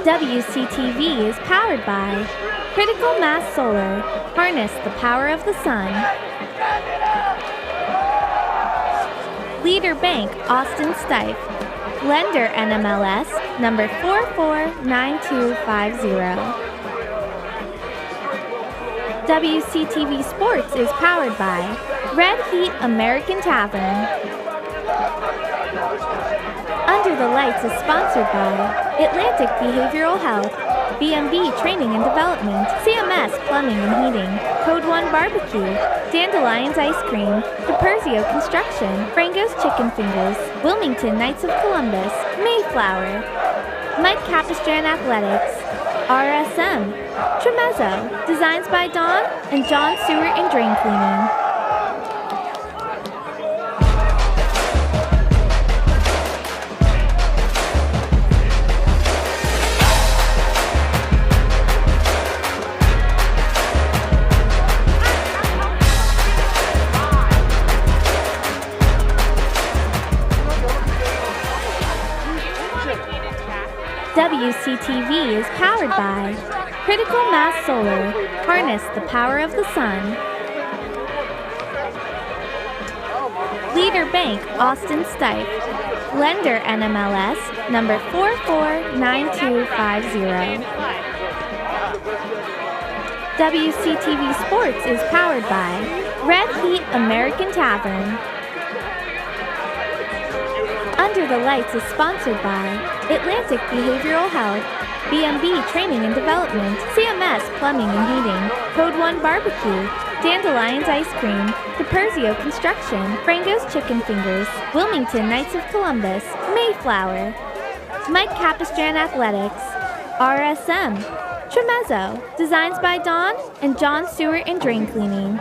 WCTV is powered by Critical Mass Solar. Harness the power of the sun. Leader Bank, Austin Stife. Lender NMLS number 449250. WCTV Sports is powered by Red Heat American Tavern. Under the Lights is sponsored by Atlantic Behavioral Health, B&B Training and Development, CMS Plumbing and Heating, Code 1 Barbecue, Dandelions Ice Cream, DiPerzio Construction, Frango's Chicken Fingers, Wilmington Knights of Columbus, Mayflower, Mike Capistran Athletics, RSM, Tremezzo, Designs by Dawn, and John Stewart and Drain Cleaning. WCTV is powered by Critical Mass Solar. Harness the power of the sun. Leader Bank, Austin Stife. Lender NMLS number 449250. WCTV Sports is powered by Red Heat American Tavern. Under the Lights is sponsored by Atlantic Behavioral Health, B&B Training and Development, CMS Plumbing and Heating, Code 1 Barbecue, Dandelions Ice Cream, DiPerzio Construction, Frango's Chicken Fingers, Wilmington Knights of Columbus, Mayflower, Mike Capistran Athletics, RSM, Tremezzo, Designs by Dawn, and John Stewart and Drain Cleaning.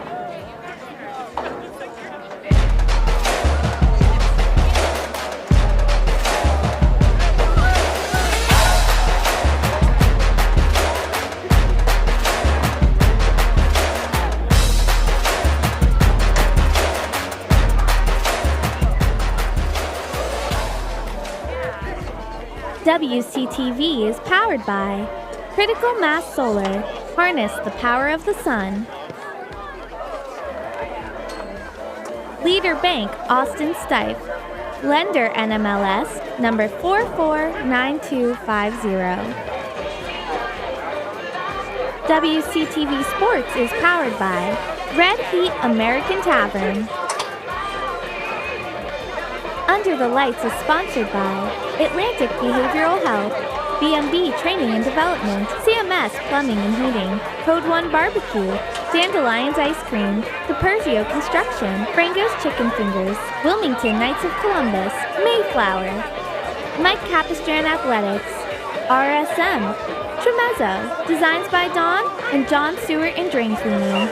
WCTV is powered by Critical Mass Solar. Harness the power of the sun. Leader Bank, Austin Stife. Lender NMLS number 449250. WCTV Sports is powered by Red Heat American Tavern. Under the Lights is sponsored by Atlantic Behavioral Health, B&B Training and Development, CMS Plumbing and Heating, Code 1 Barbecue, Dandelions Ice Cream, DiPerzio Construction, Frango's Chicken Fingers, Wilmington Knights of Columbus, Mayflower, Mike Capistran Athletics, RSM, Tremezzo, Designs by Dawn, and John Stewart and Drain Cleaning.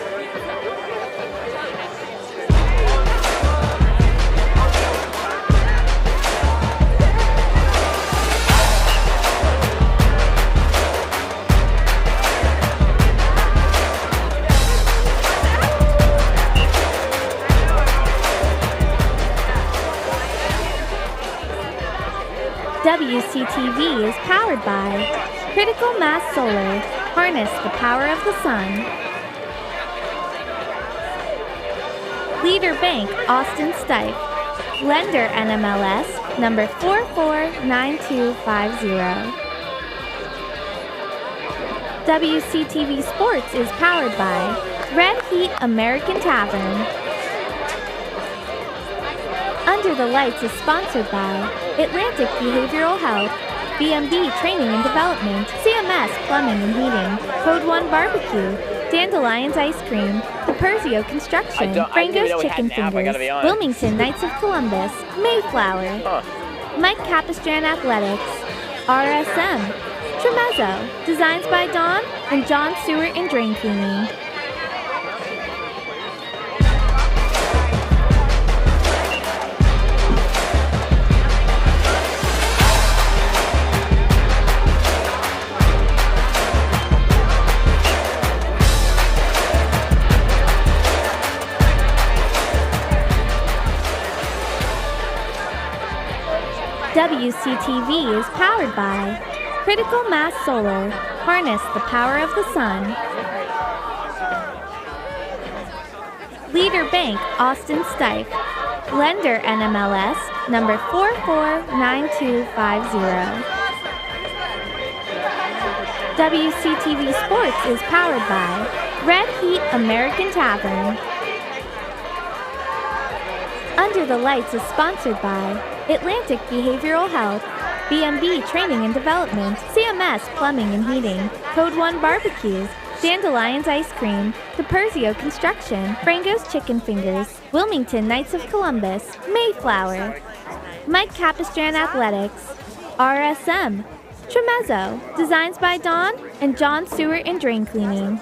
WCTV is powered by Critical Mass Solar. Harness the power of the sun. Leader Bank, Austin Stife. Lender NMLS number 449250. WCTV Sports is powered by Red Heat American Tavern. Under the Lights is sponsored by Atlantic Behavioral Health, B&B Training and Development, CMS Plumbing and Heating, Code 1 Barbecue, Dandelions Ice Cream, DiPerzio Construction, Frango's Chicken Fingers, Wilmington Knights of Columbus, Mayflower, Mike Capistran Athletics, RSM, Tremezzo, Designs by Dawn, and John Stewart and Drain Cleaning. WCTV is powered by Critical Mass Solar. Harness the power of the sun. Leader Bank, Austin Stife. Lender NMLS number 449250. WCTV Sports is powered by Red Heat American Tavern. Under the Lights is sponsored by Atlantic Behavioral Health, BMB Training and Development, CMS Plumbing and Heating, Code 1 Barbecues, Dandelions Ice Cream, DePerzio Construction, Frango's Chicken Fingers, Wilmington Knights of Columbus, Mayflower, Mike Capistran Athletics, RSM, Tremezzo, Designs by Dawn, and John Stewart and Drain Cleaning.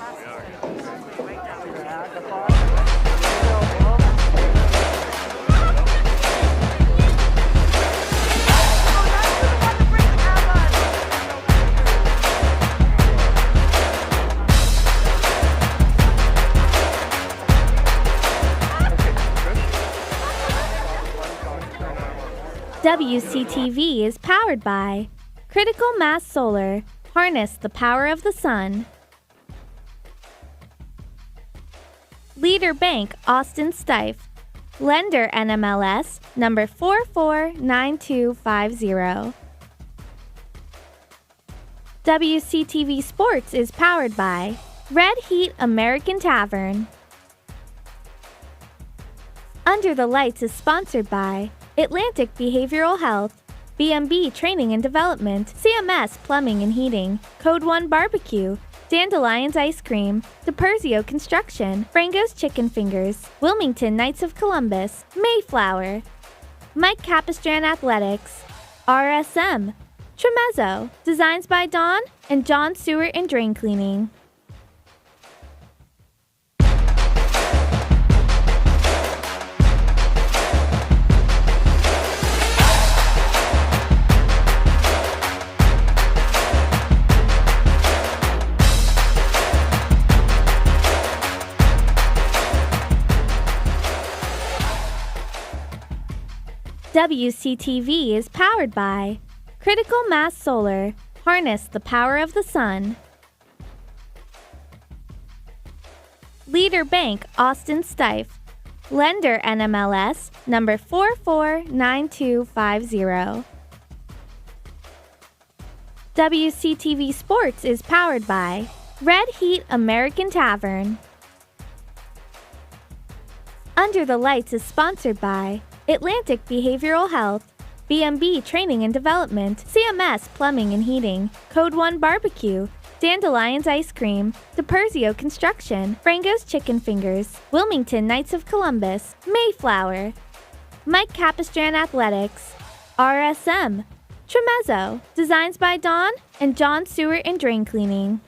WCTV is powered by Critical Mass Solar. Harness the power of the sun. Leader Bank, Austin Stife. Lender NMLS number 449250. WCTV Sports is powered by Red Heat American Tavern. Under the Lights is sponsored by Atlantic Behavioral Health, BMB Training and Development, CMS Plumbing and Heating, Code 1 Barbecue, Dandelions Ice Cream, DePerzio Construction, Frango's Chicken Fingers, Wilmington Knights of Columbus, Mayflower, Mike Capistran Athletics, RSM, Tremezzo, Designs by Dawn, and John Stewart and Drain Cleaning. WCTV is powered by Critical Mass Solar. Harness the power of the sun. Leader Bank, Austin Stife. Lender NMLS number 449250. WCTV Sports is powered by Red Heat American Tavern. Under the Lights is sponsored by Atlantic Behavioral Health, BMB Training and Development, CMS Plumbing and Heating, Code 1 Barbecue, Dandelions Ice Cream, DePerzio Construction, Frango's Chicken Fingers, Wilmington Knights of Columbus, Mayflower, Mike Capistran Athletics, RSM, Tremezzo, Designs by Dawn, and John Stewart and Drain Cleaning.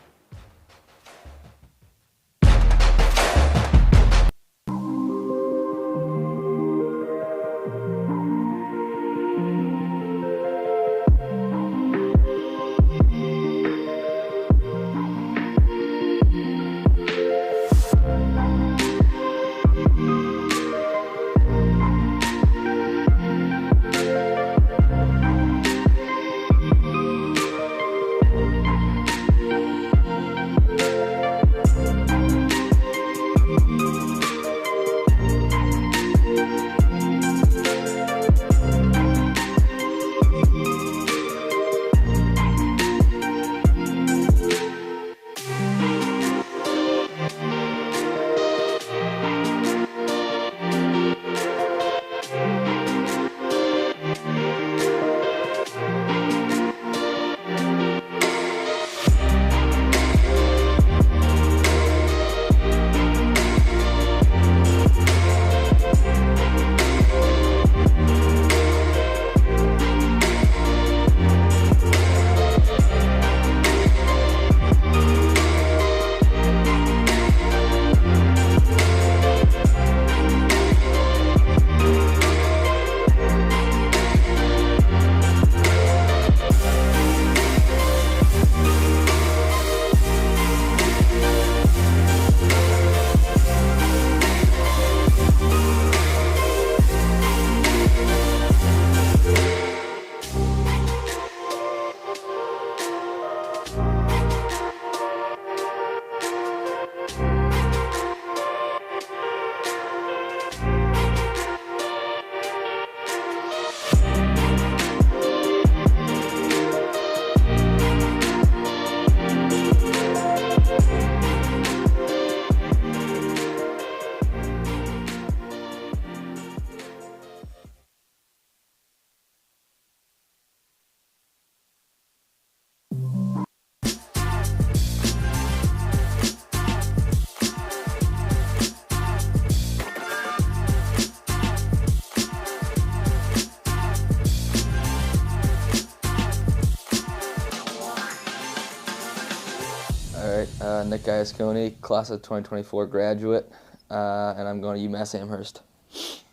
Nick Iasconi, class of 2024 graduate, and I'm going to UMass Amherst.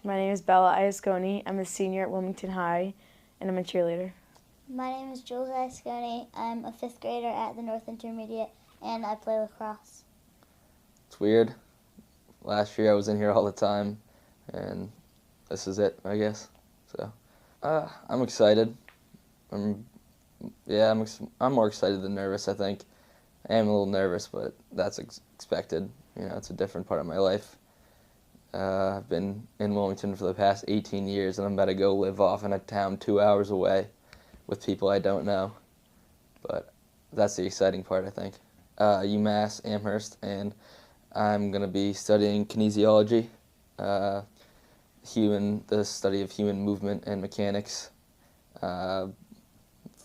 My name is Bella Iasconi. I'm a senior at Wilmington High, and I'm a cheerleader. My name is Jules Iasconi. I'm a 5th grader at the North Intermediate, and I play lacrosse. It's weird. Last year I was in here all the time, and this is it, I guess. So, I'm excited. I'm more excited than nervous, I think. I am a little nervous, but that's expected. You know, it's a different part of my life. I've been in Wilmington for the past 18 years, and I'm about to go live off in a town 2 hours away with people I don't know. But that's the exciting part, I think. UMass Amherst, and I'm going to be studying kinesiology, the study of human movement and mechanics,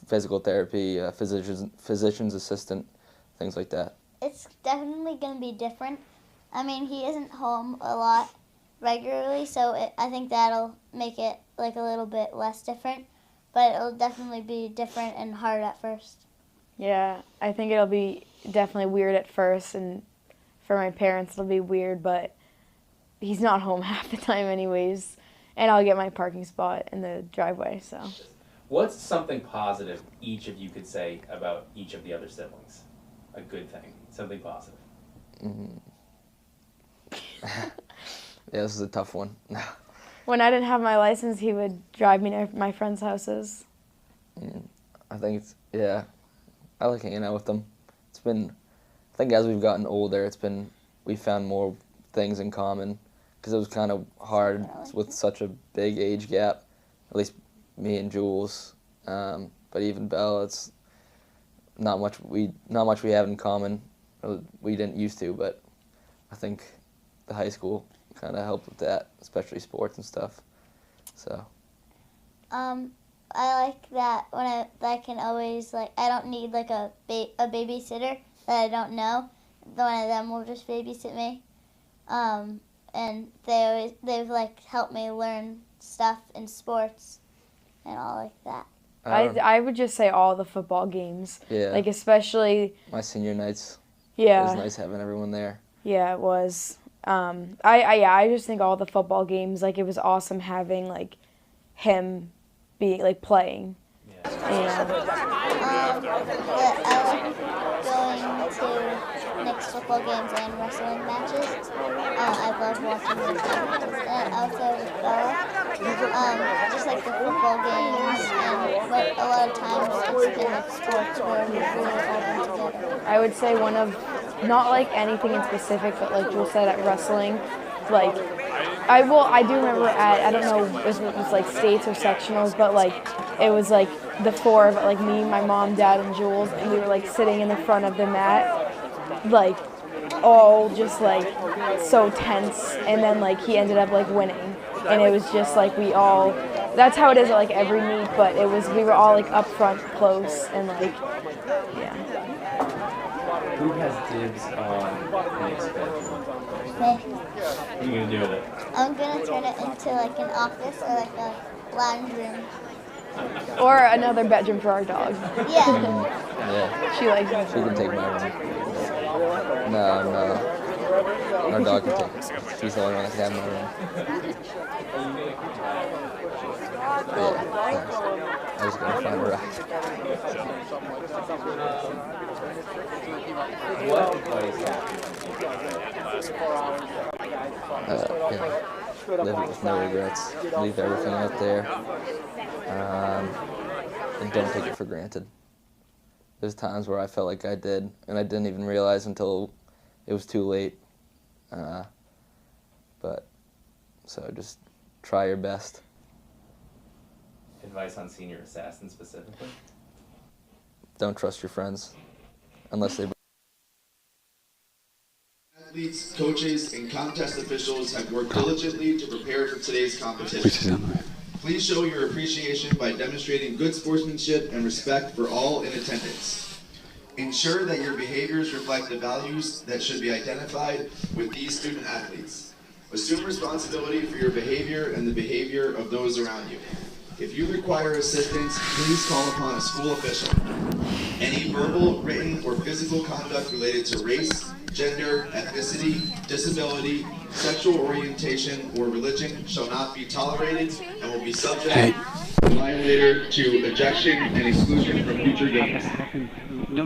physical therapy, physician's assistant, things like that. It's definitely going to be different. I mean, he isn't home a lot regularly, so I think that'll make it like a little bit less different, but it'll definitely be different and hard at first. Yeah, I think it'll be definitely weird at first, and for my parents it'll be weird, but he's not home half the time anyways, and I'll get my parking spot in the driveway, so. What's something positive each of you could say about each of the other siblings? A good thing, something positive. Yeah, this is a tough one. When I didn't have my license, he would drive me to my friends' houses. I think I like hanging out with them. I think as we've gotten older, we found more things in common, because it was kind of hard with such a big age gap, at least me and Jules, but even Belle, it's not much we have in common. We didn't used to, but I think the high school kind of helped with that, especially sports and stuff. So. I like that when I can always, like, I don't need like a babysitter that I don't know. One of them will just babysit me, and they've like helped me learn stuff in sports and all like that. I would just say all the football games. Yeah. Like especially My senior nights. Yeah. It was nice having everyone there. Yeah, it was. I just think all the football games, like it was awesome having like him be like playing. Yeah. I like going to Nick's football games and wrestling matches. I love watching those matches. And also with Bella, just like the football games, but a lot of times it's been like sports where we've really all been together. I would say one of, not like anything in specific, but like Jules said at wrestling, like I do remember I don't know if it was like states or sectionals, but like it was like the four of like me, my mom, dad, and Jules, and we were like sitting in the front of the mat, like all just like so tense, and then like he ended up like winning, and it was just like that's how it is at like every meet, but we were all like up front close and like, yeah. Who has dibs on Nick's bedroom? Me. What are you gonna do with it? I'm gonna turn it into like an office or like a lounge room. Or another bedroom for our dog. Yeah. Yeah. She likes it. She can take my room. No. Our dog can take it. She's the only one that can have my room. Yeah, thanks. I was gonna find a ride. What advice Live it with no regrets. Leave everything out there. And don't take it for granted. There's times where I felt like I did, and I didn't even realize until it was too late. So just try your best. Advice on senior assassins specifically? Don't trust your friends unless they. Athletes, coaches, and contest officials have worked diligently to prepare for today's competition. Please show your appreciation by demonstrating good sportsmanship and respect for all in attendance. Ensure that your behaviors reflect the values that should be identified with these student athletes. Assume responsibility for your behavior and the behavior of those around you. If you require assistance, please call upon a school official. Any verbal, written, or physical conduct related to race, gender, ethnicity, disability, sexual orientation, or religion shall not be tolerated and will be subject violator to ejection and exclusion from future games.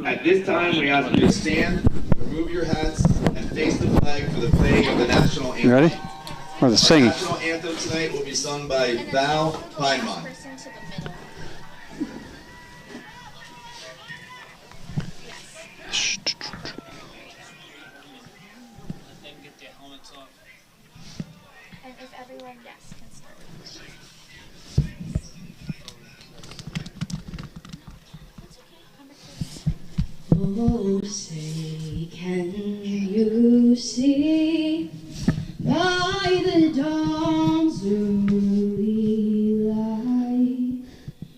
At this time, we ask you to stand, remove your hats, and face the flag for the playing of the national anthem. You ready? Or the singing? The national anthem tonight will be sung by Val Pinemont. And if everyone, yes, can start. Oh, say, can you see by the dawn's early light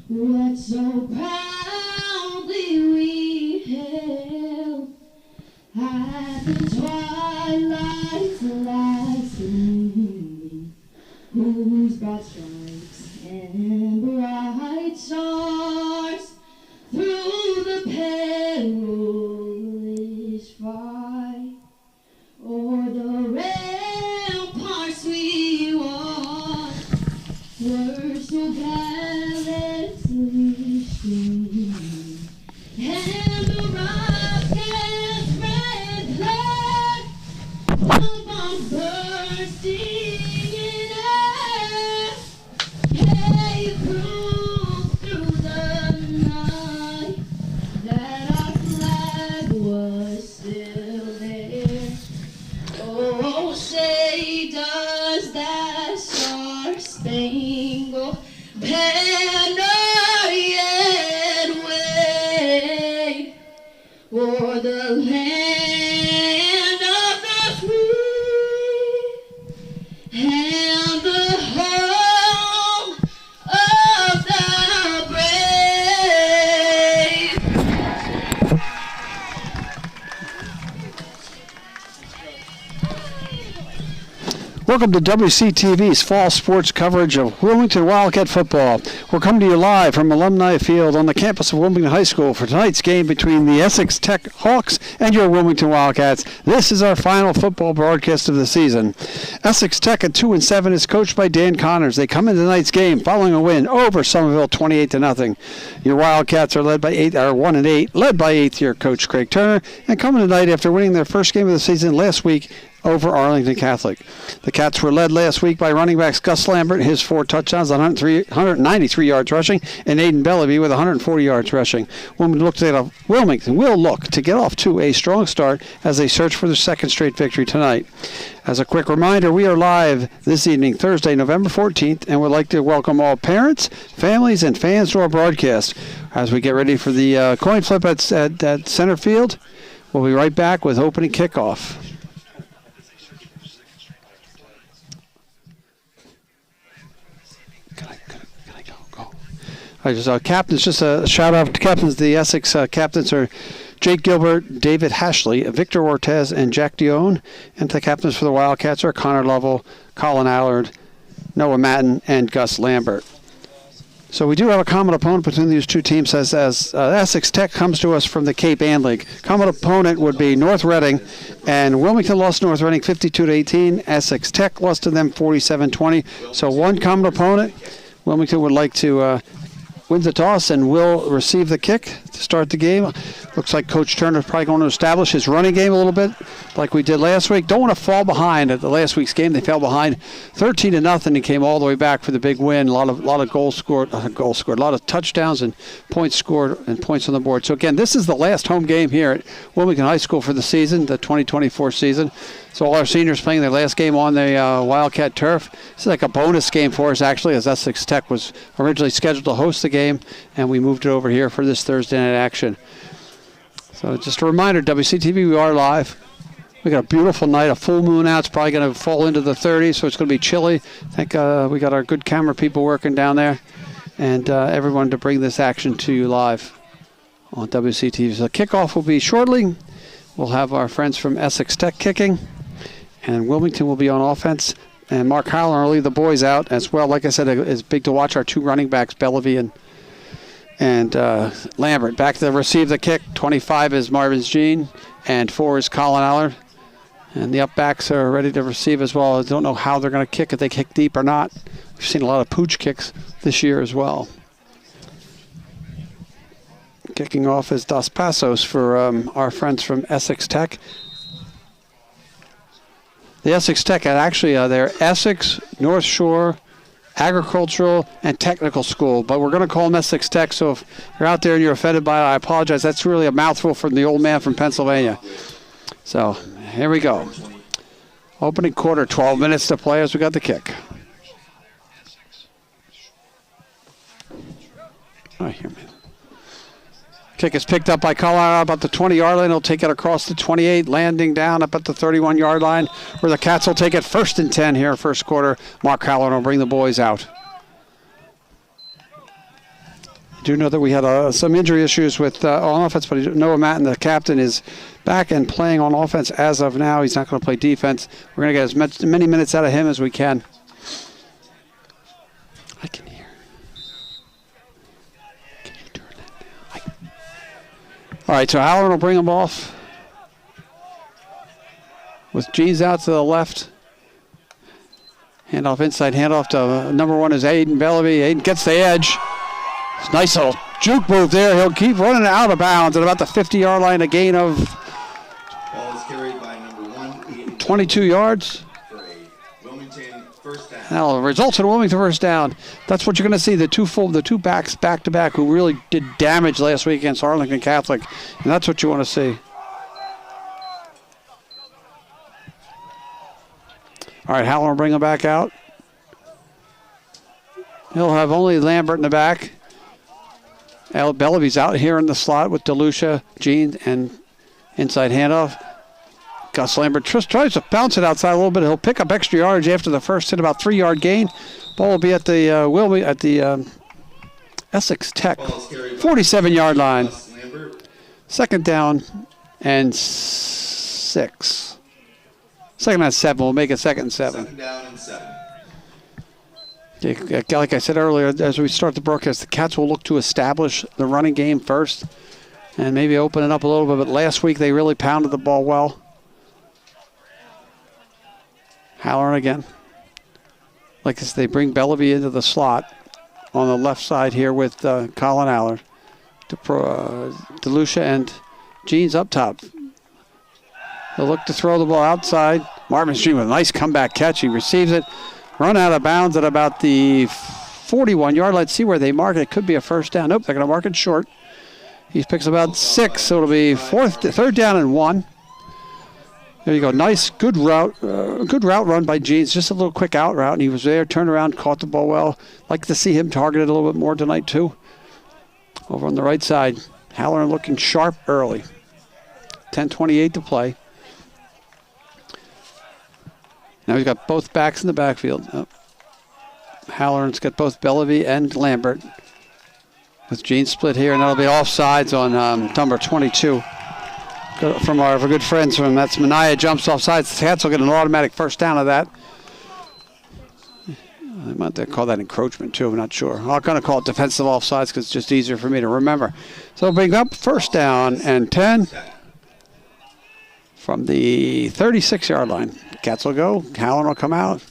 what so proudly we hailed at the twilight's last gleaming, whose broad stripes and bright stars through the perilous fight o'er the ramparts we watched were so gallantly streaming, and the rocket's red flag bombs bursting in air gave proof through the night that our flag was still there. Oh, say does that star-spangled banner yet wave o'er the land of the free and the home of the brave? Welcome to WCTV's fall sports coverage of Wilmington Wildcat football. We're coming to you live from Alumni Field on the campus of Wilmington High School for tonight's game between the Essex Tech Hawks and your Wilmington Wildcats. This is our final football broadcast of the season. Essex Tech at 2-7 is coached by Dan Connors. They come into tonight's game following a win over Somerville 28-0. Your Wildcats are led by 1-8, led by eighth-year coach Craig Turner, and coming tonight after winning their first game of the season last week over Arlington Catholic. The Cats were led last week by running backs Gus Lambert, his 4 touchdowns, 193 yards rushing, and Aiden Bellevue with 140 yards rushing. Wilmington will look to get off to a strong start as they search for their second straight victory tonight. As a quick reminder, we are live this evening, Thursday, November 14th, and would like to welcome all parents, families, and fans to our broadcast. As we get ready for the coin flip at center field, we'll be right back with opening kickoff. Captains, just a shout out to captains. The Essex captains are Jake Gilbert, David Hashley, Victor Ortez, and Jack Dione. And the captains for the Wildcats are Connor Lovell, Colin Allard, Noah Matten, and Gus Lambert. So we do have a common opponent between these two teams as Essex Tech comes to us from the Cape Ann League. Common opponent would be North Reading, and Wilmington lost to North Reading 52-18. Essex Tech lost to them 47-20. So one common opponent. Wilmington would like to win the toss and will receive the kick to start the game. Looks like Coach Turner is probably going to establish his running game a little bit like we did last week. Don't want to fall behind. At the last week's game, they fell behind 13-0 and came all the way back for the big win. A lot of goals scored, a lot of touchdowns and points scored and points on the board. So again, this is the last home game here at Wilmington High School for the season, the 2024 season. So all our seniors playing their last game on the Wildcat turf. This is like a bonus game for us, actually, as Essex Tech was originally scheduled to host the game, and we moved it over here for this Thursday night action. So just a reminder, WCTV, we are live. We got a beautiful night, a full moon out. It's probably going to fall into the 30s, so it's going to be chilly. I think we got our good camera people working down there, and everyone to bring this action to you live on WCTV. So kickoff will be shortly. We'll have our friends from Essex Tech kicking, and Wilmington will be on offense. And Mark Howler will leave the boys out as well. Like I said, it's big to watch our two running backs, Bellevue And Lambert back to receive the kick. 25 is Marvin Jean, and 4 is Colin Allard. And the up backs are ready to receive as well. I don't know how they're going to kick, if they kick deep or not. We've seen a lot of pooch kicks this year as well. Kicking off is Dos Passos for our friends from Essex Tech. The Essex Tech, actually, they're Essex, North Shore, Agricultural, and Technical School. But we're going to call them Essex Tech, so if you're out there and you're offended by it, I apologize. That's really a mouthful from the old man from Pennsylvania. So, here we go. Opening quarter, 12 minutes to play as we got the kick. Oh, here, man. Kick is picked up by Colorado about the 20-yard line. He'll take it across the 28, landing down up at the 31-yard line, where the Cats will take it 1st and 10 here, first quarter. Mark Halloran will bring the boys out. I do know that we had some injury issues with on offense, but Noah Matten, the captain, is back and playing on offense as of now. He's not going to play defense. We're going to get as many minutes out of him as we can. I can hear. All right, so Halloran will bring them off. With G's out to the left. Handoff inside, handoff to number 1 is Aiden Bellaby. Aiden gets the edge. It's a nice little juke move there. He'll keep running out of bounds at about the 50-yard line, a gain of Ball is carried by number 1, 22 yards. for a Wilmington first down. Now, results in Wilmington first down. That's what you're going to see, the two backs back-to-back who really did damage last week against Arlington Catholic, and that's what you want to see. All right, Halloran will bring him back out. He'll have only Lambert in the back. Bellaby's out here in the slot with DeLucia, Jean, and inside handoff. Gus Lambert tries to bounce it outside a little bit. He'll pick up extra yardage after the first hit, about 3-yard gain. Ball will be at the Essex Tech 47-yard line. Second down and 6. Second down and 7. We'll make it second and 7. Second down and 7. Okay, like I said earlier, as we start the broadcast, the Cats will look to establish the running game first and maybe open it up a little bit. But last week they really pounded the ball well. Halloran again. Like this, they bring Bellaby into the slot on the left side here with Colin Allard. DeLucia and Jeans up top. They'll look to throw the ball outside. Marvin Stream with a nice comeback catch. He receives it. Run out of bounds at about the 41-yard line. Let's see where they mark it. It could be a first down. Nope, they're going to mark it short. He picks about 6, so it'll be 3rd down and 1. There you go. Nice, good route run by Jeans. Just a little quick out route, and he was there, turned around, caught the ball well. Like to see him targeted a little bit more tonight, too. Over on the right side, Halloran looking sharp early. 10:28 to play. Now he's got both backs in the backfield. Oh. Halloran's got both Bellaby and Lambert. With Jeans split here, and that'll be offsides on number 22. From our good friends from that's Mania jumps offsides. The Cats will get an automatic first down of that. I might call that encroachment too, I'm not sure. I'm going to call it defensive offsides because it's just easier for me to remember. So bring up first down and 10 from the 36-yard line. Cats will go. Halloran will come out.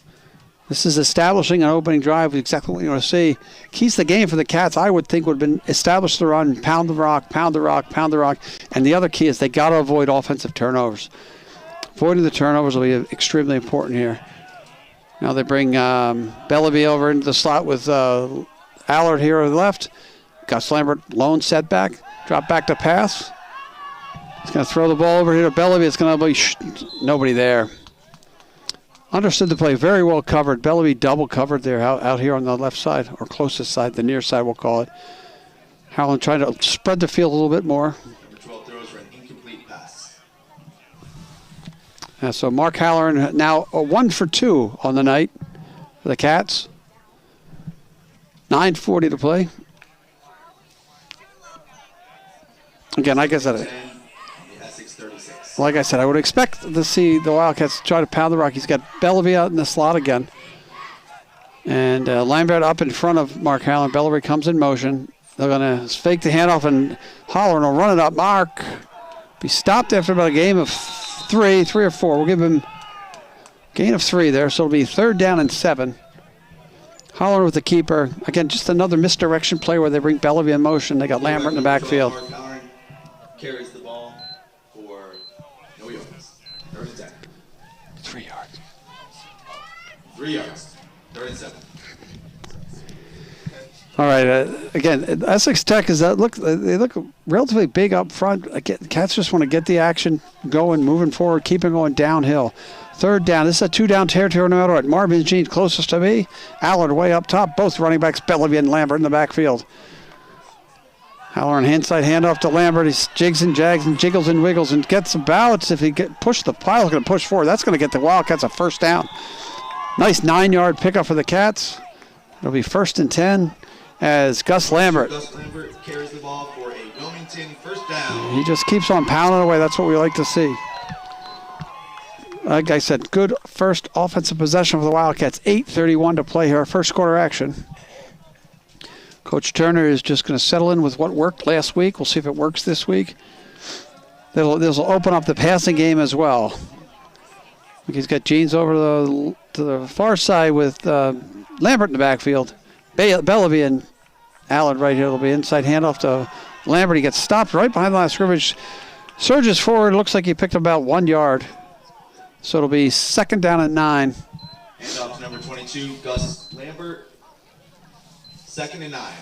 This is establishing an opening drive, exactly what you want to see. Keys to the game for the Cats, I would think, would have been establish the run, pound the rock, pound the rock, pound the rock. And the other key is they got to avoid offensive turnovers. Avoiding the turnovers will be extremely important here. Now they bring Bellaby over into the slot with Allard here on the left. Gus Lambert, lone setback, drop back to pass. He's going to throw the ball over here to Bellaby. It's going to be nobody there. Understood the play, very well covered. Bellaby double covered there out here on the left side, or closest side, the near side we'll call it. Halloran trying to spread the field a little bit more. Number 12 throws for an incomplete pass. So Mark Halloran now 1 for 2 on the night for the Cats. 9:40 to play. Again, like I said, I would expect to see the Wildcats try to pound the rock. He's got Bellaby out in the slot again. And Lambert up in front of Mark Halloran. Bellaby comes in motion. They're going to fake the handoff, and Holloran will run it up. Mark be stopped after about a game of three or four. We'll give him gain of 3 there, so it'll be 3rd down and 7. Holloran with the keeper. Again, just another misdirection play where they bring Bellevue in motion. They got Lambert in the backfield. Carries the ball for no yards. 3rd and 10. 3 yards. 3 yards. 3rd and 7. All right. Again, Essex Tech is that they look relatively big up front. Again, Cats just want to get the action going, moving forward, keeping going downhill. 3rd down. This is a 2-down territory no matter what. Marvin Jean closest to me. Allard way up top. Both running backs, Bellevue and Lambert in the backfield. Halloran handside handoff to Lambert. He jigs and jags and jiggles and wiggles and gets about. If he push the pile's going to push forward. That's going to get the Wildcats a 1st down. Nice 9-yard pickup for the Cats. It'll be 1st and 10 as Gus Lambert. Gus Lambert carries the ball for a Wilmington 1st down. He just keeps on pounding away. That's what we like to see. Like I said, good first offensive possession for the Wildcats. 8:31 to play here. 1st quarter action. Coach Turner is just going to settle in with what worked last week. We'll see if it works this week. This will open up the passing game as well. He's got Jeans over to the far side with Lambert in the backfield. Bellevue and Allard right here. It'll be inside handoff to Lambert. He gets stopped right behind the line of scrimmage. Surges forward. Looks like he picked up about 1 yard. So it'll be 2nd down and 9. Handoff to number 22, Gus Lambert. 2nd and 9.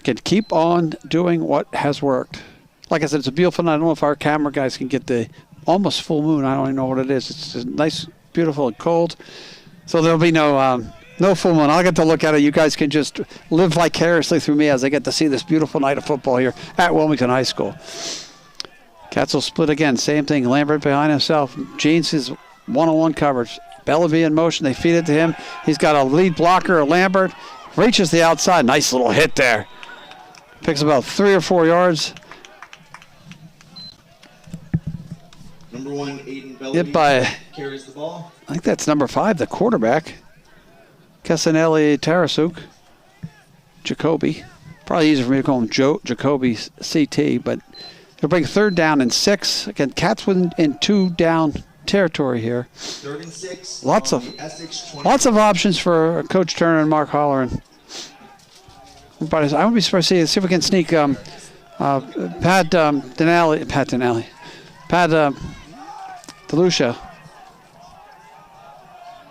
Can keep on doing what has worked. Like I said, it's a beautiful night. I don't know if our camera guys can get the almost full moon. I don't even know what it is. It's nice, beautiful, and cold. So there'll be no full moon. I'll get to look at it. You guys can just live vicariously through me as I get to see this beautiful night of football here at Wilmington High School. Cats will split again. Same thing. Lambert behind himself. Jeans is one-on-one coverage. Bellevue in motion. They feed it to him. He's got a lead blocker, Lambert. Reaches the outside. Nice little hit there. Picks about 3 or 4 yards. Number 1, Aiden Bellevue Hit by, carries the ball. I think that's number 5, the quarterback. Casanelli Tarasuk. Jacoby. Probably easier for me to call him Jacoby CT, but he'll bring 3rd down and 6. Again, Cats in 2-down territory here. 3rd and 6. Lots of options for Coach Turner and Mark Holloran. But I wouldn't be surprised to see if we can sneak Pat DeLucia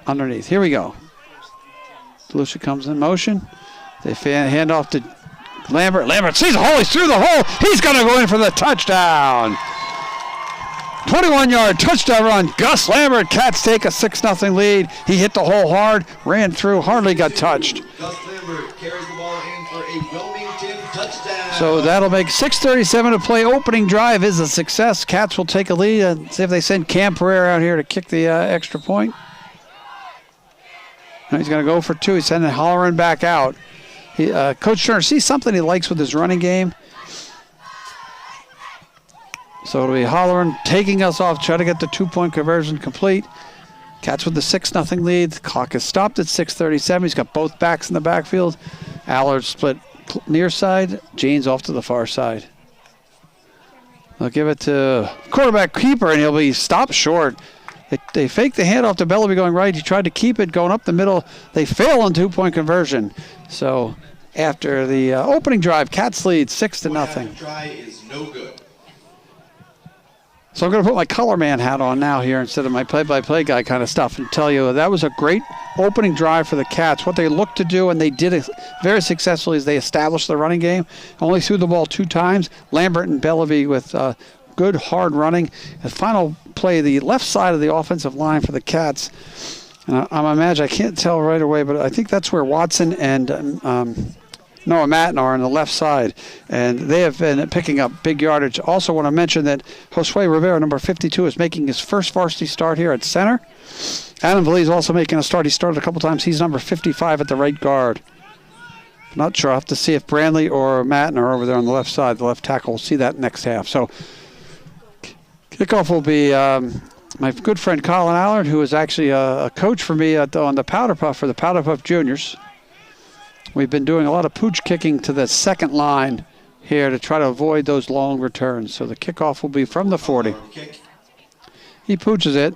underneath. Here we go. DeLucia comes in motion. They hand off to Lambert. Lambert sees a hole. He's through the hole. He's going to go in for the touchdown. 21-yard touchdown run. Gus Lambert. Cats take a 6-0 lead. He hit the hole hard, ran through, hardly got touched. Gus Lambert carries the ball in for a Wilmington touchdown. So that'll make 6:37 to play. Opening drive is a success. Cats will take a lead and see if they send Cam Pereira out here to kick the extra point. And he's going to go for 2. He's sending Holloran back out. Coach Turner sees something he likes with his running game. So it'll be Holloran taking us off, try to get the 2-point conversion complete. Cats with the 6-0 lead. The clock is stopped at 6:37. He's got both backs in the backfield. Allard split near side. Jeans off to the far side. They'll give it to quarterback keeper, and he'll be stopped short. They fake the handoff to Bellevue going right. He tried to keep it going up the middle. They fail on 2-point conversion. So after the opening drive, Cats lead 6-0. Try is no good. So I'm going to put my color man hat on now here instead of my play-by-play guy kind of stuff and tell you that was a great opening drive for the Cats. What they looked to do, and they did it very successfully, is they established the running game. Only threw the ball 2 times. Lambert and Bellevue with good, hard running. The final play, the left side of the offensive line for the Cats. And I imagine, I can't tell right away, but I think that's where Watson and Noah Matten are on the left side, and they have been picking up big yardage. Also want to mention that Josue Rivera, number 52, is making his first varsity start here at center. Adam Valise also making a start. He started a couple times. He's number 55 at the right guard. Not sure. I'll have to see if Brandley or Matten are over there on the left side, the left tackle. We'll see that next half. So kickoff will be my good friend Colin Allard, who is actually a coach for me on the Powder Puff for the Powder Puff Juniors. We've been doing a lot of pooch kicking to the second line here to try to avoid those long returns. So the kickoff will be from the 40. He pooches it,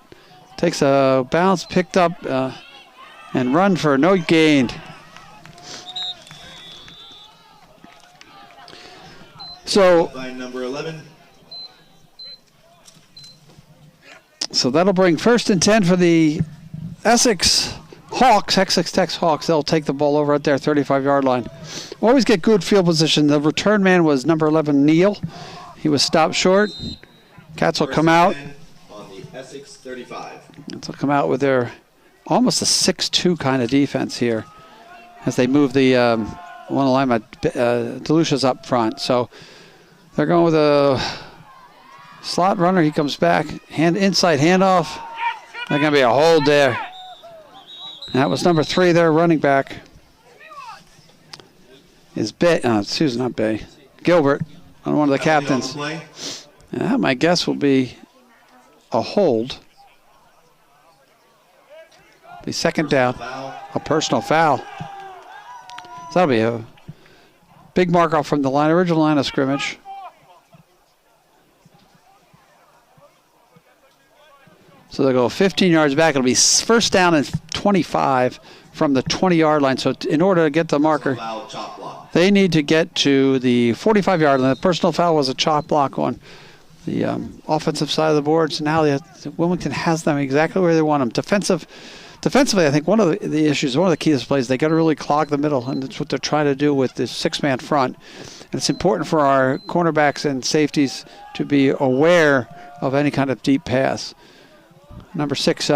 takes a bounce, picked up, and run for no gain. So, Line number 11. So that'll bring 1st and 10 for the Essex Hawks, Essex Tech Hawks. They'll take the ball over at their 35-yard line. Always get good field position. The return man was number 11, Neal. He was stopped short. Cats will come out. On the Essex 35. Cats will come out with their almost a 6-2 kind of defense here as they move the one alignment. DeLucia's up front. So they're going with a slot runner. He comes back. Inside handoff. There's going to be a hold there. And that was number 3 there, running back. Is not Bay. Gilbert on one of the captains. And my guess will be a hold. Be 2nd down. A personal foul. So that'll be a big mark off from the original line of scrimmage. So they'll go 15 yards back. It'll be 1st down and 25 from the 20-yard line. So in order to get the marker, they need to get to the 45-yard line. The personal foul was a chop block on the offensive side of the board. So now Wilmington has them exactly where they want them. Defensively, I think one of the issues, one of the keys plays, they got to really clog the middle, and that's what they're trying to do with this 6-man front. And it's important for our cornerbacks and safeties to be aware of any kind of deep pass. Number 6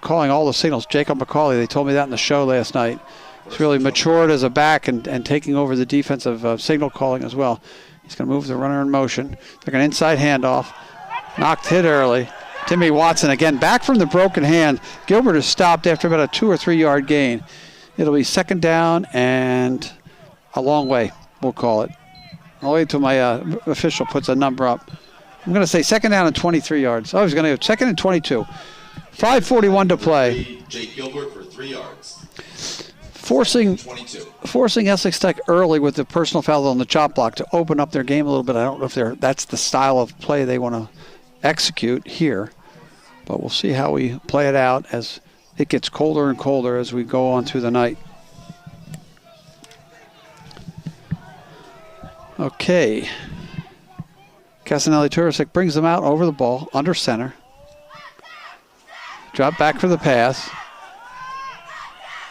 calling all the signals, Jacob McCauley. They told me that in the show last night. He's really matured as a back and taking over the defensive signal calling as well. He's going to move the runner in motion. They're going to inside handoff. Hit early. Timmy Watson again back from the broken hand. Gilbert is stopped after about a 2 or 3 yard gain. It'll be 2nd down and a long way, we'll call it. I'll wait until my official puts a number up. I'm going to say 2nd down and 23 yards. I was going to go 2nd and 22. 5:41 to play. Jake Gilbert for 3 yards. Forcing Essex Tech early with the personal foul on the chop block to open up their game a little bit. I don't know if that's the style of play they want to execute here, but we'll see how we play it out as it gets colder and colder as we go on through the night. Okay. Casanelli-Turisic brings them out over the ball, under center. Drop back for the pass.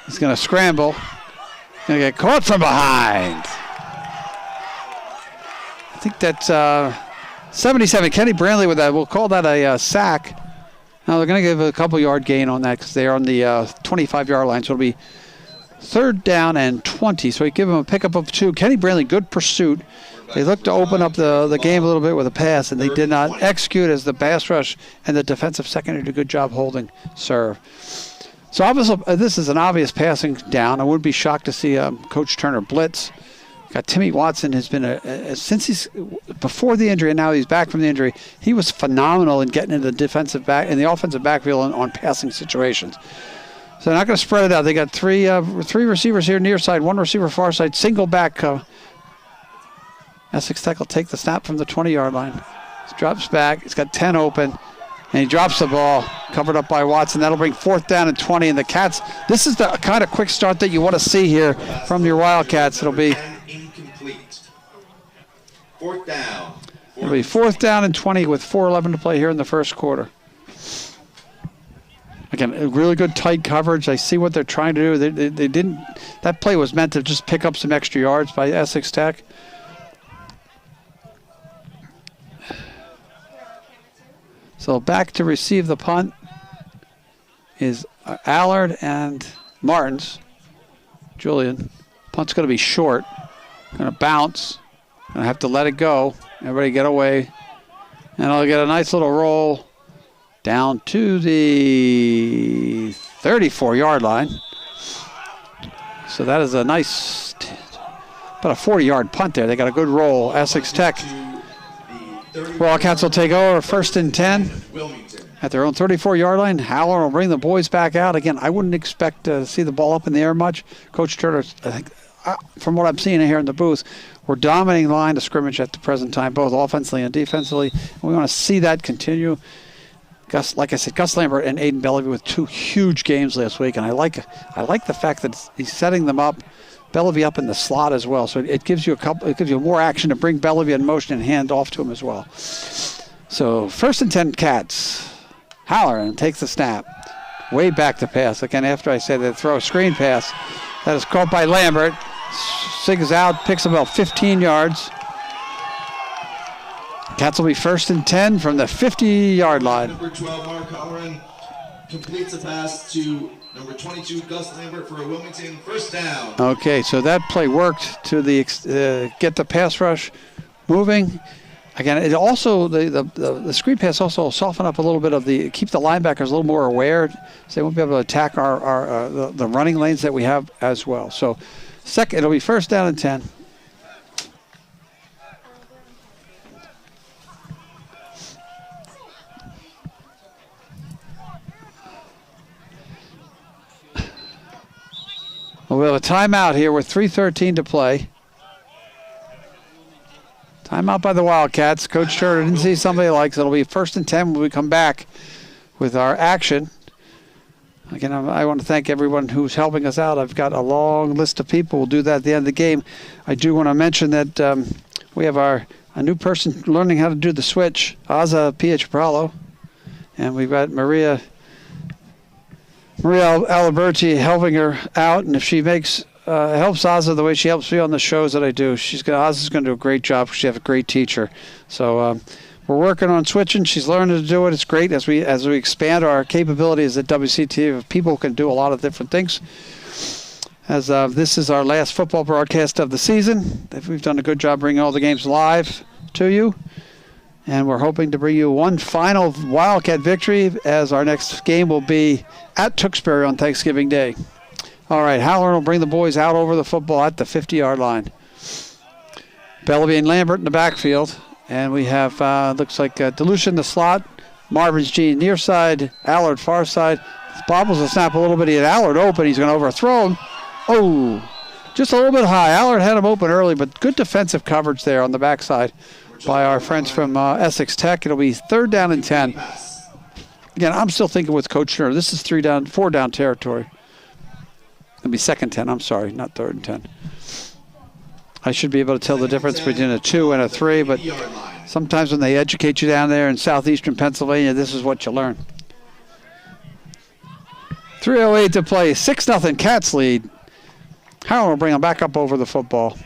He's going to scramble. Going to get caught from behind. I think that's 77. Kenny Brantley with that. We'll call that a sack. Now they're going to give a couple yard gain on that because they're on the 25-yard line. So it'll be 3rd down and 20. So we give him a pickup of 2. Kenny Brantley, good pursuit. They looked to open up the game a little bit with a pass, and they did not execute as the pass rush and the defensive secondary did a good job holding serve. So obviously, this is an obvious passing down. I wouldn't be shocked to see Coach Turner blitz. Got Timmy Watson has been since he's before the injury and now he's back from the injury. He was phenomenal in getting into the offensive backfield on passing situations. So they're not going to spread it out. They got three receivers here near side, 1 receiver far side, single back. Essex Tech will take the snap from the 20-yard line. He drops back. He's got 10 open, and he drops the ball, covered up by Watson. That'll bring 4th down and 20. And the Cats, this is the kind of quick start that you want to see here from your Wildcats. It'll be incomplete. 4th down. It'll be 4th down and 20 with 4:11 to play here in the first quarter. Again, a really good tight coverage. I see what they're trying to do. They didn't. That play was meant to just pick up some extra yards by Essex Tech. So back to receive the punt is Allard and Martins. Julian. Punt's going to be short. Going to bounce. Going to have to let it go. Everybody get away. And I'll get a nice little roll down to the 34-yard line. So that is a nice, about a 40-yard punt there. They got a good roll. Essex Tech. Wildcats will take over 1st and 10 at their own 34-yard line. Howler will bring the boys back out. Again, I wouldn't expect to see the ball up in the air much. Coach Turner, I think, from what I'm seeing here in the booth, we're dominating the line of scrimmage at the present time, both offensively and defensively. And we want to see that continue. Like I said, Gus Lambert and Aiden Bellevue with 2 huge games last week, and I like the fact that he's setting them up. Bellevue up in the slot as well, so it gives you more action to bring Bellevue in motion and hand off to him as well. So 1st and 10 Cats. Halloran takes the snap. Way back to pass. Again, after I said they throw a screen pass. That is caught by Lambert. Sigs out, picks about 15 yards. Cats will be 1st and 10 from the 50-yard line. Number 12, Mark Halloran completes a pass to number 22, Gus Lambert for a Wilmington 1st down. Okay, so that play worked to get the pass rush moving. Again, it also the screen pass also soften up a little bit of keep the linebackers a little more aware, so they won't be able to attack the running lanes that we have as well. So, it'll be 1st down and 10. We'll have a timeout here with 3:13 to play. Timeout by the Wildcats. Coach Turner didn't see somebody he likes. It'll be 1st and 10 when we come back with our action. Again, I want to thank everyone who's helping us out. I've got a long list of people. We'll do that at the end of the game. I do want to mention that we have a new person learning how to do the switch, Aza Pietropaolo. And we've got Maria Aliberti helping her out, and if she helps Aza the way she helps me on the shows that I do, Aza's going to do a great job because she has a great teacher. So we're working on switching. She's learning to do it. It's great as we expand our capabilities at WCTV. People can do a lot of different things. As this is our last football broadcast of the season, we've done a good job bringing all the games live to you. And we're hoping to bring you one final Wildcat victory, as our next game will be at Tewksbury on Thanksgiving Day. All right, Halloran will bring the boys out over the football at the 50-yard line. Bellevue and Lambert in the backfield. And we have, looks like DeLucia in the slot, Marvin's Gene near side, Allard far side. Bobbles the snap a little bit. He had Allard open. He's going to overthrow him. Oh, just a little bit high. Allard had him open early, but good defensive coverage there on the backside by our friends from Essex Tech. It'll be 3rd down and 10. Again, I'm still thinking with Coach Turner. This is 4 down territory. It'll be 2nd 10. I'm sorry, not 3rd and 10. I should be able to tell the difference between a 2 and a 3, but sometimes when they educate you down there in southeastern Pennsylvania, this is what you learn. 3:08 to play. 6-0 Cats lead. Howard will bring them back up over the football.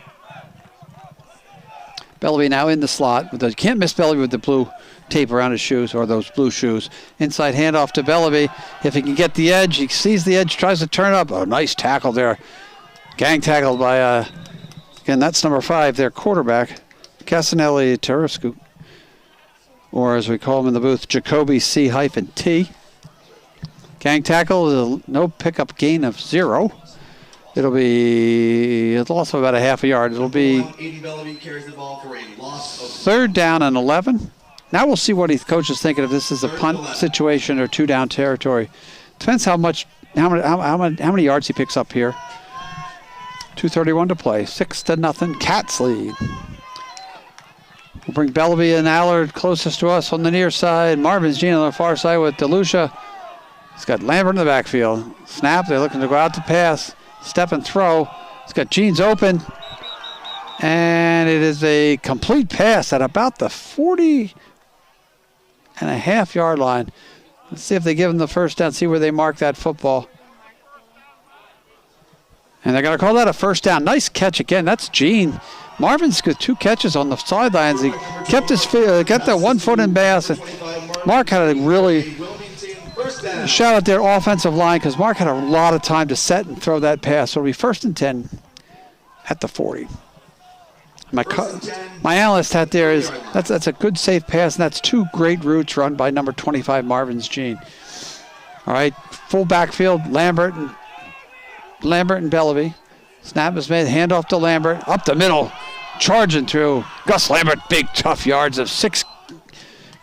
Bellevue now in the slot. You can't miss Bellevue with the blue tape around his shoes, or those blue shoes. Inside handoff to Bellevue. If he can get the edge, he sees the edge, tries to turn up. Oh, nice tackle there. Gang tackled by, again, that's number 5, their quarterback, Casanelli Tarascu, or as we call him in the booth, Jacoby C-T. Gang tackle, no pickup gain of 0. It'll be a loss of about a half a yard. It'll be 3rd down and 11. Now we'll see what the coach is thinking if this is a punt situation or 2 down territory. Depends how many yards he picks up here. 2:31 to play. 6-0 Cats lead. We'll bring Bellevue and Allard closest to us on the near side. Marvin's Gene on the far side with DeLucia. He's got Lambert in the backfield. Snap. They're looking to go out to pass. Step and throw. He's got Jeans open. And it is a complete pass at about the 40.5-yard line. Let's see if they give him the 1st down, see where they mark that football. And they're going to call that a 1st down. Nice catch again. That's Gene. Marvin's got 2 catches on the sidelines. He kept his got that 1 foot in bass. And Mark had a really shout out their offensive line, because Mark had a lot of time to set and throw that pass. So it'll be 1st and 10 at the 40. My analyst hat there is that's a good safe pass, and that's 2 great routes run by number 25 Marvin's Gene. All right, full backfield, Lambert and Bellevue. Snap is made, handoff to Lambert, up the middle, charging through. Gus Lambert, big tough yards of 6,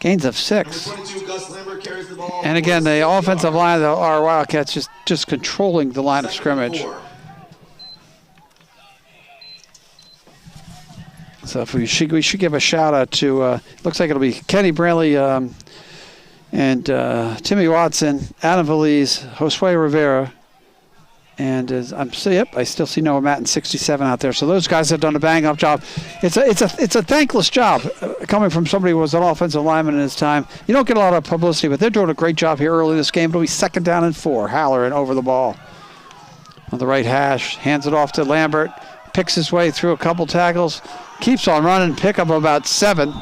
gains of 6. And again, the offensive line of our Wildcats just controlling the line of scrimmage. So if we should give a shout out to, looks like it'll be Kenny Brantley and Timmy Watson, Adam Valise, Josue Rivera, and I still see Noah Matten 67 out there. So those guys have done a bang-up job. It's a thankless job coming from somebody who was an offensive lineman in his time. You don't get a lot of publicity, but they're doing a great job here early in this game. It'll be 2nd down and 4. Halloran over the ball on the right hash, hands it off to Lambert, picks his way through a couple tackles, keeps on running, pick up about 7.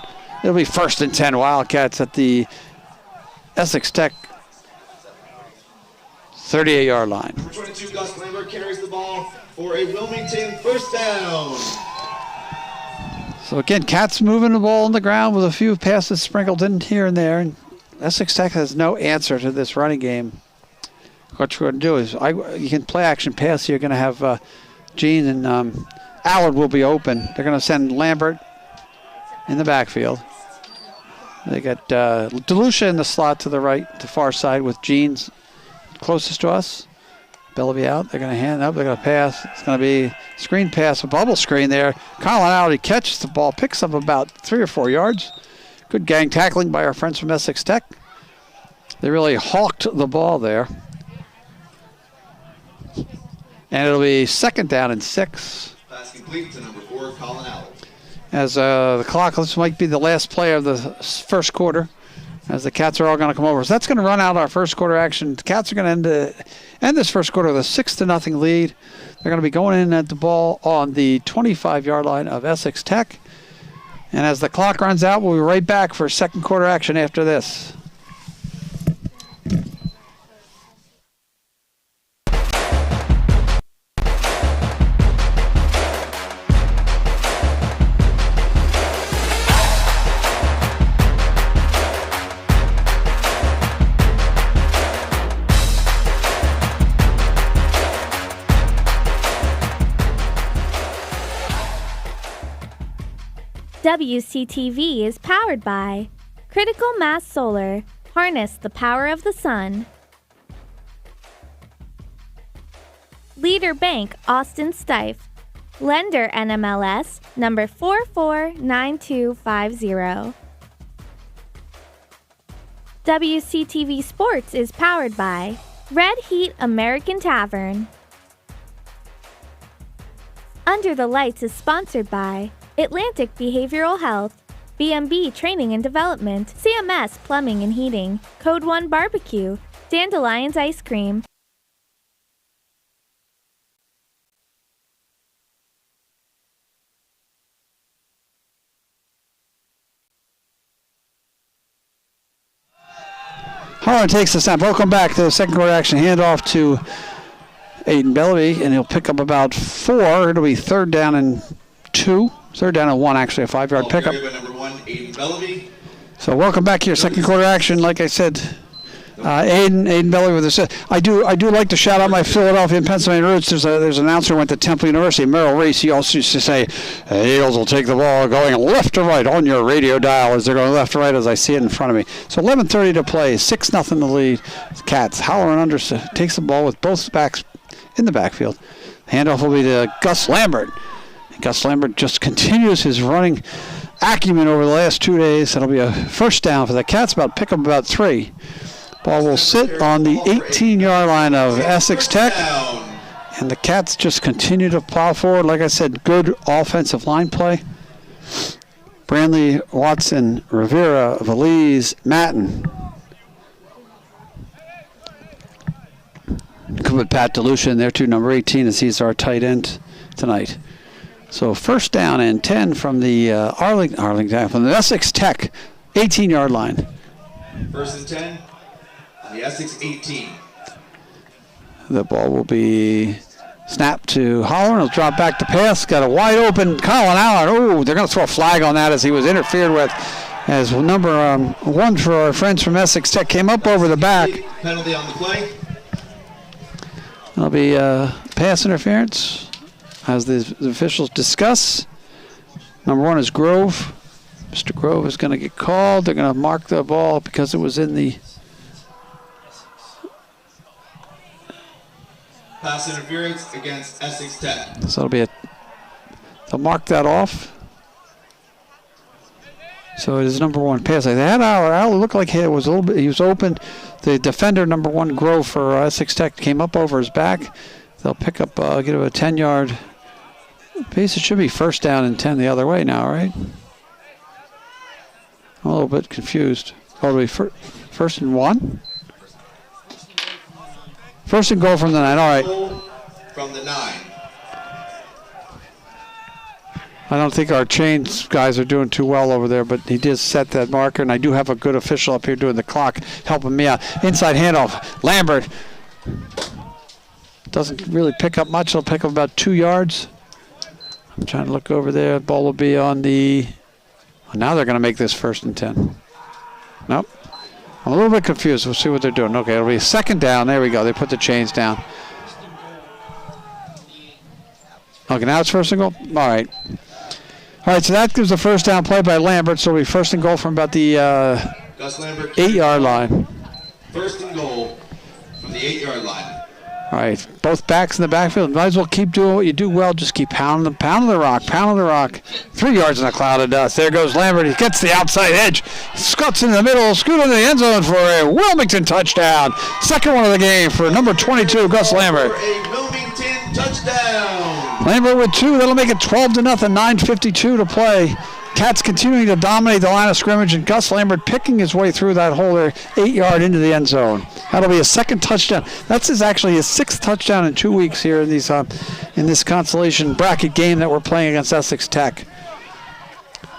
It'll be 1st and 10 Wildcats at the Essex Tech 38-yard line. Number 22, Gus Lambert carries the ball for a Wilmington 1st down. So again, Cats moving the ball on the ground with a few passes sprinkled in here and there. And Essex Tech has no answer to this running game. What you're going to do is you can play action pass. You're going to have Gene and Allard will be open. They're going to send Lambert in the backfield. They got DeLucia in the slot to the right, the far side with Gene's closest to us. Bellaby out. They're going to hand up. They're going to pass. It's going to be screen pass, a bubble screen there. Colin Allard, he catches the ball, picks up about 3 or 4 yards. Good gang tackling by our friends from Essex Tech. They really hawked the ball there. And it'll be 2nd down and 6. Pass complete to number 4, Colin Allard. As the clock, this might be the last play of the first quarter, as the Cats are all going to come over. So that's going to run out our first quarter action. The Cats are going to end this first quarter with a 6-0 lead. They're going to be going in at the ball on the 25-yard line of Essex Tech. And as the clock runs out, we'll be right back for second quarter action after this. WCTV is powered by Critical Mass Solar. Harness the power of the sun. Leader Bank Austin Stife. Lender NMLS number 449250. WCTV Sports is powered by Red Heat American Tavern. Under the Lights is sponsored by Atlantic Behavioral Health, BMB Training and Development, CMS Plumbing and Heating, Code 1 Barbecue, Dandelions Ice Cream. Harlan takes the snap. Welcome back to the second quarter action. Handoff to Aiden Bellaby, and he'll pick up about 4. It'll be 3rd down and 2. 3rd down and 1, actually, a 5-yard pickup. Number 1, Aiden Bellaby. So welcome back here, second quarter action. Like I said, Aiden Bellaby with this. I do like to shout out my Philadelphia and Pennsylvania roots. There's an announcer who went to Temple University, Merrill Reese. He also used to say, Eagles will take the ball going left to right on your radio dial as they're going left to right as I see it in front of me. So 11:30 to play, 6-0 the lead. Cats. Halloran takes the ball with both backs in the backfield. Handoff will be to Gus Lambert. Gus Lambert just continues his running acumen over the last 2 days. That'll be a first down for the Cats, pick up about 3. Ball will sit on the 18-yard line of Essex Tech. And the Cats just continue to plow forward. Like I said, good offensive line play. Brantley, Watson, Rivera, Valise, Matten. Come with Pat DeLucia in there too, number 18, as he's our tight end tonight. So 1st down and 10 from the Arlington, from the Essex Tech 18-yard line. 1st and 10 on the Essex 18. The ball will be snapped to Halloran. He'll drop back to pass. Got a wide open Colin Allard. Oh, they're going to throw a flag on that as he was interfered with. As number 1 for our friends from Essex Tech came up over the back. Penalty on the play. That'll be pass interference. As the officials discuss, number 1 is Grove. Mr. Grove is going to get called. They're going to mark the ball because it was in the pass interference against Essex Tech. So it'll be they'll mark that off. So it is number 1 pass. They had Aller looked like he was a little bit. He was open. The defender, number 1, Grove for Essex Tech, came up over his back. They'll pick up, get him a 10-yard pace. It should be first down and 10 the other way now, right? I'm a little bit confused. Oh, we first and 1? First and goal from the 9. All right. From the 9. I don't think our chains guys are doing too well over there, but he did set that marker, and I do have a good official up here doing the clock, helping me out. Inside handoff. Lambert doesn't really pick up much. He'll pick up about 2 yards. I'm trying to look over there. The ball will be on the... Well, now they're going to make this first and 10. Nope. I'm a little bit confused. We'll see what they're doing. Okay, it'll be a second down. There we go. They put the chains down. Okay, now it's first and goal. All right. All right, so that gives the first down play by Lambert. So it'll be first and goal from about the 8-yard line. First and goal from the 8-yard line. All right, both backs in the backfield. Might as well keep doing what you do well. Just keep pounding the rock. 3 yards in a cloud of dust. There goes Lambert. He gets the outside edge. Scuts in the middle. Scoot into the end zone for a Wilmington touchdown. Second one of the game for number 22, Gus Lambert. For a Wilmington touchdown. Lambert with 2. That'll make it 12-0. 9:52 to play. Cats continuing to dominate the line of scrimmage, and Gus Lambert picking his way through that hole there, 8-yard into the end zone. That'll be a second touchdown. That's actually his 6th touchdown in 2 weeks here in these in this consolation bracket game that we're playing against Essex Tech.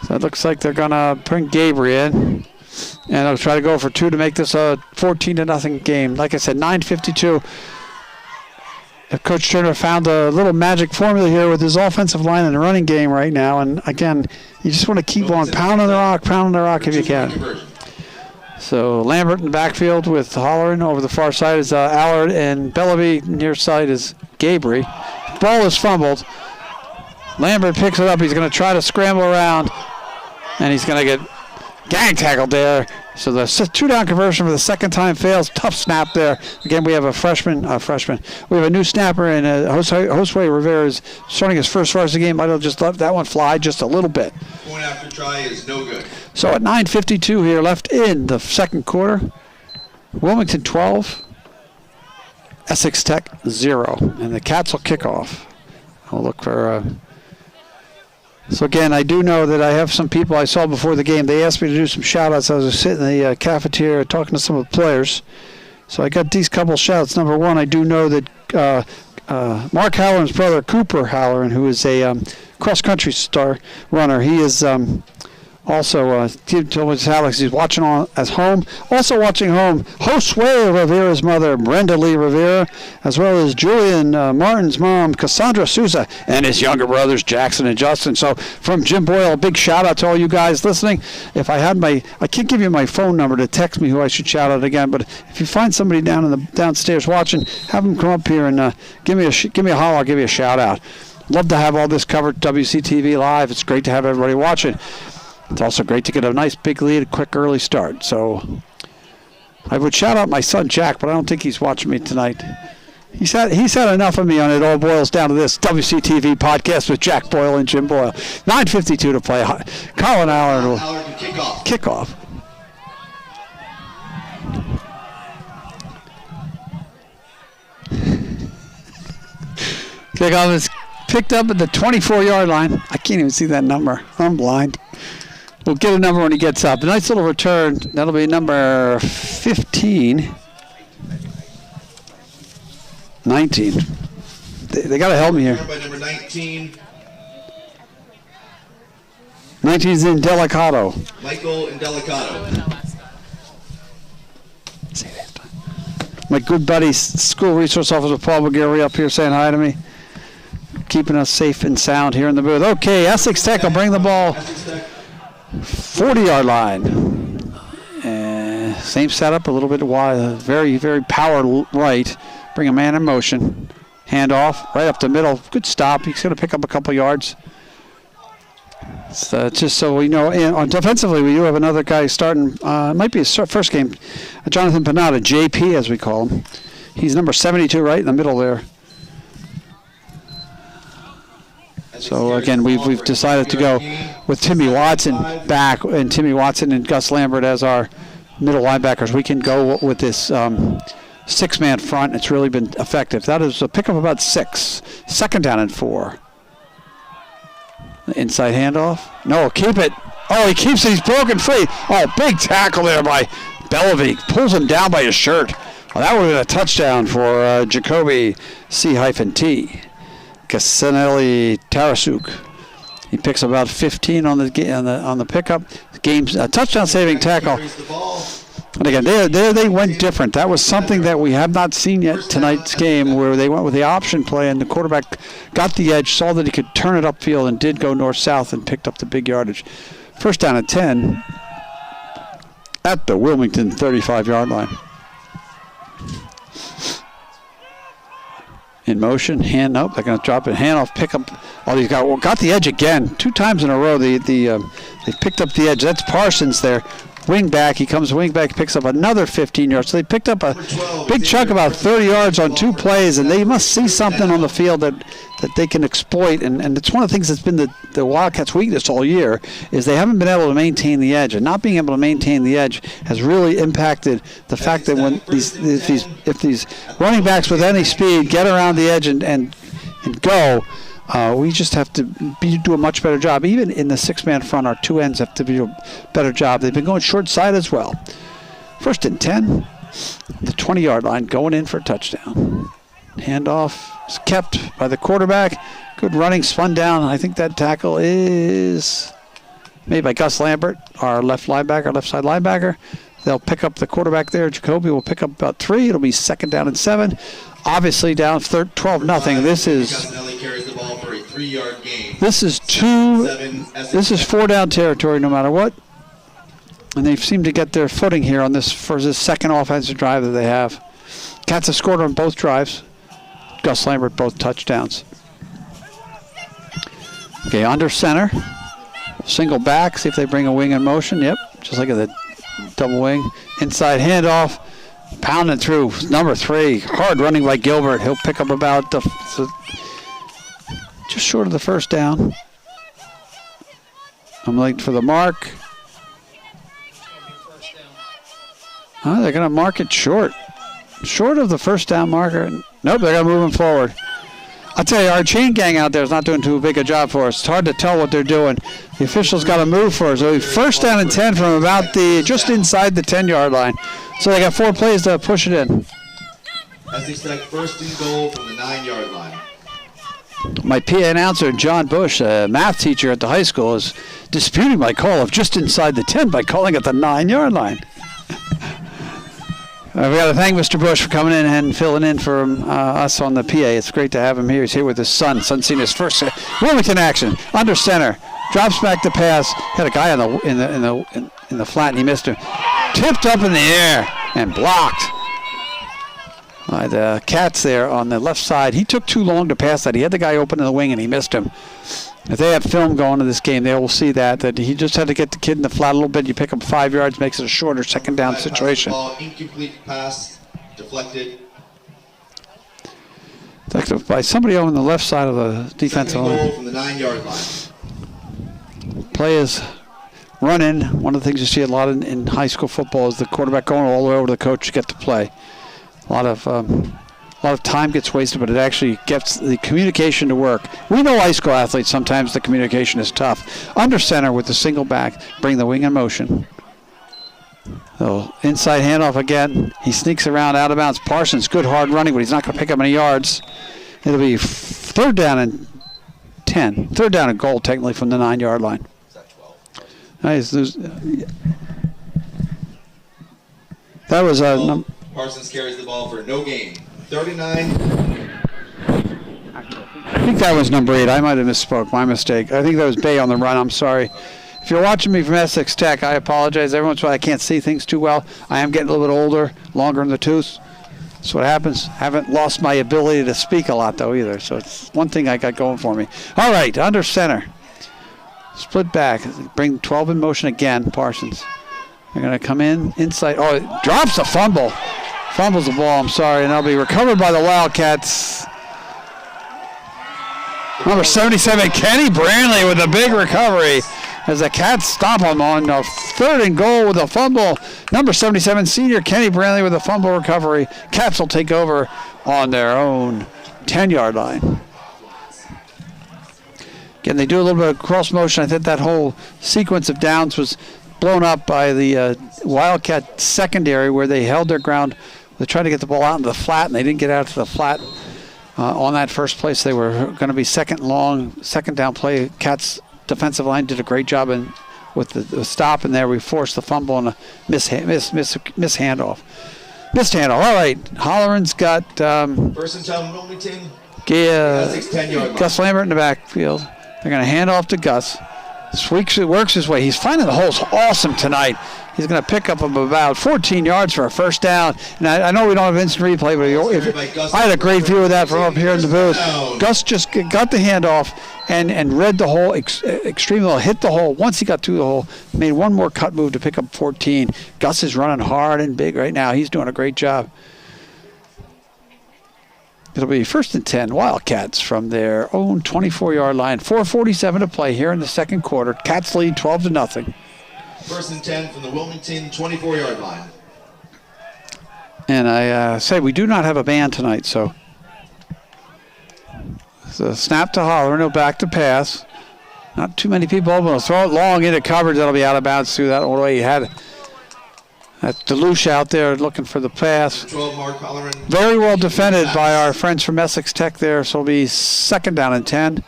So it looks like they're gonna bring Gabriel in, and they'll try to go for 2 to make this a 14-0 game. Like I said, 9:52. Coach Turner found a little magic formula here with his offensive line and the running game right now. And again, you just want to keep on pounding the rock if you can. So Lambert in the backfield with Holleran. Over the far side is Allard, and Bellaby near side is Gabriel. Ball is fumbled. Lambert picks it up. He's going to try to scramble around, and he's going to get gang tackled there. So the 2-down conversion for the second time fails. Tough snap there. Again, we have a freshman. We have a new snapper, and Josue Rivera is starting his first varsity game. Might have just let that one fly just a little bit. Point after try is no good. So at 9:52 here left in the second quarter, Wilmington 12, Essex Tech 0, and the Cats will kick off. I'll look for... So again, I do know that I have some people I saw before the game. They asked me to do some shout-outs. I was sitting in the cafeteria talking to some of the players. So I got these couple shout-outs. Number 1, I do know that Mark Halloran's brother, Cooper Halloran, who is a cross-country star runner, he is also, told Alex he's watching on at home. Also watching home, Josue Rivera's mother, Brenda Lee Rivera, as well as Julian Martin's mom, Cassandra Souza, and his younger brothers, Jackson and Justin. So from Jim Boyle, a big shout out to all you guys listening. If I had I can't give you my phone number to text me who I should shout out again, but if you find somebody downstairs watching, have them come up here and give me a holler. I'll give you a shout out. Love to have all this covered WCTV live. It's great to have everybody watching. It's also great to get a nice big lead, a quick early start. So I would shout out my son Jack, but I don't think he's watching me tonight. He's had enough of me on It All Boils Down to This WCTV podcast with Jack Boyle and Jim Boyle. 9:52 to play. Colin Allard will kick off. Kickoff is picked up at the 24-yard line. I can't even see that number. I'm blind. We'll get a number when he gets up. A nice little return. That'll be number 15. 19. They got to help me here. By number 19. 19 is in Delicato. Michael Indelicato. My good buddy, school resource officer Paul McGarry up here saying hi to me. Keeping us safe and sound here in the booth. Okay, Essex Tech will bring the ball 40-yard line. Same setup, a little bit wide, very, very power right. Bring a man in motion. Hand off, right up the middle. Good stop. He's going to pick up a couple yards. So just so we know, and defensively, we do have another guy starting. It might be his first game. Jonathan Panada, JP as we call him. He's number 72 right in the middle there. So again, we've decided to go with Timmy Watson back, and Timmy Watson and Gus Lambert as our middle linebackers. We can go with this 6-man front. It's really been effective. That is a pickup about 6. 2nd down and 4. Inside handoff. No, keep it. Oh, he keeps it. He's broken free. Oh, big tackle there by Bellevue. Pulls him down by his shirt. Well, that would have been a touchdown for Jacoby C-T. Casanelli Tarasuk. He picks about 15 on the pickup. Game's a touchdown-saving tackle. And again, they went different. That was something that we have not seen yet tonight's game, where they went with the option play, and the quarterback got the edge, saw that he could turn it upfield, and did go north-south and picked up the big yardage. 1st down and 10 at the Wilmington 35-yard line. In motion, nope, they're going to drop it. Handoff, pick up. Oh, he's got the edge again. 2 times in a row, they picked up the edge. That's Parsons there. Wing back, he comes wing back, picks up another 15 yards. So they picked up a big chunk, about 30 yards on 2 plays, and they must see something on the field that they can exploit. And it's one of the things that's been the Wildcats' weakness all year, is they haven't been able to maintain the edge. And not being able to maintain the edge has really impacted the fact that when if these running backs with any speed get around the edge and go, we just have to do a much better job. Even in the 6-man front, our 2 ends have to do a better job. They've been going short side as well. 1st and 10, the 20-yard line, going in for a touchdown. Handoff is kept by the quarterback. Good running, spun down. I think that tackle is made by Gus Lambert, our left side linebacker. They'll pick up the quarterback there. Jacoby will pick up about 3. It'll be 2nd down and 7. Obviously down 12-0. This is 4 down territory no matter what. And they seem to get their footing here on this for this 2nd offensive drive that they have. Cats have scored on both drives. Gus Lambert, both touchdowns. Okay, under center. Single back, see if they bring a wing in motion. Yep, just like the double wing. Inside handoff. Pounding through, number 3. Hard running by Gilbert. He'll pick up about just short of the 1st down. I'm late for the mark. They're going to mark it short. Short of the 1st down marker. Nope, they're going to move him forward. I'll tell you, our chain gang out there is not doing too big a job for us. It's hard to tell what they're doing. The officials got to move for us. So 1st down and 10 from about just inside the 10-yard line. So they got 4 plays to push it in. As they select 1st and goal from the 9-yard line. My PA announcer, John Bush, a math teacher at the high school, is disputing my call of just inside the 10 by calling it the 9-yard line. We got to thank Mr. Bush for coming in and filling in for us on the PA. It's great to have him here. He's here with his son. Son's seen his first Wilmington action. Under center, drops back to pass. Had a guy in the flat and he missed him. Tipped up in the air and blocked by the Cats there on the left side. He took too long to pass that. He had the guy open in the wing and he missed him. If they have film going to this game, they will see that he just had to get the kid in the flat a little bit. You pick up 5 yards, makes it a shorter 2nd down situation. Ball, incomplete pass, deflected. By somebody on the left side of the defensive line. From the 9-yard line. Play is run-in. One of the things you see a lot in high school football is the quarterback going all the way over to the coach to get to play. A lot of time gets wasted, but it actually gets the communication to work. We know high school athletes, sometimes the communication is tough. Under center with the single back, bring the wing in motion. So inside handoff again. He sneaks around out of bounds. Parsons, good hard running, but he's not going to pick up any yards. It'll be 3rd down and 10. 3rd down and goal, technically, from the 9-yard line. Nice. That was Parsons carries the ball for no gain. 39. I think that was number 8. I might have misspoke. My mistake. I think that was Bay on the run. I'm sorry. If you're watching me from Essex Tech, I apologize. Every once in a while I can't see things too well. I am getting a little bit older, longer in the tooth. That's what happens. Haven't lost my ability to speak a lot, though, either. So it's one thing I got going for me. All right, under center. Split back. Bring 12 in motion again, Parsons. They're going to come inside. Oh, it drops a fumble. Fumbles the ball, I'm sorry, and that'll be recovered by the Wildcats. Number 77, Kenny Brantley with a big recovery as the Cats stop him on the 3rd and goal with a fumble. Number 77, senior Kenny Brantley with a fumble recovery. Cats will take over on their own 10-yard line. Again, they do a little bit of cross motion. I think that whole sequence of downs was blown up by the Wildcat secondary where they held their ground. They tried to get the ball out into the flat, and they didn't get out to the flat on that first place. They were going to be second down play. Cats defensive line did a great job with the stop in there. We forced the fumble and a missed handoff. Missed handoff. All right, Holleran's got First and 10, Wilmington. Gus Lambert in the backfield. They're going to hand off to Gus. Works his way. He's finding the holes awesome tonight. He's going to pick up about 14 yards for a first down. And I know we don't have instant replay, but I had a great view of that from up here in the booth. Gus just got the handoff and read the hole extremely well, hit the hole. Once he got through the hole, made one more cut move to pick up 14. Gus is running hard and big right now. He's doing a great job. It'll be 1st and 10, Wildcats from their own 24-yard line. 4:47 to play here in the second quarter. Cats lead 12-0. 1st and 10 from the Wilmington 24-yard line. And I say we do not have a band tonight, so snap to Holleran. He'll back to pass. Not too many people open. He'll throw it long into coverage. That'll be out of bounds through that way. He had That's Deluche out there looking for the pass. 12 Mark Holleran. Very well defended by our friends from Essex Tech there, so it'll be 2nd down and 10.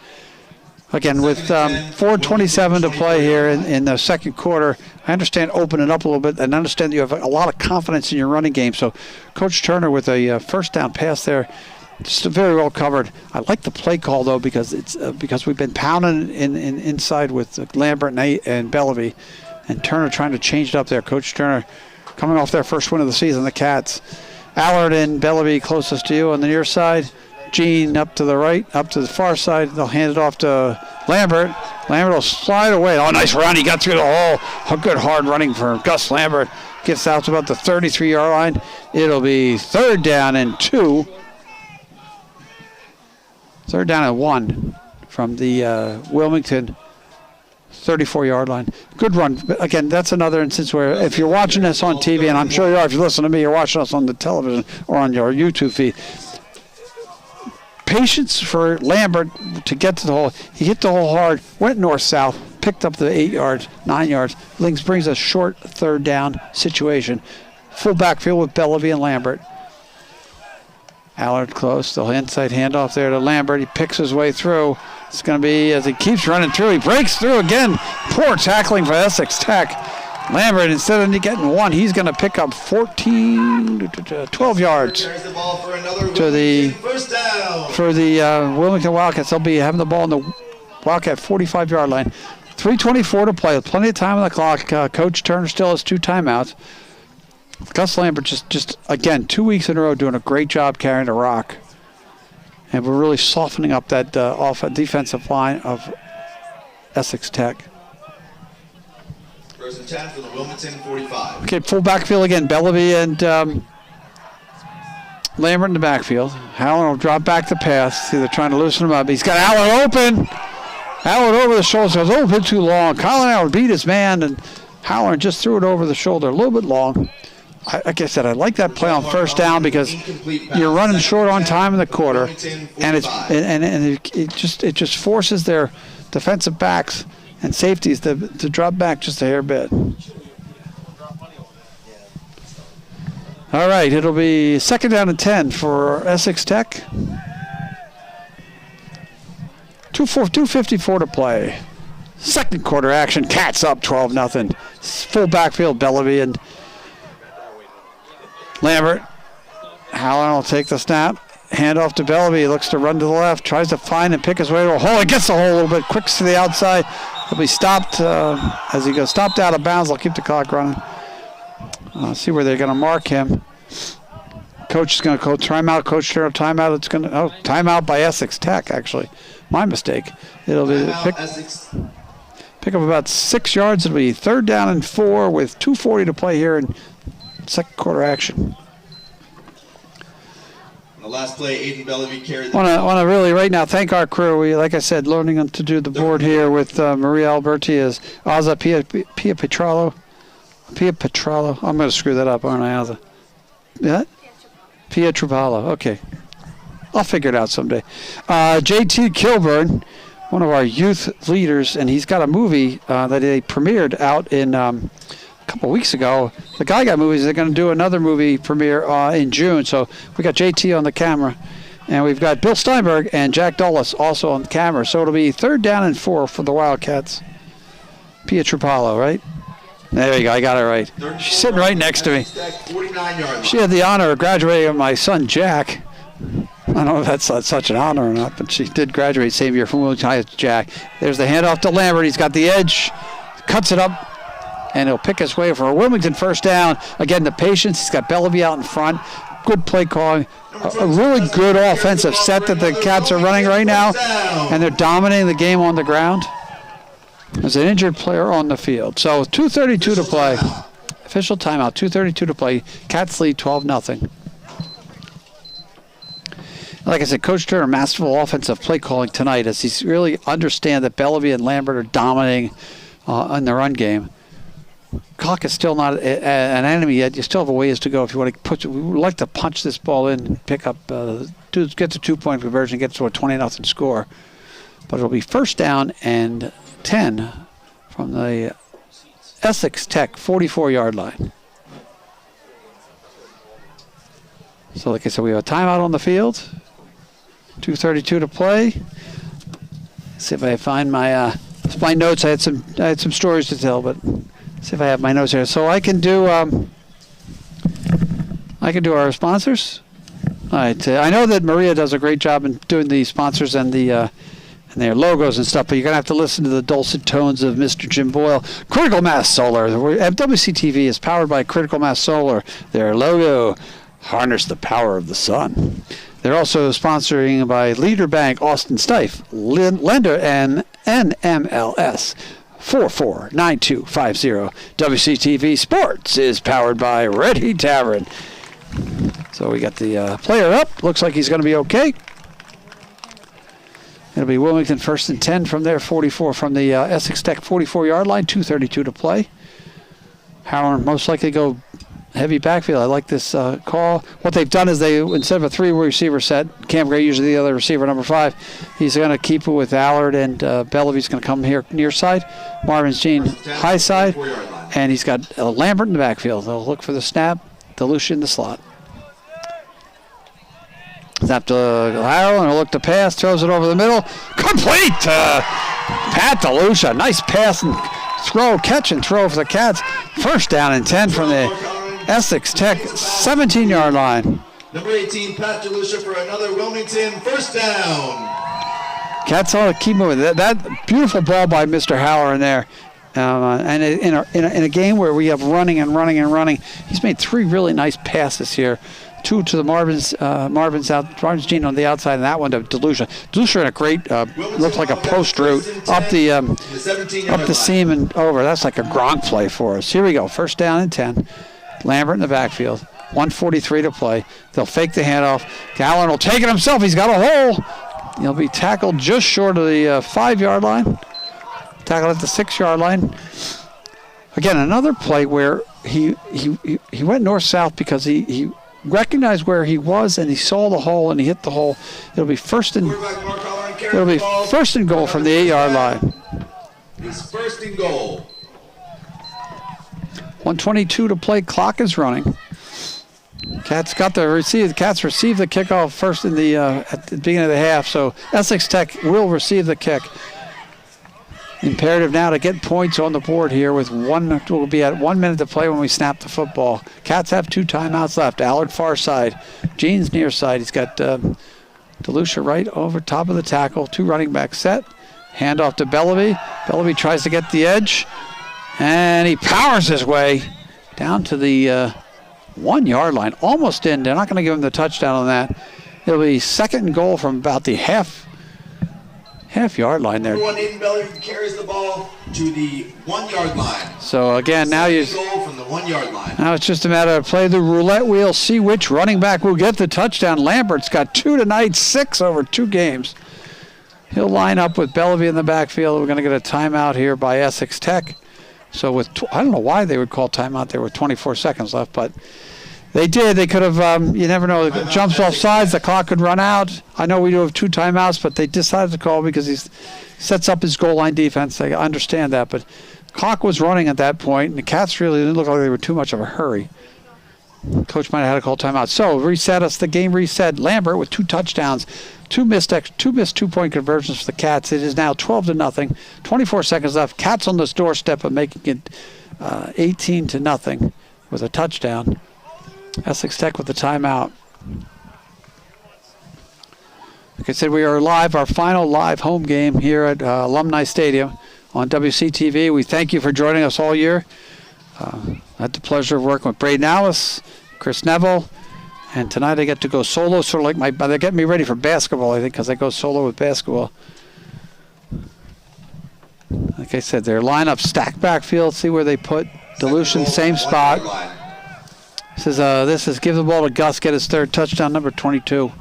Again, with 4:27 to play here in the second quarter, I understand opening up a little bit and understand you have a lot of confidence in your running game. So Coach Turner with a first down pass there, just very well covered. I like the play call, though, because it's because we've been pounding inside with Lambert and Bellevue, and Turner trying to change it up there. Coach Turner coming off their first win of the season, the Cats. Allard and Bellevue closest to you on the near side. Gene up to the right, up to the far side. They'll hand it off to Lambert. Lambert will slide away. Oh, nice run. He got through the hole. A good hard running for Gus Lambert. Gets out to about the 33-yard line. It'll be 3rd down and 2. 3rd down and 1 from the Wilmington 34-yard line. Good run. Again, that's another instance where if you're watching us on TV, and I'm sure you are, if you listen to me, you're watching us on the television or on your YouTube feed. Patience for Lambert to get to the hole. He hit the hole hard, went north-south, picked up the 8 yards, 9 yards. Brings a short 3rd down situation. Full backfield with Bellevue and Lambert. Allard close. The inside handoff there to Lambert. He picks his way through. It's going to be, as he keeps running through, he breaks through again. Poor tackling for Essex Tech. Lambert, instead of getting 1, he's going to pick up 12 yards to for the Wilmington Wildcats. They'll be having the ball on the Wildcat 45-yard line. 3:24 to play with plenty of time on the clock. Coach Turner still has 2 timeouts. Gus Lambert just again 2 weeks in a row doing a great job carrying the rock, and we're really softening up that defensive line of Essex Tech. 1st and 10 for the Wilmington 45. Okay, full backfield again. Bellevue and Lambert in the backfield. Howland will drop back to pass. See, they're trying to loosen him up. He's got Allard open. Allard over the shoulder. It was a little bit too long. Colin Allard beat his man, and Howland just threw it over the shoulder a little bit long. Like I said, I like that play on 1st down because you're running short on time in the quarter, and it just forces their defensive backs and safeties to drop back just a hair bit. All right, it'll be 2nd down and 10 for Essex Tech. 2:54 to play. Second quarter action. Cats up 12-0. Full backfield, Bellevue and Lambert. Howland will take the snap. Hand off to Bellevue. He looks to run to the left. Tries to find and pick his way to a hole. He gets the hole a little bit. Quick to the outside. He'll be stopped as he goes. Stopped out of bounds. They'll keep the clock running. See where they're going to mark him. Coach is going to call timeout. Coach Turner, timeout. It's going to timeout by Essex Tech. Actually, my mistake. It'll be pick up about 6 yards. It'll be 3rd down and 4 with 2:40 to play here in second quarter action. the last play, Aiden Bellevue carried the Want to really right now thank our crew. We, like I said, learning to do the board here with Maria Alberti as Aza Pia Petrallo. I'm going to screw that up, aren't I, Aza? Yeah? Pia Trapalo. Okay. I'll figure it out someday. JT Kilburn, one of our youth leaders, and he's got a movie that they premiered out in a couple weeks ago. The Guy Guy movies, they're going to do another movie premiere in June. So we got JT on the camera, and we've got Bill Steinberg and Jack Dulles also on the camera. So it'll be 3rd down and 4 for the Wildcats. Pia Trapalo, right? There you go. I got it right. She's sitting right next to me. She had the honor of graduating with my son, Jack. I don't know if that's such an honor or not, but she did graduate same year from Wilmington High as Jack. There's the handoff to Lambert. He's got the edge, cuts it up, and he'll pick his way for a Wilmington first down. Again, the patience. He's got Bellevue out in front. Good play calling. A really good offensive set that the Cats are running right now, and they're dominating the game on the ground. There's an injured player on the field. So 2:32 to play. Official timeout, 2:32 to play. Cats lead 12-0. Like I said, Coach Turner, masterful offensive play calling tonight as he's really understand that Bellevue and Lambert are dominating in the run game. Clock is still not an enemy yet. You still have a ways to go if you want to push. We would like to punch this ball in and pick up, get the 2-point conversion, get to a 20-0 score. But it'll be 1st down and 10 from the Essex Tech 44-yard line. So like I said, we have a timeout on the field. 2:32 to play. See if I find my notes. I had some stories to tell, but see if I have my notes here. So I can do our sponsors. All right. I know that Maria does a great job in doing the sponsors and the and their logos and stuff, but you're going to have to listen to the dulcet tones of Mr. Jim Boyle. Critical Mass Solar. WCTV is powered by Critical Mass Solar. Their logo, harness the power of the sun. They're also sponsoring by Leader Bank, Austin Stife, lender, and NMLS 449250. WCTV Sports is powered by Red Heat Tavern. So we got the player up. Looks like he's going to be okay. It'll be Wilmington 1st and 10 from their 44, from the Essex Tech 44-yard line, 2:32 to play. Howard most likely go heavy backfield. I like this call. What they've done is they, instead of a 3-receiver set, Cam Gray usually the other receiver, number 5, he's going to keep it with Allard, and Bellevue's going to come here near side. Marvin Jean high side, and he's got Lambert in the backfield. They'll look for the snap, DeLucia in the slot. Snap to Harrell, and he'll look to pass, throws it over the middle. Complete! Pat DeLucia, nice pass and throw, catch and throw for the Cats. 1st down and 10 from the Essex Tech 17-yard line. Number 18, Pat DeLucia for another Wilmington 1st down. Cats all keep moving. That beautiful ball by Mr. Howler in there. And in a game where we have running, he's made 3 really nice passes here. 2 to the Marvin's Jean on the outside, and that one to DeLucia. DeLucia in a great, looks like a post route up the seam and over. That's like a Gronk play for us. Here we go, 1st down and 10. Lambert in the backfield, 1:43 to play. They'll fake the handoff. Allen will take it himself. He's got a hole. He'll be tackled just short of the 5-yard line. Tackled at the 6-yard line. Again, another play where he went north-south because he recognized where he was, and he saw the hole, and he hit the hole. It'll be first and goal from the 8-yard line. It's 1st and goal. 1:22 to play. Clock is running. Cats receive the kickoff first in the at the beginning of the half. So Essex Tech will receive the kick. Imperative now to get points on the board here with we'll be at 1 minute to play when we snap the football. Cats have 2 timeouts left. Allard far side. Jean's near side. He's got DeLucia right over top of the tackle. 2 running backs set. Handoff to Bellevue. Bellevue tries to get the edge, and he powers his way down to the 1-yard line. Almost in. They're not going to give him the touchdown on that. It'll be 2nd and goal from about the half half-yard line there. Number 1, Aiden Bellevue carries the ball to the 1-yard line. So again, now Goal from the 1-yard line. now it's just a matter of play the roulette wheel, see which running back will get the touchdown. Lambert's got 2 tonight, 6 over 2 games. He'll line up with Bellevue in the backfield. We're going to get a timeout here by Essex Tech. So with I don't know why they would call timeout there with 24 seconds left, but they did. They could have, you never know. It jumps off sides, the clock could run out. I know we do have 2 timeouts, but they decided to call because he sets up his goal line defense. I understand that, but clock was running at that point, and the Cats really didn't look like they were too much of a hurry. Coach might have had to call timeout. So reset us. The game reset. Lambert with 2 touchdowns, 2 missed 2-point conversions for the Cats. It is now 12-0. 24 seconds left. Cats on this doorstep of making it 18-0 with a touchdown. Essex Tech with the timeout. Like I said, we are live, our final live home game here at Alumni Stadium on WCTV. We thank you for joining us all year. I had the pleasure of working with Braden Alice, Chris Neville, and tonight I get to go solo, sort of like they're getting me ready for basketball, I think, because I go solo with basketball. Like I said, their lineup stacked backfield, see where they put Dilution, same spot. This is give the ball to Gus, get his 3rd touchdown, number 22.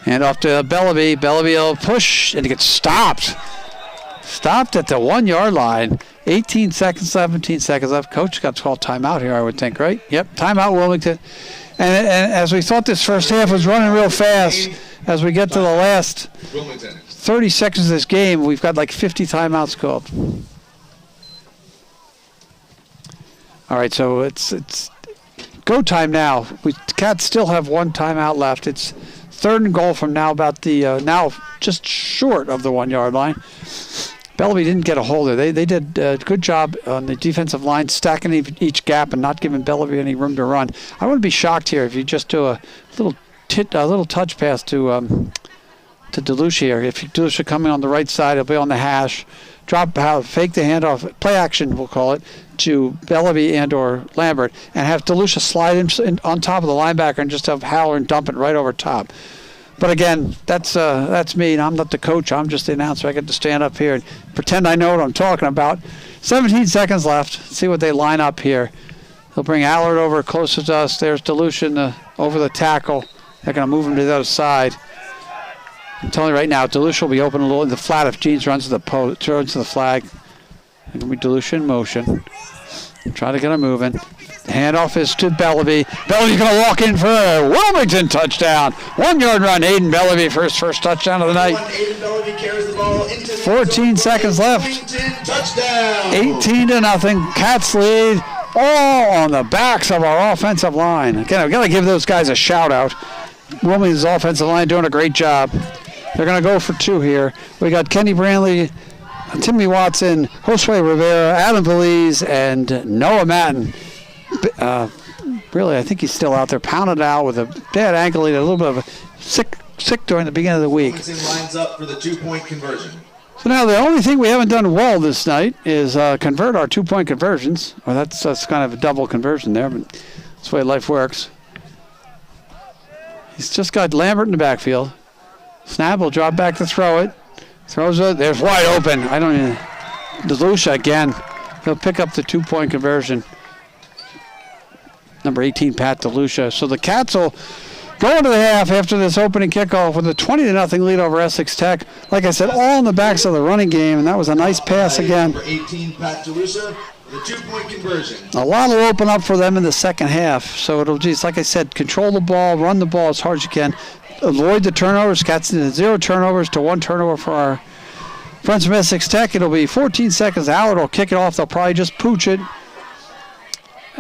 And off to Bellevue. Bellevue will push, and it gets stopped. Stopped at the 1-yard line. 18 seconds, 17 seconds left. Coach got to call timeout here, I would think, right? Yep, timeout Wilmington. And as we thought this first half was running real fast, as we get to the last 30 seconds of this game, we've got like 50 timeouts called. All right, so it's go time now. Cats still have 1 timeout left. It's 3rd and goal from now about the now just short of the 1-yard line. Bellevue didn't get a hold there. They did a good job on the defensive line, stacking each gap and not giving Bellevue any room to run. I wouldn't be shocked here if you just do a little touch pass to Delucia here. If Delucia coming on the right side, he'll be on the hash. Drop out, fake the handoff, play action, we'll call it, to Bellevue and or Lambert, and have Delucia slide in on top of the linebacker and just have Howler and dump it right over top. But again, that's me, and I'm not the coach. I'm just the announcer. I get to stand up here and pretend I know what I'm talking about. 17 seconds left. See what they line up here. They'll bring Allard over closer to us. There's Dilution over the tackle. They're going to move him to the other side. I'm telling you right now, Delucia will be open a little in the flat if Jeans runs to the flag. It's going to be Delucia in motion. Try to get him moving. Handoff is to Bellevue. Bellevue's going to walk in for a Wilmington touchdown. 1-yard run. Aiden Bellevue for his first touchdown of the night. 14 seconds left. Touchdown. 18-0. Cats lead. All on the backs of our offensive line. Again, I've got to give those guys a shout out. Wilmington's offensive line doing a great job. They're going to go for 2 here. We got Kenny Brantley, Timmy Watson, Josue Rivera, Adam Veliz, and Noah Madden. Really, I think he's still out there, pounded out with a bad ankle. He had a little bit of a sick during the beginning of the week. Wilmington lines up for the 2-point conversion. So now the only thing we haven't done well this night is convert our 2-point conversions. Well, that's kind of a double conversion there, but that's the way life works. He's just got Lambert in the backfield. Snap will drop back to throw it. Throws it. There's wide open. Delucia again. He'll pick up the 2-point conversion. Number 18, Pat Delucia. So the Cats will go into the half after this opening kickoff with a 20-0 lead over Essex Tech. Like I said, all in the backs of the running game, and that was a nice pass again. Number 18, Pat Delucia, the 2-point conversion. A lot will open up for them in the second half. So it'll just, like I said, control the ball, run the ball as hard as you can. Avoid the turnovers. Cats did 0 turnovers to 1 turnover for our friends from Essex Tech. It'll be 14 seconds. Allard will kick it off. They'll probably just pooch it.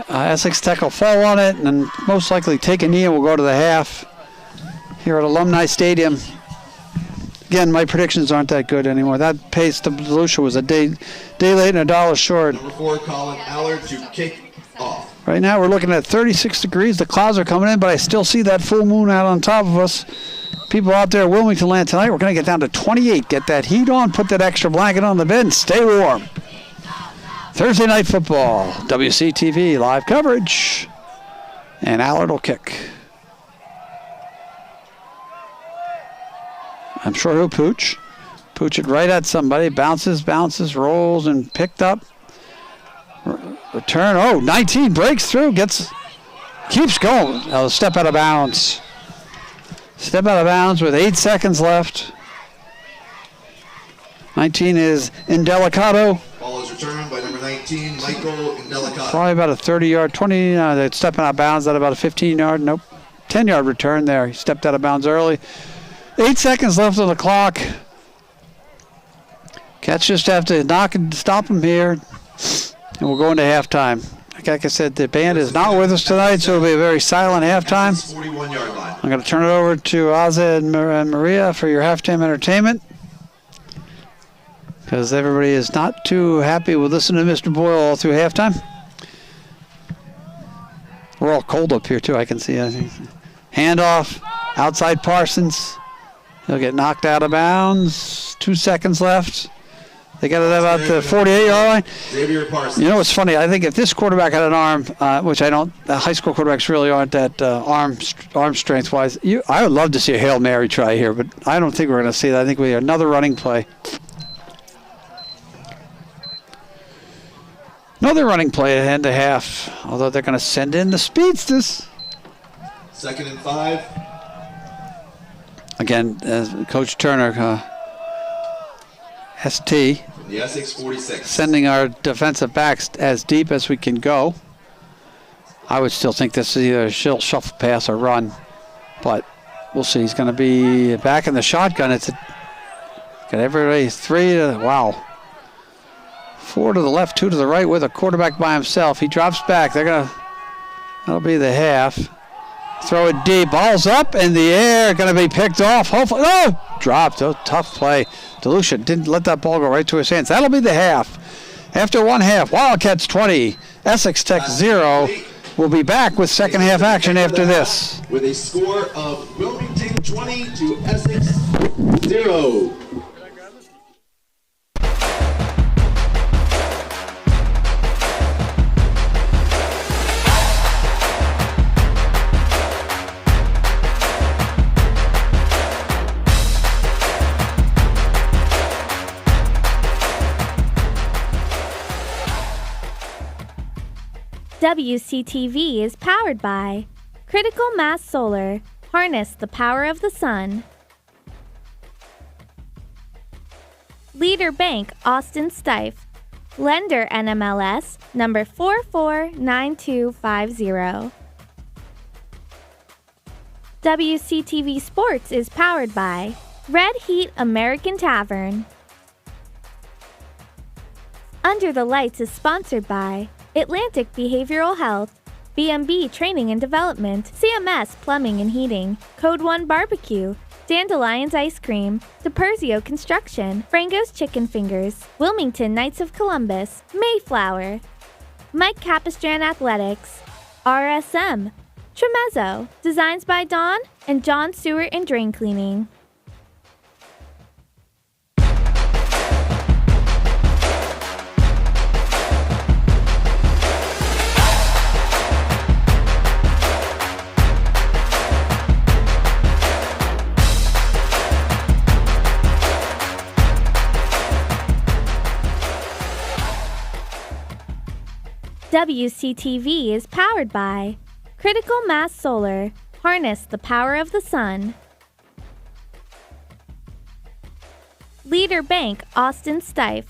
Essex Tech will fall on it and then most likely take a knee and we'll go to the half here at Alumni Stadium. Again, my predictions aren't that good anymore. That pace to Delucia was a day late and a dollar short. Number 4, Colin Allard to kick off. Right now we're looking at 36 degrees. The clouds are coming in, but I still see that full moon out on top of us. People out there at Wilmington land tonight, we're going to get down to 28. Get that heat on, put that extra blanket on the bed, and stay warm. Thursday Night Football, WCTV live coverage, and Allard will kick. I'm sure he'll pooch. Pooch it right at somebody. Bounces, rolls, and picked up. Return. Oh, 19 breaks through. Keeps going. Oh, step out of bounds. Step out of bounds with 8 seconds left. 19 is Indelicato. Ball is returned by number 19, Michael Indelicato. Probably about a 30-yard, 20. They're stepping out of bounds at about a 15-yard. Nope. 10-yard return there. He stepped out of bounds early. 8 seconds left on the clock. Cats just have to knock and stop him here, and we'll go into halftime. Like I said, the band is not with us tonight, so it'll be a very silent halftime. 41-yard line. I'm going to turn it over to Azza and Maria for your halftime entertainment, because everybody is not too happy with listening to Mr. Boyle all through halftime. We're all cold up here, too, I can see. I think. Handoff, outside Parsons. He'll get knocked out of bounds. 2 seconds left. They got it about the 48-yard line. Xavier Parsons. You know what's funny? I think if this quarterback had an arm, which I don't, high school quarterbacks really aren't that arm strength-wise. I would love to see a Hail Mary try here, but I don't think we're going to see that. I think we have another running play. Another running play at end of half, although they're going to send in the speedsters. 2nd and 5. Again, Coach Turner, ST, From the Essex 46. sending our defensive backs as deep as we can go. I would still think this is either a shuffle pass or run, but we'll see. He's going to be back in the shotgun. Got everybody 3 to, wow. 4 to the left, 2 to the right with a quarterback by himself. He drops back. That'll be the half. Throw it deep. Ball's up in the air. Going to be picked off. Hopefully. Oh! Dropped. Oh, tough play. DeLucia didn't let that ball go right to his hands. That'll be the half. After one half, Wildcats 20, Essex Tech 0. We'll be back with second half action after this. With a score of Wilmington 20 to Essex 0. WCTV is powered by Critical Mass Solar. Harness the power of the sun. Leader Bank Austin Stife. Lender NMLS number 449250. WCTV Sports is powered by Red Heat American Tavern. Under the Lights is sponsored by Atlantic Behavioral Health, B&B Training and Development, CMS Plumbing and Heating, Code 1 Barbecue, Dandelions Ice Cream, DiPerzio Construction, Frango's Chicken Fingers, Wilmington Knights of Columbus, Mayflower, Mike Capistran Athletics, RSM, Tremezzo, Designs by Dawn, and John Stewart and Drain Cleaning. WCTV is powered by Critical Mass Solar. Harness the power of the sun. Leader Bank Austin Stife.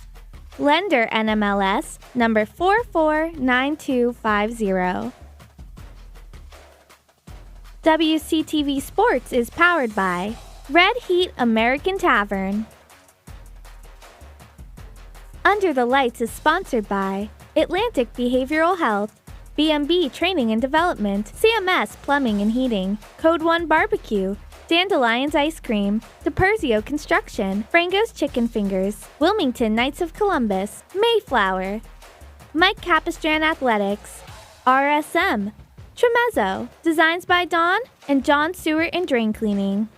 Lender NMLS number 449250. WCTV Sports is powered by Red Heat American Tavern. Under the Lights is sponsored by Atlantic Behavioral Health, B&B Training and Development, CMS Plumbing and Heating, Code 1 Barbecue, Dandelions Ice Cream, DiPerzio Construction, Frango's Chicken Fingers, Wilmington Knights of Columbus, Mayflower, Mike Capistran Athletics, RSM, Tremezzo, Designs by Dawn, and John Stewart and Drain Cleaning.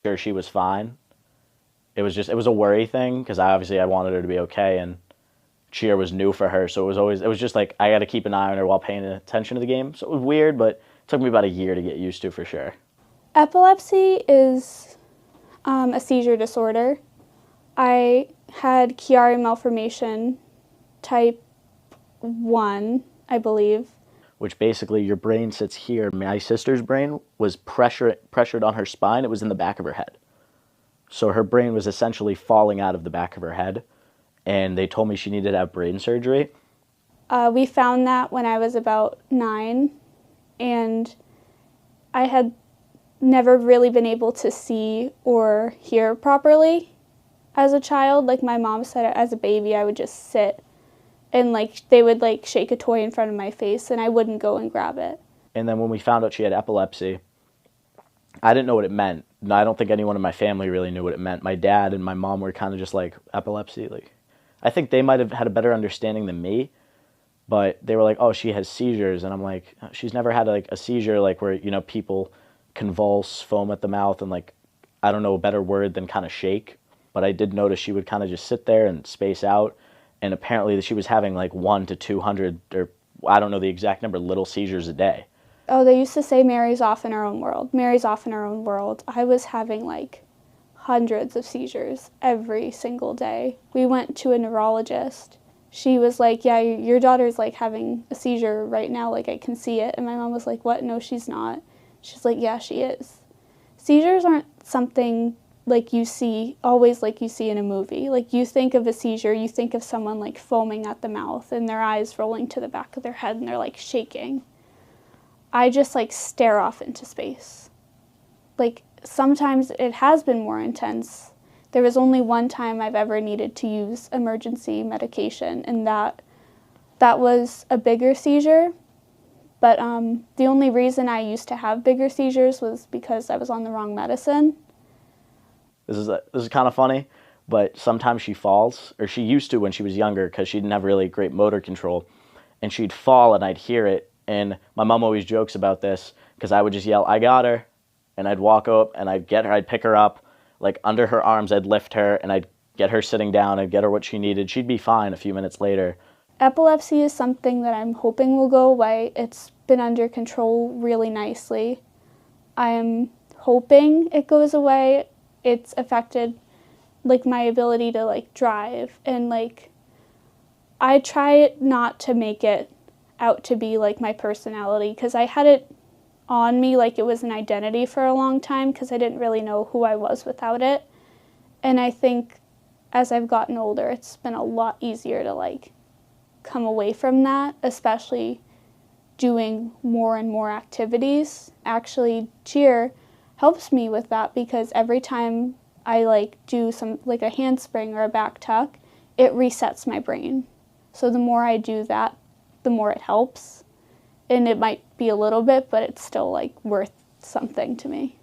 Sure, she was fine. It was a worry thing because I wanted her to be okay, and cheer was new for her, so it was just like I got to keep an eye on her while paying attention to the game. So it was weird, but it took me about a year to get used to for sure. Epilepsy is a seizure disorder. I had Chiari malformation type 1, I believe. Which basically your brain sits here. My sister's brain was pressured on her spine. It was in the back of her head. So her brain was essentially falling out of the back of her head. And they told me she needed to have brain surgery. We found that when I was about 9. And I had never really been able to see or hear properly as a child. Like my mom said, as a baby, I would just sit and like they would like shake a toy in front of my face and I wouldn't go and grab it. And then when we found out she had epilepsy, I didn't know what it meant. I don't think anyone in my family really knew what it meant. My dad and my mom were kind of just like, epilepsy? Like, I think they might have had a better understanding than me, but they were like, oh, she has seizures. And I'm like, she's never had like a seizure like where, you know, people convulse, foam at the mouth, and like, I don't know a better word than kind of shake. But I did notice she would kind of just sit there and space out. And apparently she was having like 1 to 200, or I don't know the exact number, little seizures a day. Oh, they used to say Mary's off in her own world. Mary's off in her own world. I was having like hundreds of seizures every single day. We went to a neurologist. She was like, yeah, your daughter's like having a seizure right now, like I can see it. And my mom was like, what? No, she's not. She's like, yeah, she is. Seizures aren't something like you see, always like you see in a movie. Like you think of a seizure, you think of someone like foaming at the mouth and their eyes rolling to the back of their head and they're like shaking. I just like stare off into space. Like sometimes it has been more intense. There was only one time I've ever needed to use emergency medication, and that was a bigger seizure. But the only reason I used to have bigger seizures was because I was on the wrong medicine. This is kind of funny, but sometimes she falls, or she used to when she was younger because she didn't have really great motor control, and she'd fall and I'd hear it. And my mom always jokes about this because I would just yell, I got her, and I'd walk up and I'd get her, I'd pick her up, like under her arms, I'd lift her and I'd get her sitting down and get her what she needed. She'd be fine a few minutes later. Epilepsy is something that I'm hoping will go away. It's been under control really nicely. I'm hoping it goes away. It's affected like my ability to like drive, and like I try not to make it out to be like my personality, because I had it on me like it was an identity for a long time because I didn't really know who I was without it. And I think as I've gotten older, it's been a lot easier to like come away from that, especially doing more and more activities. Actually, cheer helps me with that because every time I like do some like a handspring or a back tuck, it resets my brain. So the more I do that, the more it helps. And it might be a little bit, but it's still like worth something to me.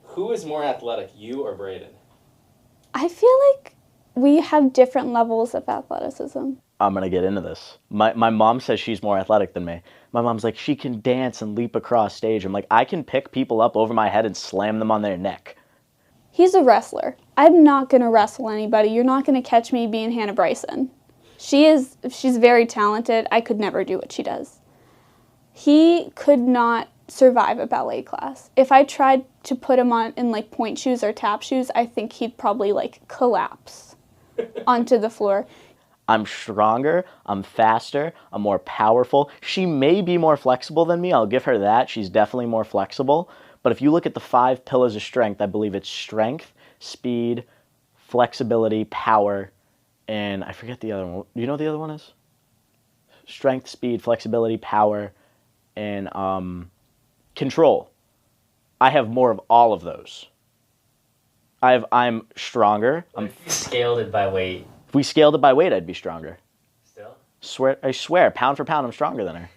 Who is more athletic, you or Braden? I feel like we have different levels of athleticism. I'm going to get into this. My mom says she's more athletic than me. My mom's like, she can dance and leap across stage. I'm like, I can pick people up over my head and slam them on their neck. He's a wrestler. I'm not going to wrestle anybody. You're not going to catch me being Hannah Bryson. She's very talented. I could never do what she does. He could not survive a ballet class. If I tried to put him on in like point shoes or tap shoes, I think he'd probably like collapse onto the floor. I'm stronger, I'm faster, I'm more powerful. She may be more flexible than me, I'll give her that. She's definitely more flexible. But if you look at the 5 pillars of strength, I believe it's strength, speed, flexibility, power, and I forget the other one. Do you know what the other one is? Strength, speed, flexibility, power, and control. I have more of all of those. I'm stronger. If you scaled it by weight. If we scaled it by weight, I'd be stronger. Still? I swear, pound for pound, I'm stronger than her.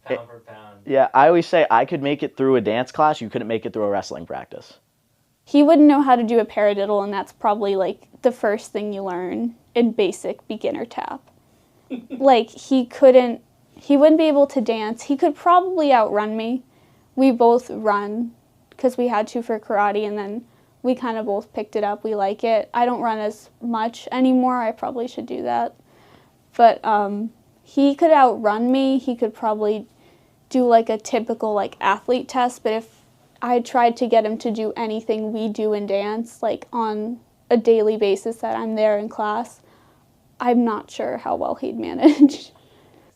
Pound for pound. Yeah, I always say I could make it through a dance class, you couldn't make it through a wrestling practice. He wouldn't know how to do a paradiddle, and that's probably like the first thing you learn in basic beginner tap. Like he wouldn't be able to dance. He could probably outrun me. We both run because we had to for karate, and then we kind of both picked it up. We like it. I don't run as much anymore. I probably should do that. But he could outrun me. He could probably do like a typical like athlete test. But if I tried to get him to do anything we do in dance, like on a daily basis that I'm there in class, I'm not sure how well he'd manage.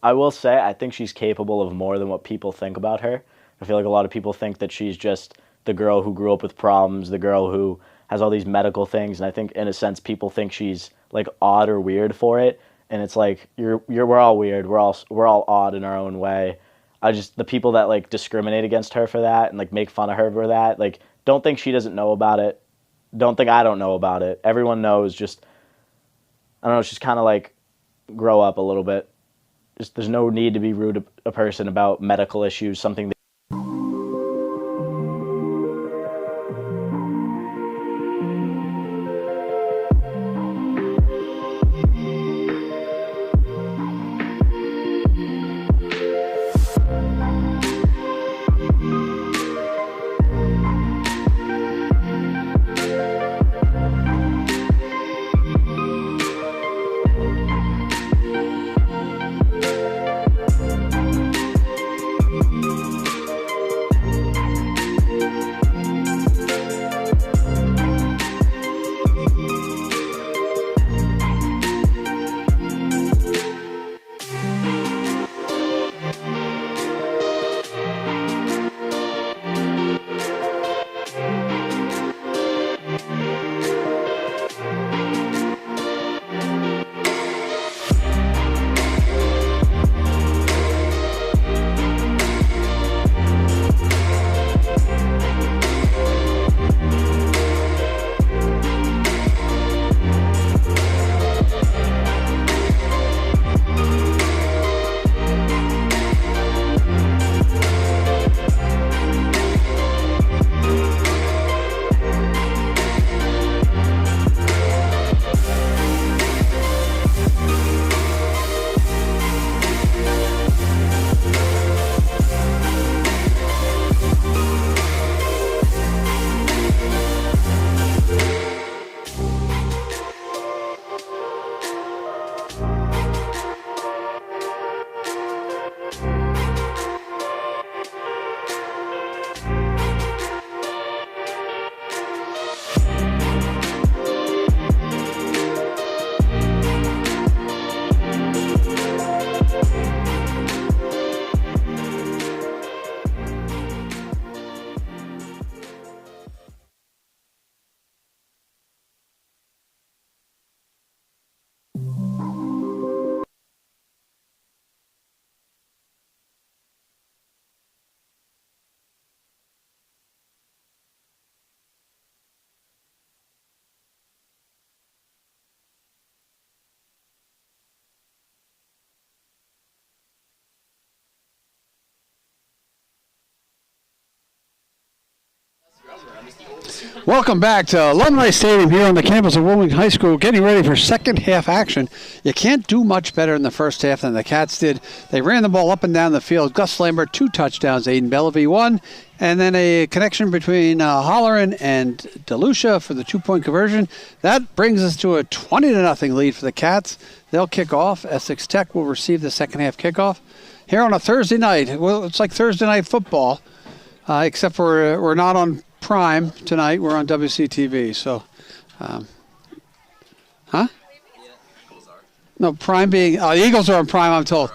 I will say I think she's capable of more than what people think about her. I feel like a lot of people think that she's just the girl who grew up with problems, the girl who has all these medical things, and I think in a sense people think she's like odd or weird for it, and it's like we're all weird, we're all odd in our own way. The people that like discriminate against her for that and like make fun of her for that, like don't think she doesn't know about it. Don't think I don't know about it. Everyone knows. Just I don't know, she's kind of like grow up a little bit. Just there's no need to be rude to a person about medical issues, something that Welcome back to Alumni Stadium here on the campus of Wilmington High School, getting ready for second half action. You can't do much better in the first half than the Cats did. They ran the ball up and down the field. Gus Lambert, 2 touchdowns, Aiden Bellavy, 1. And then a connection between Holleran and DeLucia for the 2-point conversion. That brings us to a 20-0 lead for the Cats. They'll kick off. Essex Tech will receive the second half kickoff. Here on a Thursday night. Well, it's like Thursday night football, except for we're not on Prime tonight. We're on WCTV. So, No, Prime being the Eagles are on Prime, I'm told.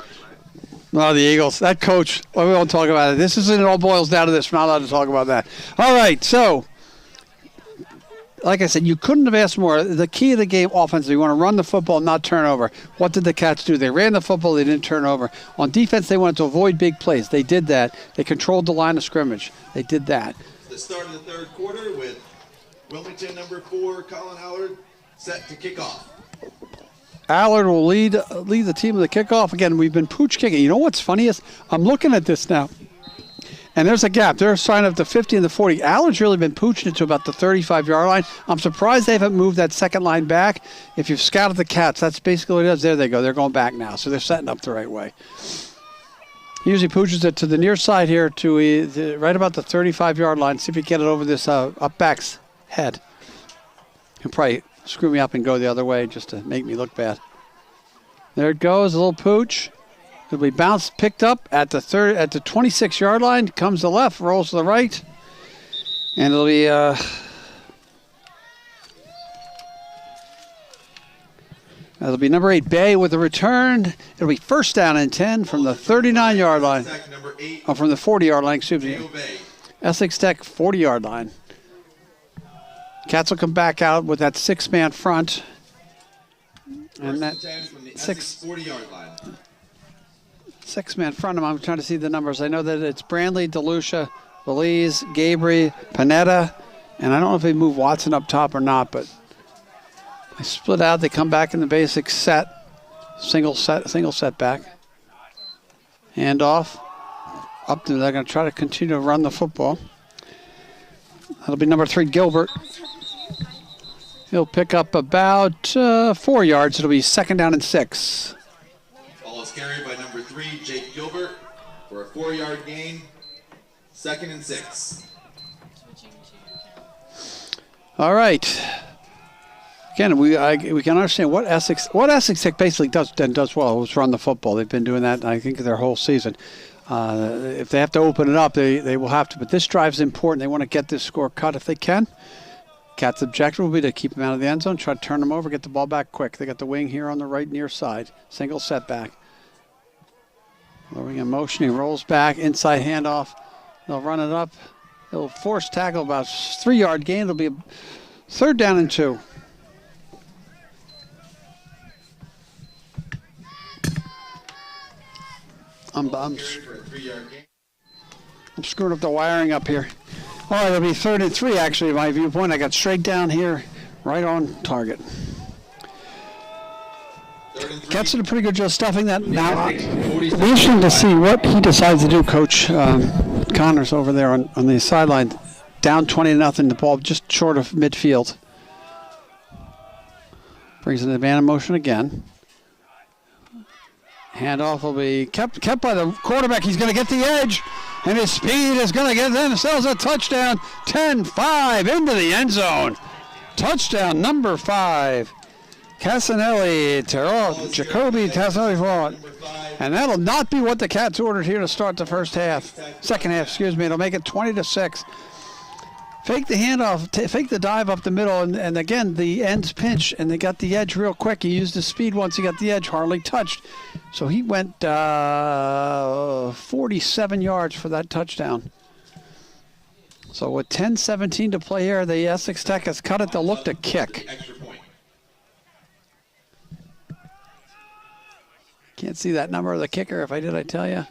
No, the Eagles. That coach, well, we won't talk about it. This isn't, it all boils down to this. We're not allowed to talk about that. All right, so, like I said, you couldn't have asked more. The key of the game offensively, you want to run the football, not turn over. What did the Cats do? They ran the football, they didn't turn over. On defense, they wanted to avoid big plays. They did that. They controlled the line of scrimmage. They did that. The start of the third quarter with Wilmington number 4, Colin Allard, set to kick off. Allard will lead the team in the kickoff. Again, we've been pooch kicking. You know what's funniest? I'm looking at this now, and there's a gap. They're signing up to 50 and the 40. Allard's really been pooching it to about the 35-yard line. I'm surprised they haven't moved that second line back. If you've scouted the Cats, that's basically what it is. There they go. They're going back now, so they're setting up the right way. He usually pooches it to the near side here to right about the 35-yard line. See if he can get it over this up back's head. He'll probably screw me up and go the other way just to make me look bad. There it goes, a little pooch. It'll be bounced, picked up at the 26-yard line. Comes to the left, rolls to the right, and it'll be number 8 Bay with the return. It'll be first down and 10 from the 39-yard line. Oh, from the 40-yard line, excuse me. Essex Tech 40-yard line. Cats will come back out with that 6-man front. And that 40-yard line. 6-man front. I'm trying to see the numbers. I know that it's Brandley, DeLucia, Belize, Gabry, Panetta, and I don't know if they move Watson up top or not, but they split out. They come back in the basic set, single set back. Hand off. Up to, they're going to try to continue to run the football. That'll be number 3 Gilbert. He'll pick up about 4 yards. It'll be second down and 6. Ball is carried by number 3 Jake Gilbert for a 4-yard gain. Second and 6. All right. Again, we can understand what Essex Tech basically does well is run the football. They've been doing that, I think, their whole season. If they have to open it up, they will have to. But this drive is important. They want to get this score cut if they can. Cats' objective will be to keep them out of the end zone, try to turn them over, get the ball back quick. They got the wing here on the right near side. Single setback. Lowering in motion, he rolls back, inside handoff. They'll run it up. They'll force tackle about 3-yard gain. It'll be a third down and 2. I'm screwing up the wiring up here. All right, it'll be third and 3, actually, my viewpoint. I got straight down here, right on target. Cats did a pretty good job stuffing that. Now, it'll be interesting to see what he decides to do, Coach Connors over there on the sideline. Down 20-0, the ball just short of midfield. Brings an advantage motion again. Handoff will be kept by the quarterback. He's going to get the edge, and his speed is going to get themselves a touchdown. 10-5 into the end zone. Touchdown number 5. Casanelli, Jacoby Casanelli for it. And that'll not be what the Cats ordered here to start the second half, excuse me. It'll make it 20-6. Fake the handoff, fake the dive up the middle, and again, the ends pinch, and they got the edge real quick. He used his speed once he got the edge, hardly touched. So he went 47 yards for that touchdown. So with 10:17 to play here, the Essex Tech has cut it. They'll look to kick. Can't see that number of the kicker. If I did, I'd tell you.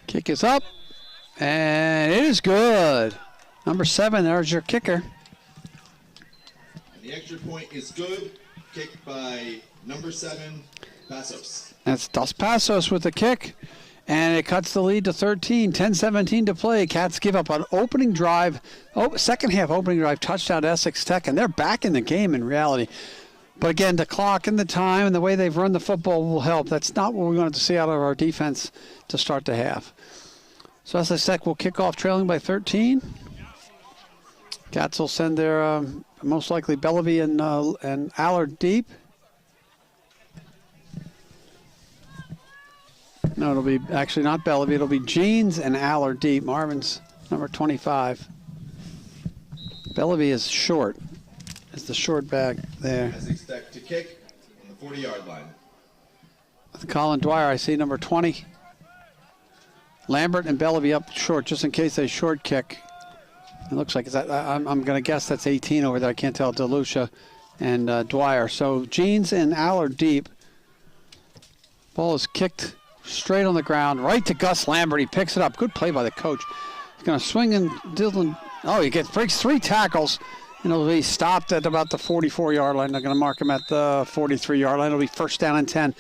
Kick is up. And it is good. Number 7, there's your kicker. And the extra point is good. Kicked by number 7, Passos. That's Dos Passos with the kick. And it cuts the lead to 13. 10:17 to play. Cats give up an opening drive. Second half opening drive touchdown to Essex Tech. And they're back in the game in reality. But again, the clock and the time and the way they've run the football will help. That's not what we wanted to see out of our defense to start the half. So Essex Tech will kick off trailing by 13. Cats will send their most likely Bellevue and Allard deep. No, it'll be actually not Bellevue. It'll be Jeans and Allard deep. Marvin's number 25. Bellevue is short. It's the short back there. Essex Tech to kick on the 40-yard line. With Colin Dwyer, I see number 20. Lambert and Bellevue up short, just in case they short kick. It looks like I'm going to guess that's 18 over there. I can't tell. DeLucia and Dwyer. So Jeans and Allard deep. Ball is kicked straight on the ground, right to Gus Lambert. He picks it up. Good play by the coach. He's going to swing and Dylan. Oh, he breaks 3 tackles. And it'll be stopped at about the 44-yard line. They're going to mark him at the 43-yard line. It'll be first down and 10.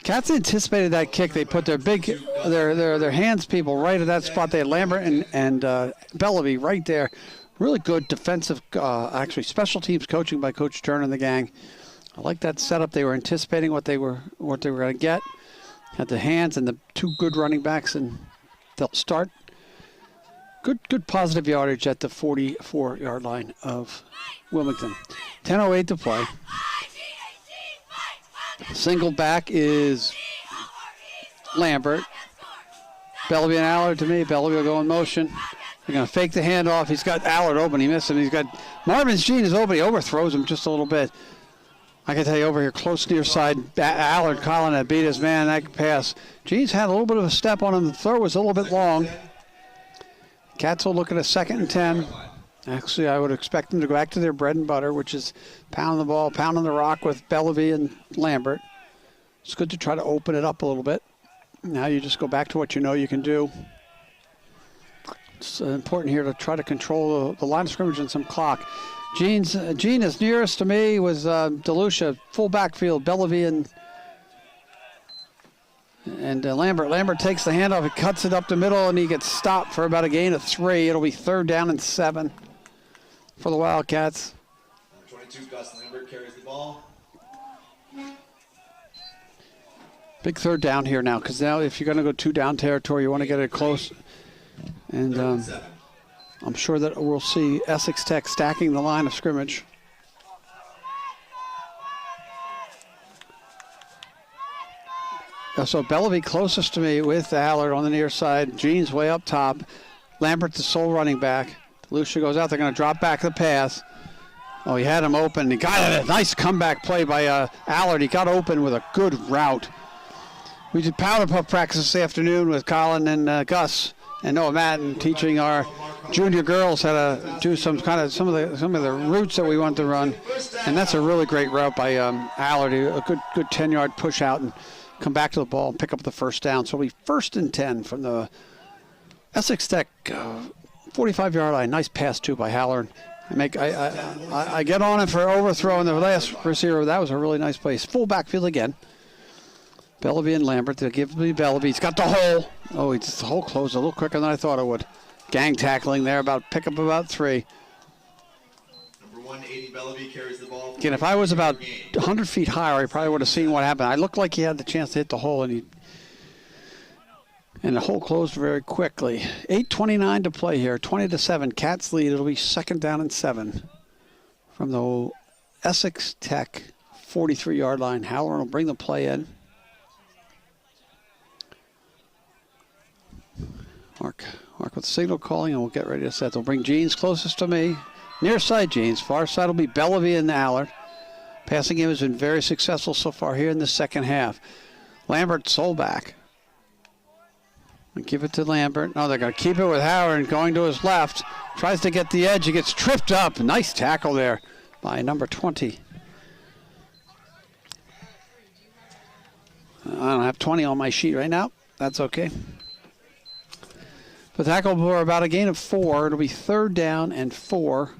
Cats anticipated that kick. They put their hands people right at that spot. They had Lambert and Bellevue right there. Really good defensive, actually special teams coaching by Coach Turner and the gang. I like that setup. They were anticipating what they were going to get. Had the hands and the 2 good running backs, and they'll start. good positive yardage at the 44-yard line of Wilmington. 10:08 to play. Single back is Lambert. Bellevue and Allard to me. Bellevue will go in motion. They're going to fake the handoff. He's got Allard open. He missed him. He's got Marvin's Gene is open. He overthrows him just a little bit. I can tell you over here, close near side, Allard Collin had beat his man. That pass. Gene's had a little bit of a step on him. The throw was a little bit long. Cats will look at a 2nd and 10. Actually, I would expect them to go back to their bread and butter, which is pounding the ball, pounding the rock with Bellevue and Lambert. It's good to try to open it up a little bit. Now you just go back to what you know you can do. It's important here to try to control the line of scrimmage and some clock. Gene is nearest to me was DeLucia, full backfield, Bellevue and Lambert. Lambert takes the handoff, he cuts it up the middle, and he gets stopped for about a gain of 3. It'll be 3rd down and 7 for the Wildcats. Number 22, Gus Lambert carries the ball. Big 3rd down here now, because now if you're going to go 2 down territory, you want to get it close. And I'm sure that we'll see Essex Tech stacking the line of scrimmage. So Bellevue closest to me with Allard on the near side. Gene's way up top. Lambert the sole running back. Lucia goes out. They're going to drop back the pass. Oh, he had him open. He got it. A nice comeback play by Allard. He got open with a good route. We did powder puff practice this afternoon with Colin and Gus and Noah Madden, teaching our junior girls how to do some of the routes that we want to run. And that's a really great route by Allard. A good 10-yard push out and come back to the ball and pick up the 1st down. So it'll be 1st and 10 from the Essex Tech 45-yard line. Nice pass too by Hallard. I get on it for overthrowing the last receiver. That was a really nice place. Full backfield again. Bellevue and Lambert. They'll give me Bellevue. He's got the hole. Oh, the hole closed a little quicker than I thought it would. Gang tackling there. Pick up about 3. Number 180, Bellevue carries the ball. Again, if I was about 100 feet higher, I probably would have seen what happened. I looked like he had the chance to hit the hole, and the hole closed very quickly. 8:29 to play here. 20-7. Cats lead. It'll be 2nd down and 7 from the Essex Tech 43-yard line. Halloran will bring the play in. Mark with signal calling, and we'll get ready to set. They'll bring Jeans closest to me. Near side Jeans. Far side will be Bellevue and Allard. Passing game has been very successful so far here in the 2nd half. Lambert sole back. And give it to Lambert. No, they're going to keep it with Howard going to his left. Tries to get the edge. He gets tripped up. Nice tackle there by number 20. I don't have 20 on my sheet right now. That's okay. The tackle for about a gain of 4. It'll be 3rd down and 4.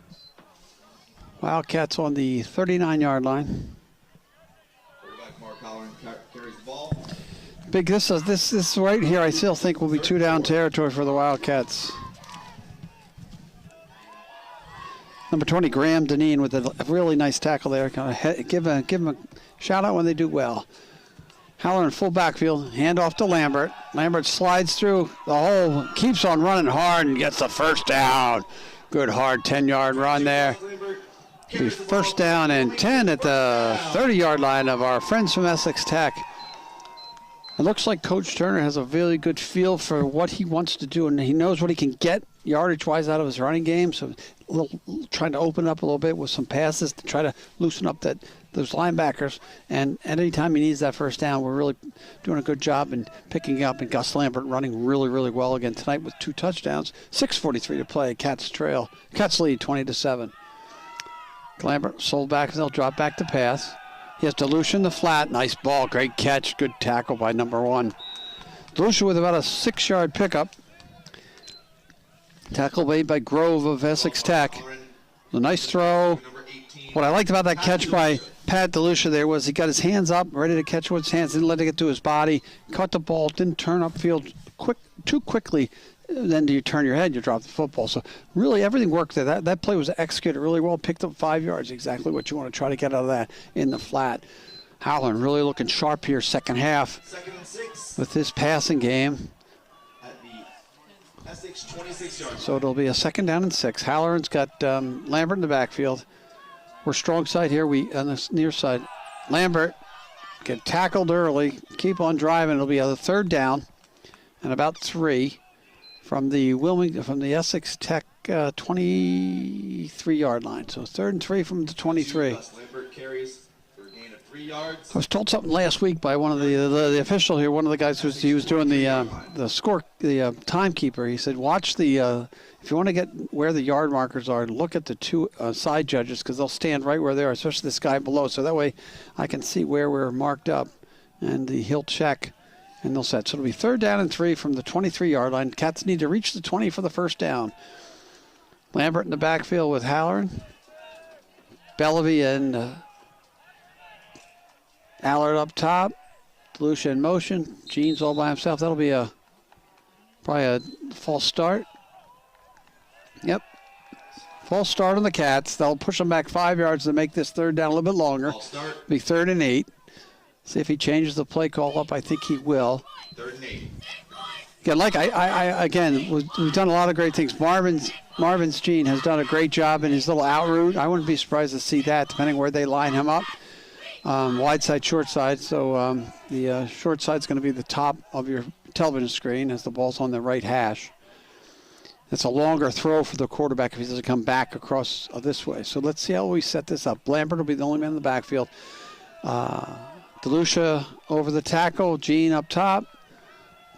Wildcats on the 39-yard line. Quarterback Mark Halloran carries the ball. Big. This right here, I still think will be 2 down territory for the Wildcats. Number 20, Graham Deneen with a really nice tackle there. Give him a shout out when they do well. Halloran full backfield, handoff to Lambert. Lambert slides through the hole, keeps on running hard and gets the 1st down. Good hard 10-yard run there. It'll be 1st down and 10 at the 30-yard line of our friends from Essex Tech. It looks like Coach Turner has a really good feel for what he wants to do, and he knows what he can get yardage-wise out of his running game. So trying to open up a little bit with some passes to try to loosen up those linebackers. And anytime he needs that 1st down, we're really doing a good job in picking up. And Gus Lambert running really, really well again tonight with 2 touchdowns. 6:43 to play. Cats trail. Cats lead 20-7. Lambert sold back, and they'll drop back to pass. He has DeLucia in the flat. Nice ball. Great catch. Good tackle by number 1. DeLucia with about a 6-yard pickup. Tackle made by Grove of Essex Tech. A nice throw. What I liked about that catch by Pat DeLucia there was he got his hands up, ready to catch with his hands, didn't let it get to his body, caught the ball, didn't turn upfield too quickly. Then you turn your head, you drop the football. So really everything worked there. That play was executed really well, picked up 5 yards, exactly what you want to try to get out of that in the flat. Howland really looking sharp here, 2nd half with his passing game. Essex 26-yard. So it'll be a 2nd down and 6. Halloran's got Lambert in the backfield. We're strong side here. We on the near side. Lambert get tackled early. Keep on driving. It'll be a 3rd down and about 3 from the Wilmington, from the Essex Tech 23-yard line. So 3rd and 3 from the 23. Lambert carries for a gain of 3 yards. I was told something last week by one of the official here. One of the guys he was doing the timekeeper. He said, watch the if you want to get where the yard markers are, look at the 2 side judges because they'll stand right where they are, especially this guy below. So that way I can see where we're marked up, and he'll check and they'll set. So it'll be 3rd down and 3 from the 23-yard line. Cats need to reach the 20 for the 1st down. Lambert in the backfield with Halloran, Bellevue and Allard up top. DeLucia in motion. Jeans all by himself. That'll be probably a false start. Yep. False start on the Cats. They'll push them back 5 yards to make this 3rd down a little bit longer. Be 3rd and 8. See if he changes the play call up. I think he will. 3rd and 8. Yeah, like again, we've done a lot of great things. Marvin's Gene has done a great job in his little out route. I wouldn't be surprised to see that, depending where they line him up. Wide side, short side. So the short side's going to be the top of your television screen as the ball's on the right hash. It's a longer throw for the quarterback if he doesn't come back across this way. So let's see how we set this up. Lambert will be the only man in the backfield. DeLucia over the tackle. Gene up top.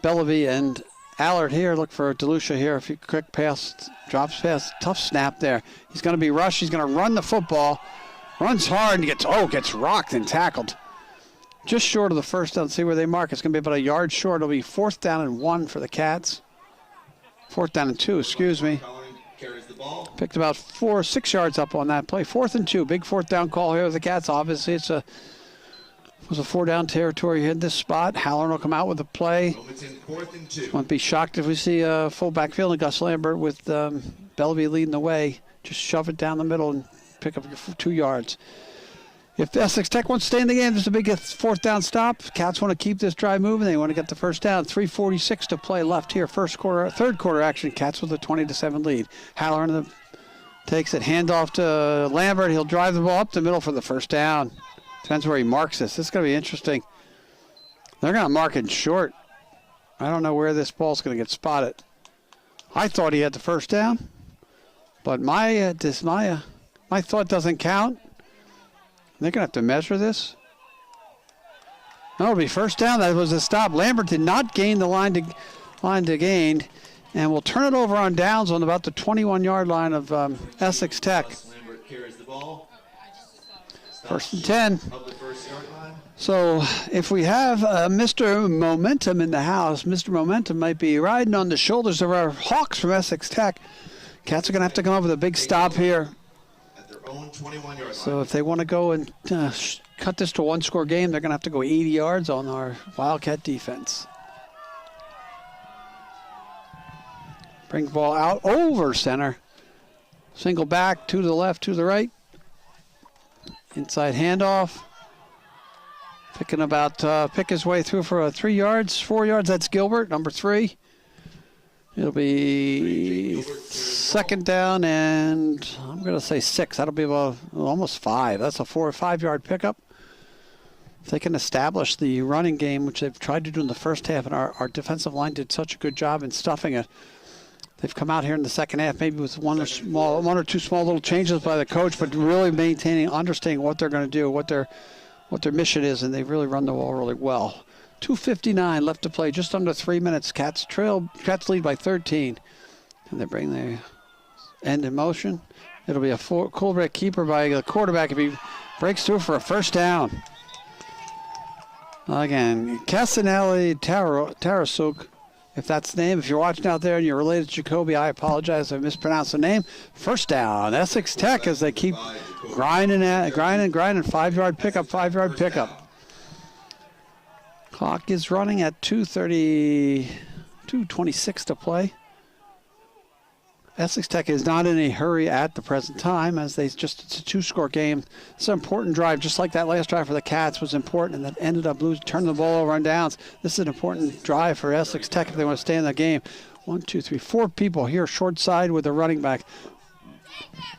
Bellevue and Allard here. Look for DeLucia here. If you quick pass, drops pass. Tough snap there. He's going to be rushed. He's going to run the football. Runs hard and gets rocked and tackled. Just short of the 1st down. See where they mark. It's going to be about a yard short. It'll be 4th down and 1 for the Cats. 4th down and 2, excuse me. Picked about 6 yards up on that play. 4th and 2. Big 4th down call here with the Cats. Obviously, it was a 4-down territory here in this spot. Halloran will come out with the play. Won't be shocked if we see a full backfield and Gus Lambert with Bellevue leading the way. Just shove it down the middle and pick up your 2 yards. If Essex Tech wants to stay in the game, there's a big 4th down stop. Cats want to keep this drive moving. They want to get the 1st down. 3:46 to play left here. 3rd quarter action. Cats with a 20-7 lead. Halloran takes it. Handoff to Lambert. He'll drive the ball up the middle for the 1st down. Depends where he marks this. This is going to be interesting. They're going to mark it short. I don't know where this ball's going to get spotted. I thought he had the 1st down, but my thought doesn't count. They're going to have to measure this. No, it'll be 1st down. That was a stop. Lambert did not gain the line to gain, and we'll turn it over on downs on about the 21-yard line of Essex Tech. Lambert carries the ball. 1st and 10. So if we have Mr. Momentum in the house, Mr. Momentum might be riding on the shoulders of our Hawks from Essex Tech. Cats are going to have to come up with a big stop here. Own 21-yard line. So if they want to go and cut this to a 1-score game, they're going to have to go 80 yards on our Wildcat defense. Bring the ball out over center. Single back, 2 to the left, 2 to the right. Inside handoff. Pick his way through for 3 yards, 4 yards. That's Gilbert, number 3. It'll be 2nd down and I'm going to say 6. That'll be about almost 5. That's a 4 or 5 yard pickup. If they can establish the running game, which they've tried to do in the 1st half, and our defensive line did such a good job in stuffing it. They've come out here in the 2nd half, maybe with one or 2 small little changes by the coach, but really understanding what they're going to do, what their mission is, and they've really run the ball really well. 2:59 left to play, just under 3 minutes. Cats lead by 13. And they bring the end in motion. It'll be a quarterback keeper by the quarterback if he breaks through for a 1st down. Again, Castanelli Tarasuk, if that's the name. If you're watching out there and you're related to Jacoby, I apologize if I mispronounced the name. 1st down, Essex Tech as they keep grinding. 5-yard pickup, 5-yard pickup. Clock is running at 2:26 to play. Essex Tech is not in a hurry at the present time as it's a 2-score game. It's an important drive, just like that last drive for the Cats was important, and that ended up turning the ball over on downs. This is an important drive for Essex Tech if they want to stay in the game. 1, 2, 3, 4 people here short side with the running back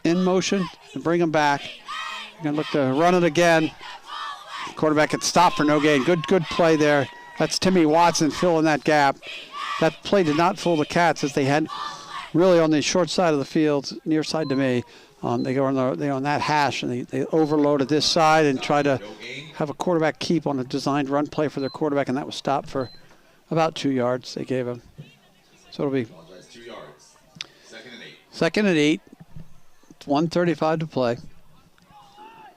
in motion and bring him back. You're going to look to run it again. Quarterback gets stopped for no gain. Good play there. That's Timmy Watson filling that gap. That play did not fool the Cats as they had really on the short side of the field, near side to me. They go on that hash and they overloaded this side and try to have a quarterback keep on a designed run play for their quarterback, and that was stopped for about 2 yards they gave him. So it'll be 2 yards. 2nd and 8. 2nd and 8. It's 1:35 to play.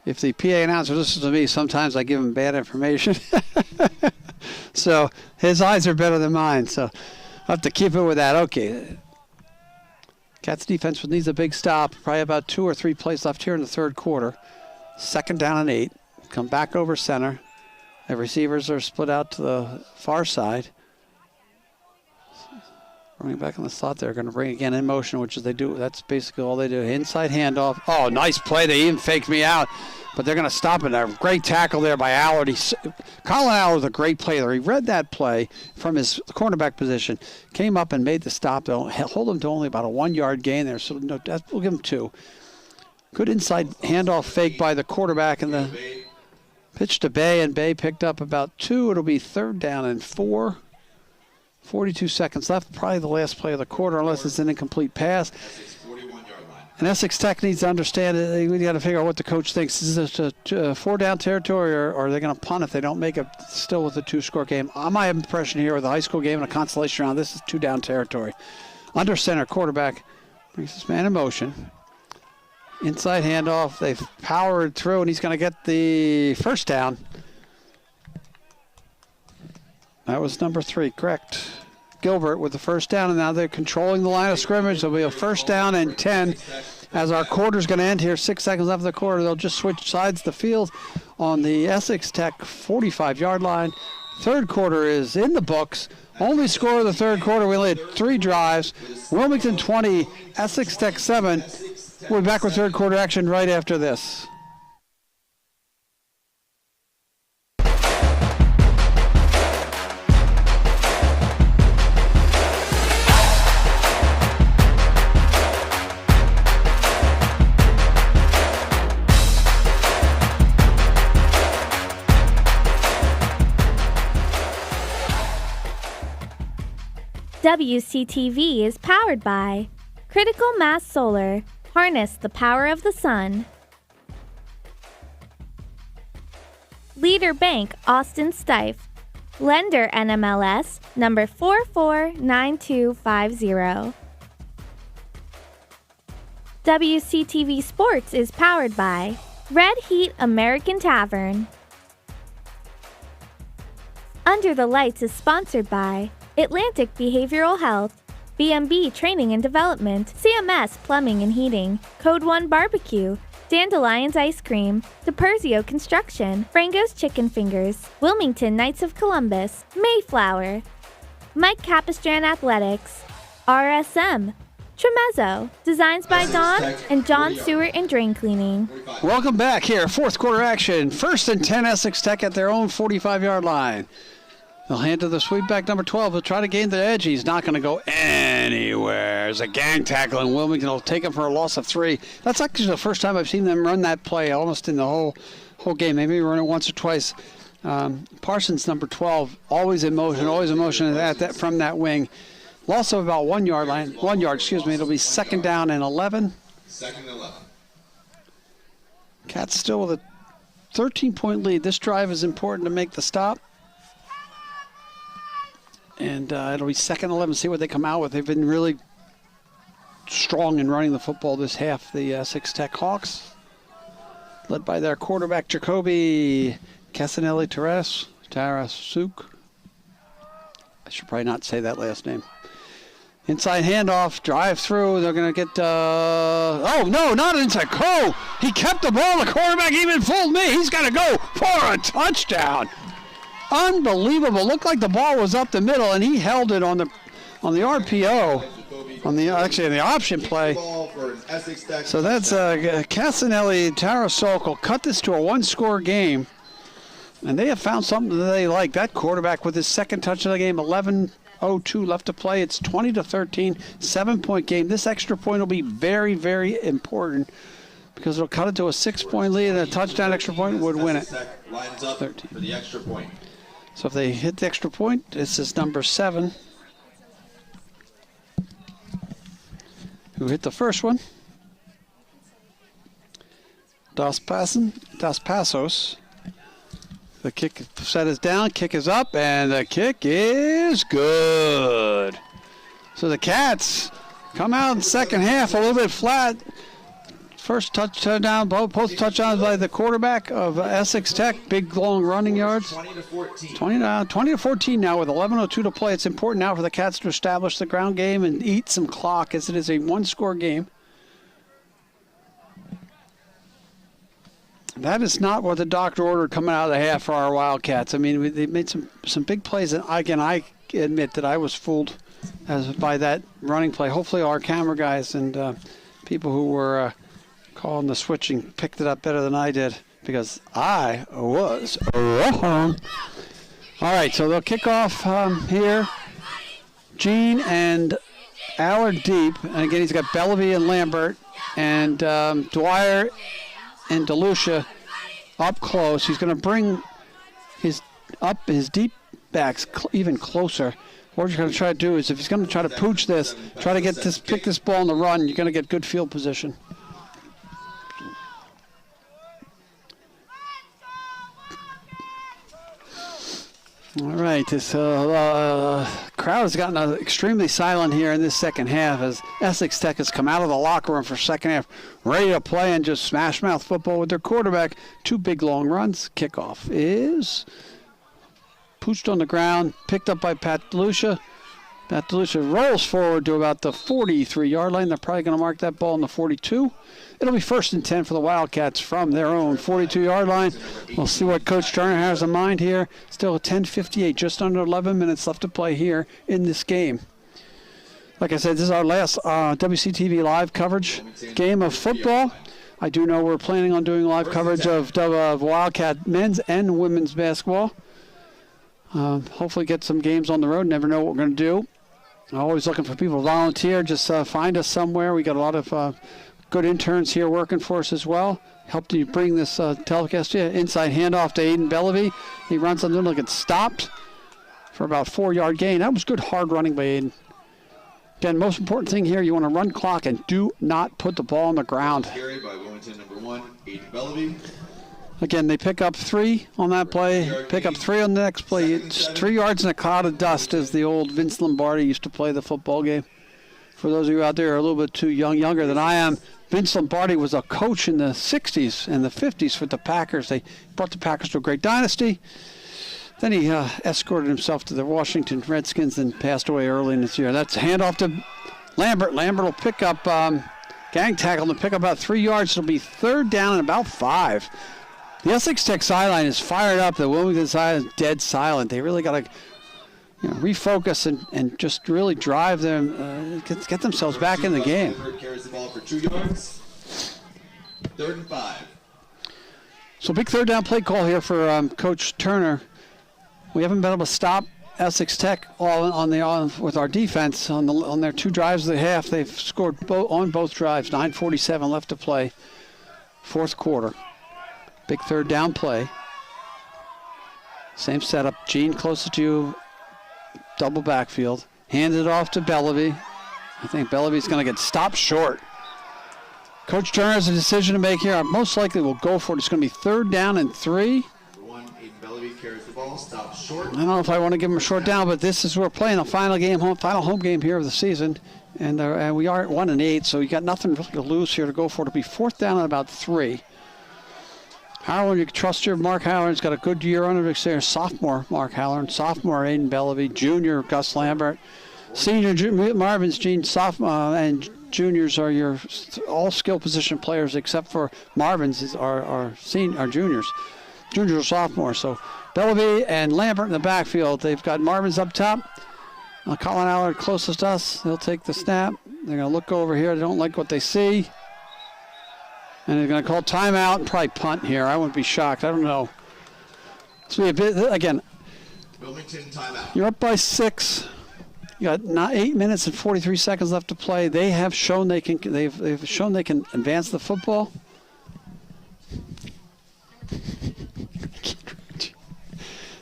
If the PA announcer listens to me, sometimes I give him bad information. So his eyes are better than mine, so I'll have to keep it with that. Okay. Cats defense needs a big stop. Probably about 2 or 3 plays left here in the third quarter. 2nd down and 8. Come back over center. The receivers are split out to the far side. Running back in the slot, they're going to bring again in motion, which is they do. That's basically all they do. Inside handoff. Oh, nice play. They even faked me out, but they're going to stop it. A great tackle there by Allard. Colin Allard was a great player. He read that play from his cornerback position, came up and made the stop. They'll hold him to only about a 1 yard gain there, so no, we'll give him 2. Good inside handoff fake by the quarterback, and the pitch to Bay, and Bay picked up about 2. It'll be 3rd down and 4. 42 seconds left, probably the last play of the quarter, unless it's an incomplete pass. And Essex Tech needs to understand it. We got to figure out what the coach thinks. Is this a 4-down territory, or are they going to punt if they don't make it still with a 2-score game? My impression here with a high school game and a consolation round, this is 2-down territory. Under center, quarterback brings this man in motion. Inside handoff, they've powered through, and he's going to get the first down. That was number 3, correct. Gilbert with the first down, and now they're controlling the line of scrimmage. There'll be a 1st down and 10 as our quarter's going to end here. 6 seconds left of the quarter. They'll just switch sides of the field on the Essex Tech 45-yard line. Third quarter is in the books. Only score of the third quarter. We only had 3 drives. Wilmington 20, Essex Tech 7. We'll be back with third quarter action right after this. WCTV is powered by Critical Mass Solar. Harness the power of the sun. Leader Bank Austin Stife. Lender NMLS number 449250. WCTV Sports is powered by Red Heat American Tavern. Under the Lights is sponsored by Atlantic Behavioral Health, B&B Training and Development, CMS Plumbing and Heating, Code 1 Barbecue, Dandelions Ice Cream, DiPerzio Construction, Frango's Chicken Fingers, Wilmington Knights of Columbus, Mayflower, Mike Capistran Athletics, RSM, Tremezzo, Designs by Dawn, and John Stewart and Drain Cleaning. Welcome back here, fourth quarter action. 1st and 10, Essex Tech at their own 45-yard line. They'll hand to the sweepback number 12. He'll try to gain the edge. He's not going to go anywhere. There's a gang tackle, and Wilmington will take him for a loss of 3. That's actually the first time I've seen them run that play almost in the whole game. Maybe run it once or twice. Parsons, number 12, always in motion from that wing. Loss of about 1 yard line. 1 yard, excuse me. It'll be 2nd down and 11. 2nd and 11. Cats still with a 13-point lead. This drive is important to make the stop. And it'll be 2nd and 11. See what they come out with. They've been really strong in running the football this half. The Essex Tech Hawks, led by their quarterback Jacoby Casanelli Tarasuk. I should probably not say that last name. Inside handoff, drive through. They're going to get. Oh no, not inside. Oh, he kept the ball. The quarterback even fooled me. He's got to go for a touchdown. Unbelievable. Looked like the ball was up the middle, and he held it on the RPO, on the option play. So that's Casanelli Tarasok will cut this to a 1-score game, and they have found something that they like. That quarterback with his 2nd touch of the game, 11 11:02 left to play. It's 20-13, 7-point game. This extra point will be very, very important because it'll cut it to a 6-point lead, and a touchdown extra point would win it. Lines up 13. for the extra point. So if they hit the extra point, this is number 7, who hit the first one. Dos Passos. The kick set is down, kick is up, and the kick is good. So the Cats come out in the second half a little bit flat. First touchdown, both touchdowns by the quarterback of Essex Tech. Big, long running yards. 20-14 now with 11:02 to play. It's important now for the Cats to establish the ground game and eat some clock as it is a one-score game. That is not what the doctor ordered coming out of the half for our Wildcats. I mean, they made some big plays, and again, I admit that I was fooled by that running play. Hopefully our camera guys and people who were calling the switching picked it up better than I did, because I was wrong. All right, so they'll kick off here. Gene and Allard deep, and again, he's got Bellevue and Lambert, and Dwyer and DeLucia up close. He's going to bring his deep backs even closer. What he's going to try to do is, if he's going to try to pooch this, try to pick this ball on the run, you're going to get good field position. All right, this crowd has gotten extremely silent here in this second half as Essex Tech has come out of the locker room for second half, ready to play and just smash mouth football with their quarterback. 2 big long runs. Kickoff is pooched on the ground, picked up by Pat DeLucia. Pat DeLucia rolls forward to about the 43-yard line. They're probably going to mark that ball in the 42. It'll be 1st and 10 for the Wildcats from their own 42-yard line. We'll see what Coach Turner has in mind here. Still 10:58, just under 11 minutes left to play here in this game. Like I said, this is our last WCTV live coverage game of football. I do know we're planning on doing live coverage of Wildcat men's and women's basketball. Hopefully get some games on the road. Never know what we're going to do. I'm always looking for people to volunteer. Just find us somewhere. We got a lot of good interns here working for us as well. Helped you bring this telecast to you. Inside handoff to Aiden Bellevue. He runs on the middle, gets stopped for about 4-yard gain. That was good hard running by Aiden. Again, most important thing here, you want to run clock and do not put the ball on the ground. Carried by Wilmington number 1, Aiden Bellevue. Again, they pick up 3 on that play, pick up 3 on the next play. It's 3 yards in a cloud of dust, as the old Vince Lombardi used to play the football game. For those of you out there who are a little bit too younger than I am, Vince Lombardi was a coach in the 60s and the 50s for the Packers. They brought the Packers to a great dynasty. Then he escorted himself to the Washington Redskins and passed away early in this year. That's a handoff to Lambert. Lambert will pick up gang tackle to pick up about 3 yards. It'll be 3rd down and about 5. The Essex Tech sideline is fired up. The Wilmington side is dead silent. They really got to refocus and just really drive them, get themselves back in the game. Carries the ball for 2 yards. 3rd and 5. So big 3rd down play call here for Coach Turner. We haven't been able to stop Essex Tech with our defense on their 2 drives of the half. They've scored on both drives. 9:47 left to play. 4th quarter. Big 3rd down play. Same setup. Gene closest to you. Double backfield. Hands it off to Bellevue. I think Bellevue's going to get stopped short. Coach Turner has a decision to make here. Most likely will go for it. It's going to be 3rd down and 3. Number 1, Aiden Bellevue carries the ball, stops short. I don't know if I want to give him a short down, but this is we're playing the final home game here of the season, and we are at 1-8, so you got nothing really to lose here to go for it. It'll be 4th down and about 3. Howard, you can trust your Mark Howard's got a good year under his there. Sophomore Mark Howard, sophomore Aiden Bellevue, junior Gus Lambert, senior Marvin's Gene, sophomore and juniors are your all skill position players except for Marvin's are juniors. Juniors are sophomores. So Bellevue and Lambert in the backfield. They've got Marvin's up top. Colin Allard closest to us. They'll take the snap. They're going to look over here. They don't like what they see. And they're going to call timeout and probably punt here. I wouldn't be shocked. I don't know. It's going to be a bit, again, Wilmington timeout. you're up by 6. You got 8 minutes and 43 seconds left to play. They have shown they can. They've shown they can advance the football.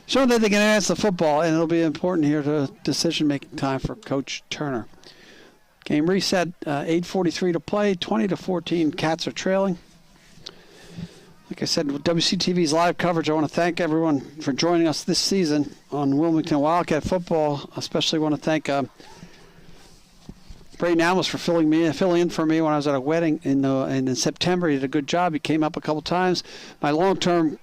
Shown that they can advance the football, and it'll be important here to decision-making time for Coach Turner. Game reset. 8:43 to play. 20-14. Cats are trailing. Like I said, with WCTV's live coverage, I want to thank everyone for joining us this season on Wilmington Wildcat football. I especially want to thank Brayden Almus for filling in for me when I was at a wedding in September. He did a good job. He came up a couple times. My long-term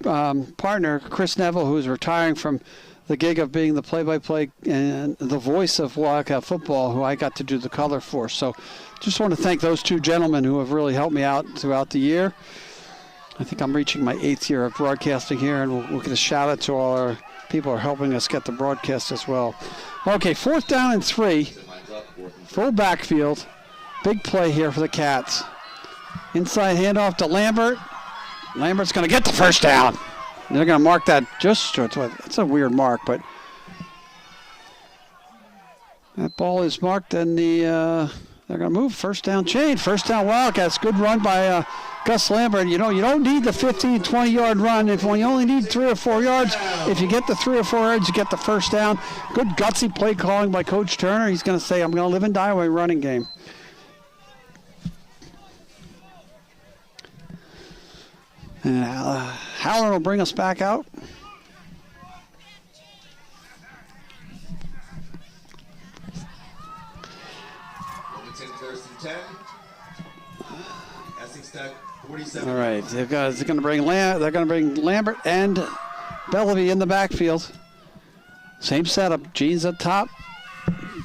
partner, Chris Neville, who is retiring from the gig of being the play-by-play and the voice of Wildcat football, who I got to do the color for. So just want to thank those two gentlemen who have really helped me out throughout the year. I think I'm reaching my 8th year of broadcasting here, and we'll get a shout-out to all our people who are helping us get the broadcast as well. Okay, 4th down and 3. Full backfield. Big play here for the Cats. Inside handoff to Lambert. Lambert's going to get the first down. They're going to mark that it's a weird mark, but that ball is marked, and they're going to move. First down change. First down Wildcats. Good run by Gus Lambert. You don't need the 15, 20-yard run. When you only need 3 or 4 yards, if you get the 3 or 4 yards, you get the first down. Good gutsy play calling by Coach Turner. He's going to say, I'm going to live and die by running game. And Howland will bring us back out. Wilmington 1st and 10. Essex Tech 47. All right, they're going to bring Lambert and Bellevue in the backfield. Same setup. Gene's up top.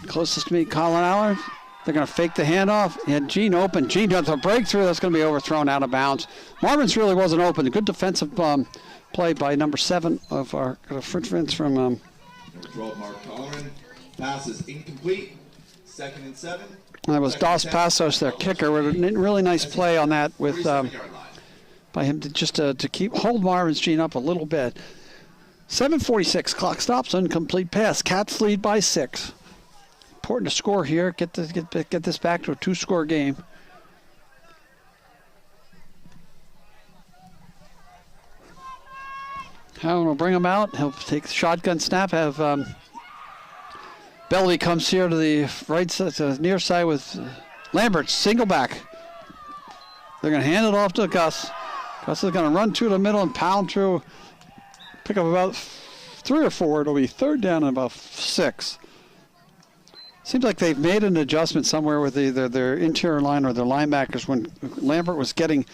Closest to me, Colin Allard. They're going to fake the handoff. And Gene open. Gene does a breakthrough. That's going to be overthrown out of bounds. Marvin's really wasn't open. A good defensive play by number 7 of our friends from. Number 12, Mark Colleran. Pass is incomplete. 2nd and 7. That was Dos Passos, their kicker. With a really nice play on that with by him to hold Marvin's Gene up a little bit. 7:46. Clock stops. Incomplete pass. Cats lead by 6. Important to score here. Get this back to a 2-score game. Howland will bring him out. He'll take the shotgun snap. Have Bellevue comes here to the right side, to the near side with Lambert, single back. They're going to hand it off to Gus. Gus is going to run through the middle and pound through. Pick up about 3 or 4. It'll be 3rd down and about 6. Seems like they've made an adjustment somewhere with either their interior line or their linebackers. When Lambert was getting,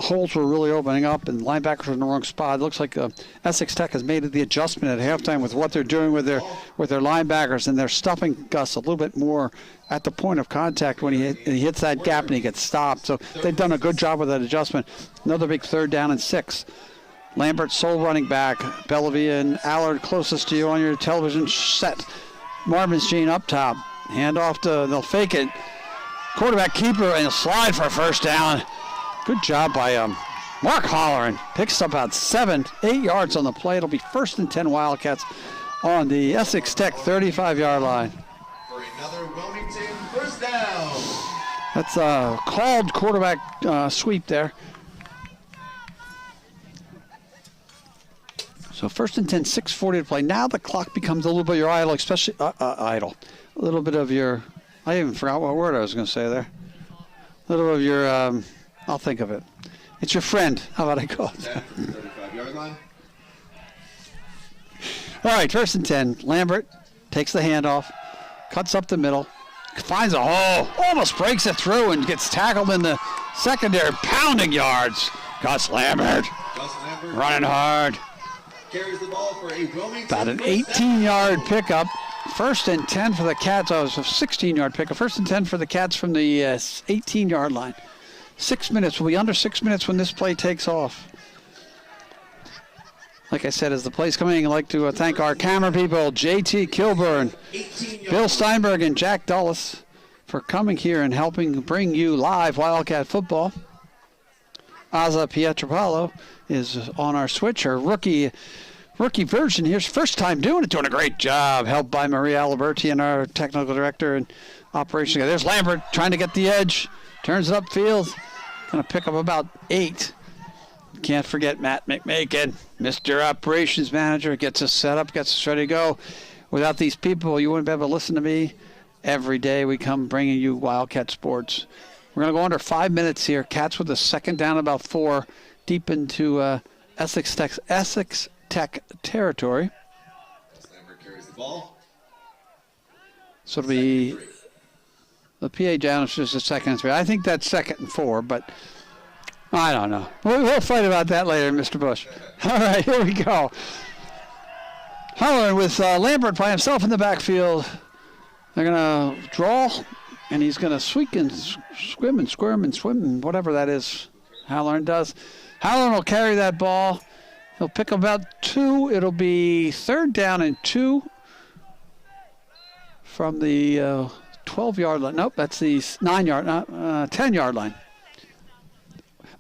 holes were really opening up and linebackers were in the wrong spot. It looks like Essex Tech has made the adjustment at halftime with what they're doing with their linebackers, and they're stuffing Gus a little bit more at the point of contact when he hits that gap and he gets stopped. So they've done a good job with that adjustment. Another big 3rd down and 6. Lambert sole running back. Bellevue and Allard closest to you on your television set. Marvin's Gene up top. Hand off they'll fake it. Quarterback keeper and a slide for a first down. Good job by Mark Holleran. Picks up about 7-8 yards on the play. It'll be 1st and 10 Wildcats on the Essex Tech 35-yard line. For another Wilmington first down. That's a called quarterback sweep there. So 1st and 10, 6:40 to play. Now the clock becomes a little bit your idle, especially idle. A little bit of your, I even forgot what word I was going to say there. A little of your, I'll think of it. It's your friend. How about I call it? 35-yard line. All right, 1st and 10. Lambert takes the handoff, cuts up the middle, finds a hole, almost breaks it through and gets tackled in the secondary, pounding yards. Gus Lambert running hard. Carries the ball for a Wilmington. About an 18-yard pickup. 1st and 10 for the Cats. Oh, it was a 16-yard pickup. 1st and 10 for the Cats from the 18-yard line. 6 minutes. We'll be under 6 minutes when this play takes off. Like I said, as the play's coming, I'd like to thank our camera people, J.T. Kilburn, Bill Steinberg, and Jack Dulles for coming here and helping bring you live Wildcat football. Aza Pietropalo is on our switch, our rookie rookie version here's first time doing it, doing a great job, helped by Maria Aliberti and our technical director and operations guy. There's Lambert trying to get the edge, turns it upfield, going to pick up about 8. Can't forget Matt McMakin, Mr. Operations Manager, gets us set up, gets us ready to go. Without these people, you wouldn't be able to listen to me. Every day we come bringing you Wildcat sports. We're going to go under 5 minutes here. Cats with a second down, about 4, deep into Essex Tech territory. Lambert carries the ball. So it'll be the PA down is just a second and 3. I think that's 2nd and 4, but I don't know. We'll fight about that later, Mr. Bush. All right, here we go. Hollering with Lambert by himself in the backfield. They're going to draw, and he's going to squeak and squim and squirm and swim and whatever that is Halloran does. Halloran will carry that ball. He'll pick about 2. It'll be 3rd down and 2 from the 12-yard line. Nope, that's the 10-yard line.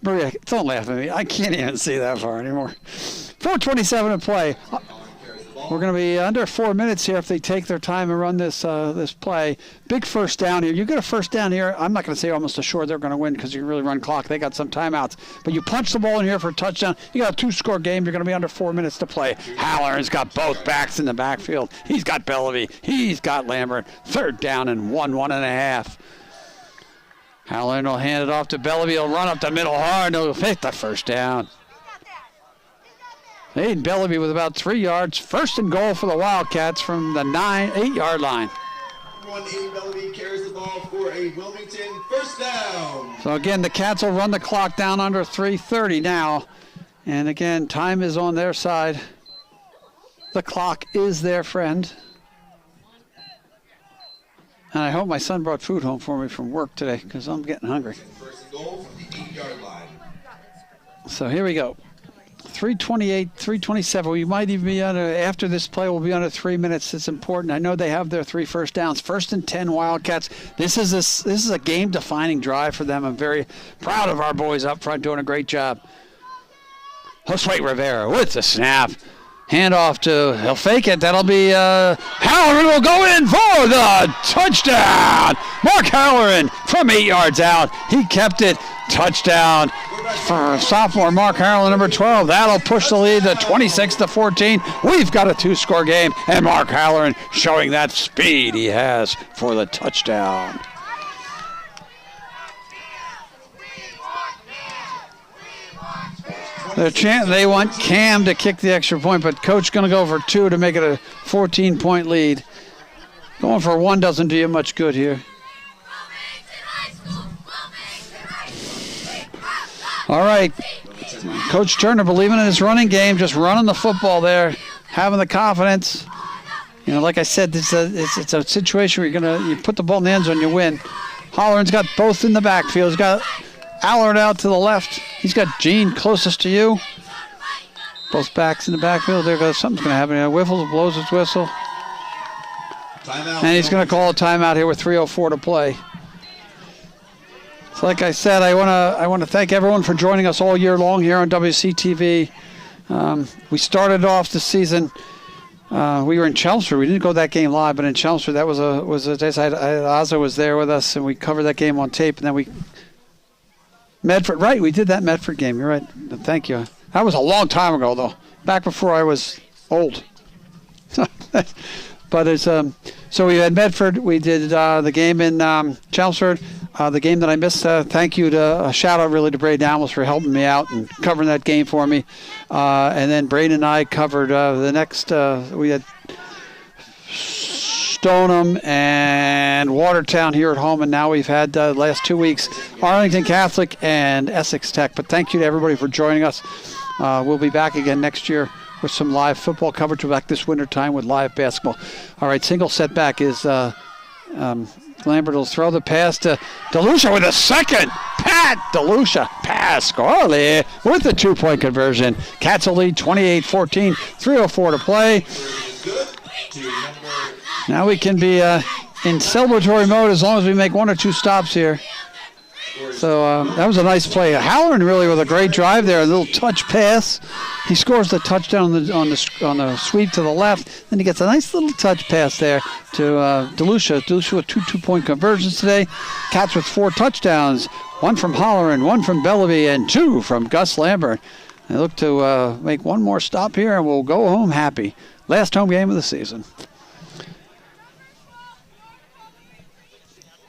Maria, don't laugh at me. I can't even see that far anymore. 4:27 to play. We're going to be under 4 minutes here if they take their time and run this this play. Big first down here. You get a first down here. I'm not going to say almost assured they're going to win because you can really run clock. They got some timeouts. But you punch the ball in here for a touchdown. You got a 2-score game. You're going to be under 4 minutes to play. Halloran's got both backs in the backfield. He's got Bellevue. He's got Lambert. 3rd down and 1.5. Halloran will hand it off to Bellevue. He'll run up the middle hard. He'll hit the first down. Aiden Bellevue with about 3 yards. 1st and goal for the Wildcats from the 8-yard line. Aiden Bellevue carries the ball for a Wilmington first down. So again, the Cats will run the clock down under 3:30 now. And again, time is on their side. The clock is their friend. And I hope my son brought food home for me from work today because I'm getting hungry. First and goal from the 8-yard line. So here we go. 3:28, 3:27. We might even be under, after this play, we'll be under 3 minutes. It's important. I know they have their 3 first downs. 1st and 10 Wildcats. This is a game-defining drive for them. I'm very proud of our boys up front doing a great job. Josue Rivera with the snap. Handoff to, he'll fake it. That'll be, Halloran will go in for the touchdown. Mark Halloran from 8 yards out. He kept it. Touchdown for sophomore Mark Halloran, number 12. That'll push the lead to 26-14. We've got a 2-score game, and Mark Halloran showing that speed he has for the touchdown. They want Cam to kick the extra point, but coach going to go for 2 to make it a 14-point lead. Going for 1 doesn't do you much good here. All right, Coach Turner believing in his running game, just running the football there, having the confidence. You know, like I said, it's a situation where you put the ball in the end zone, you win. Halloran's got both in the backfield. He's got Allard out to the left. He's got Gene closest to you. Both backs in the backfield. There goes something's going to happen here. Whiffles blows his whistle. Timeout. And he's going to call a timeout here with 3:04 to play. So like I said, I want to thank everyone for joining us all year long here on WCTV. We started off the season. We were in Chelmsford. We didn't go that game live, but in Chelmsford, that was a day. Ozza was there with us, and we covered that game on tape. And then Medford, right? We did that Medford game. You're right. Thank you. That was a long time ago, though. Back before I was old. But it's so we had Medford. We did the game in Chelmsford. The game that I missed, thank you to, a shout out really to Braden Almus for helping me out and covering that game for me. And then Braden and I covered the next, we had Stoneham and Watertown here at home, and now we've had the last 2 weeks Arlington Catholic and Essex Tech. But thank you to everybody for joining us. We'll be back again next year with some live football coverage. We're back this winter time with live basketball. All right, single setback is Lambert will throw the pass to DeLucia with a second. Pat DeLucia pass. Scarley with the 2-point conversion. Cats will lead 28-14. 3:04 to play. Now we can be in celebratory mode as long as we make 1 or 2 stops here. So So that was a nice play. Halloran really with a great drive there, a little touch pass. He scores the touchdown on the sweep to the left. Then he gets a nice little touch pass there to DeLucia. DeLucia with 2 2-point conversions today. Cats with 4 touchdowns. 1 from Halloran, 1 from Bellevue, and 2 from Gus Lambert. They look to make one more stop here, and we'll go home happy. Last home game of the season.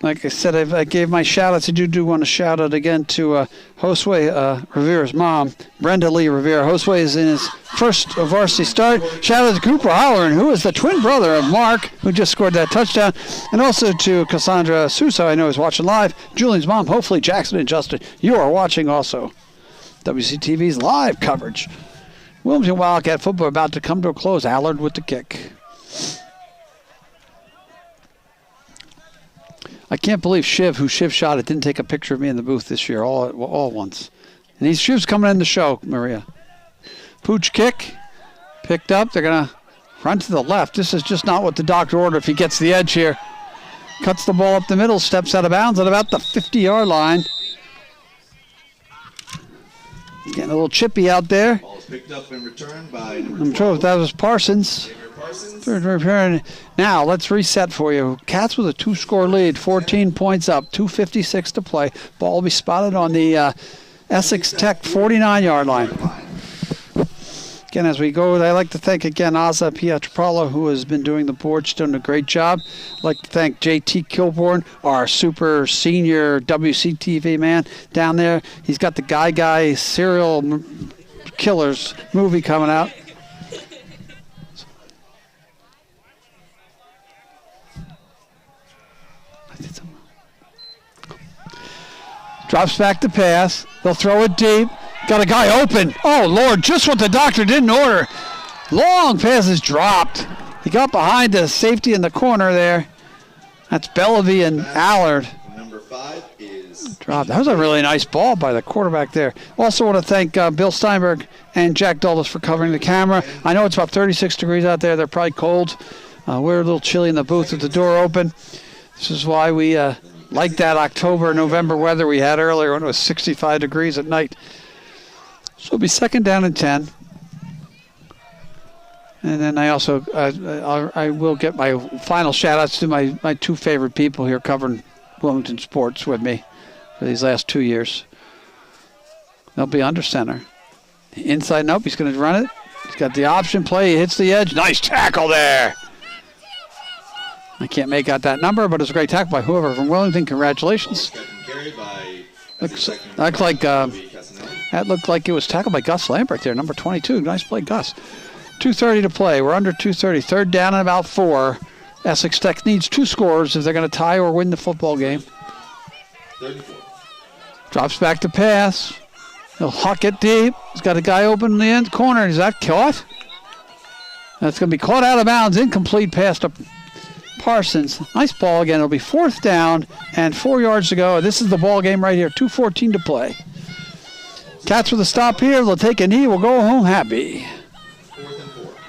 Like I said, I gave my shout-outs. I do want to shout-out again to Josue Rivera's mom, Brenda Lee Rivera. Josue is in his first varsity start. Shout-out to Cooper Halloran, who is the twin brother of Mark, who just scored that touchdown. And also to Cassandra Sousa, I know is watching live. Julian's mom, hopefully Jackson and Justin, you are watching also. WCTV's live coverage. Wilmington Wildcat football about to come to a close. Allard with the kick. I can't believe Shiv, who Shiv shot it, didn't take a picture of me in the booth this year all at once. And Shiv's coming in the show, Maria. Pooch kick, picked up. They're going to run to the left. This is just not what the doctor ordered if he gets the edge here. Cuts the ball up the middle, steps out of bounds at about the 50-yard line. Getting a little chippy out there. Ball is picked up and returned by I'm sure if that was Parsons. Now, let's reset for you. Cats with a 2-score lead, 14 points up, 2:56 to play. Ball will be spotted on the Essex Tech 49-yard line. Again, as we go, I'd like to thank again Aza Pietropaolo, who has been doing the board. She's done a great job. I'd like to thank JT Kilborn, our super senior WCTV man down there. He's got the Guy Serial Killers movie coming out. Drops back to pass. They'll throw it deep. Got a guy open. Oh, Lord, just what the doctor didn't order. Long pass is dropped. He got behind the safety in the corner there. That's Bellevue and Allard. Number 5 is dropped. That was a really nice ball by the quarterback there. Also want to thank Bill Steinberg and Jack Dulles for covering the camera. I know it's about 36 degrees out there. They're probably cold. We're a little chilly in the booth with the door open. This is why we like that October, November weather we had earlier when it was 65 degrees at night. So it'll be 2nd down and 10. And then I also, I will get my final shout-outs to my 2 favorite people here covering Wilmington sports with me for these last 2 years. They'll be under center. Inside, nope, he's going to run it. He's got the option play. He hits the edge. Nice tackle there. I can't make out that number, but it's a great tackle by whoever from Wilmington. Congratulations. That looked like it was tackled by Gus Lambert there, number 22. Nice play, Gus. 2:30 to play. We're under 2:30. 3rd down and about 4. Essex Tech needs 2 scores if they're going to tie or win the football game. 34. Drops back to pass. He'll huck it deep. He's got a guy open in the end corner. Is that caught? That's going to be caught out of bounds. Incomplete pass to Parsons. Nice ball again. It'll be 4th down and 4 yards to go. This is the ball game right here. 2:14 to play. Cats with a stop here. They'll take a knee. We'll go home happy.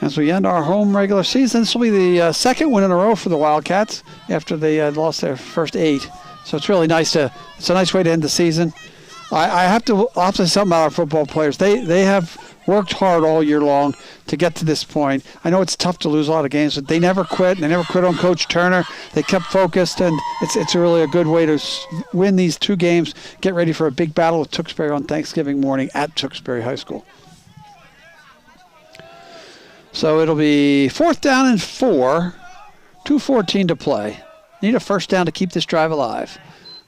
As we end our home regular season, this will be the 2nd win in a row for the Wildcats after they lost their first 8. So it's really nice it's a nice way to end the season. I'll have to say something about our football players. They have worked hard all year long to get to this point. I know it's tough to lose a lot of games, but they never quit. They never quit on Coach Turner. They kept focused, and it's really a good way to win these 2 games, get ready for a big battle with Tewksbury on Thanksgiving morning at Tewksbury High School. So it'll be 4th down and 4, 2:14 to play. Need a first down to keep this drive alive.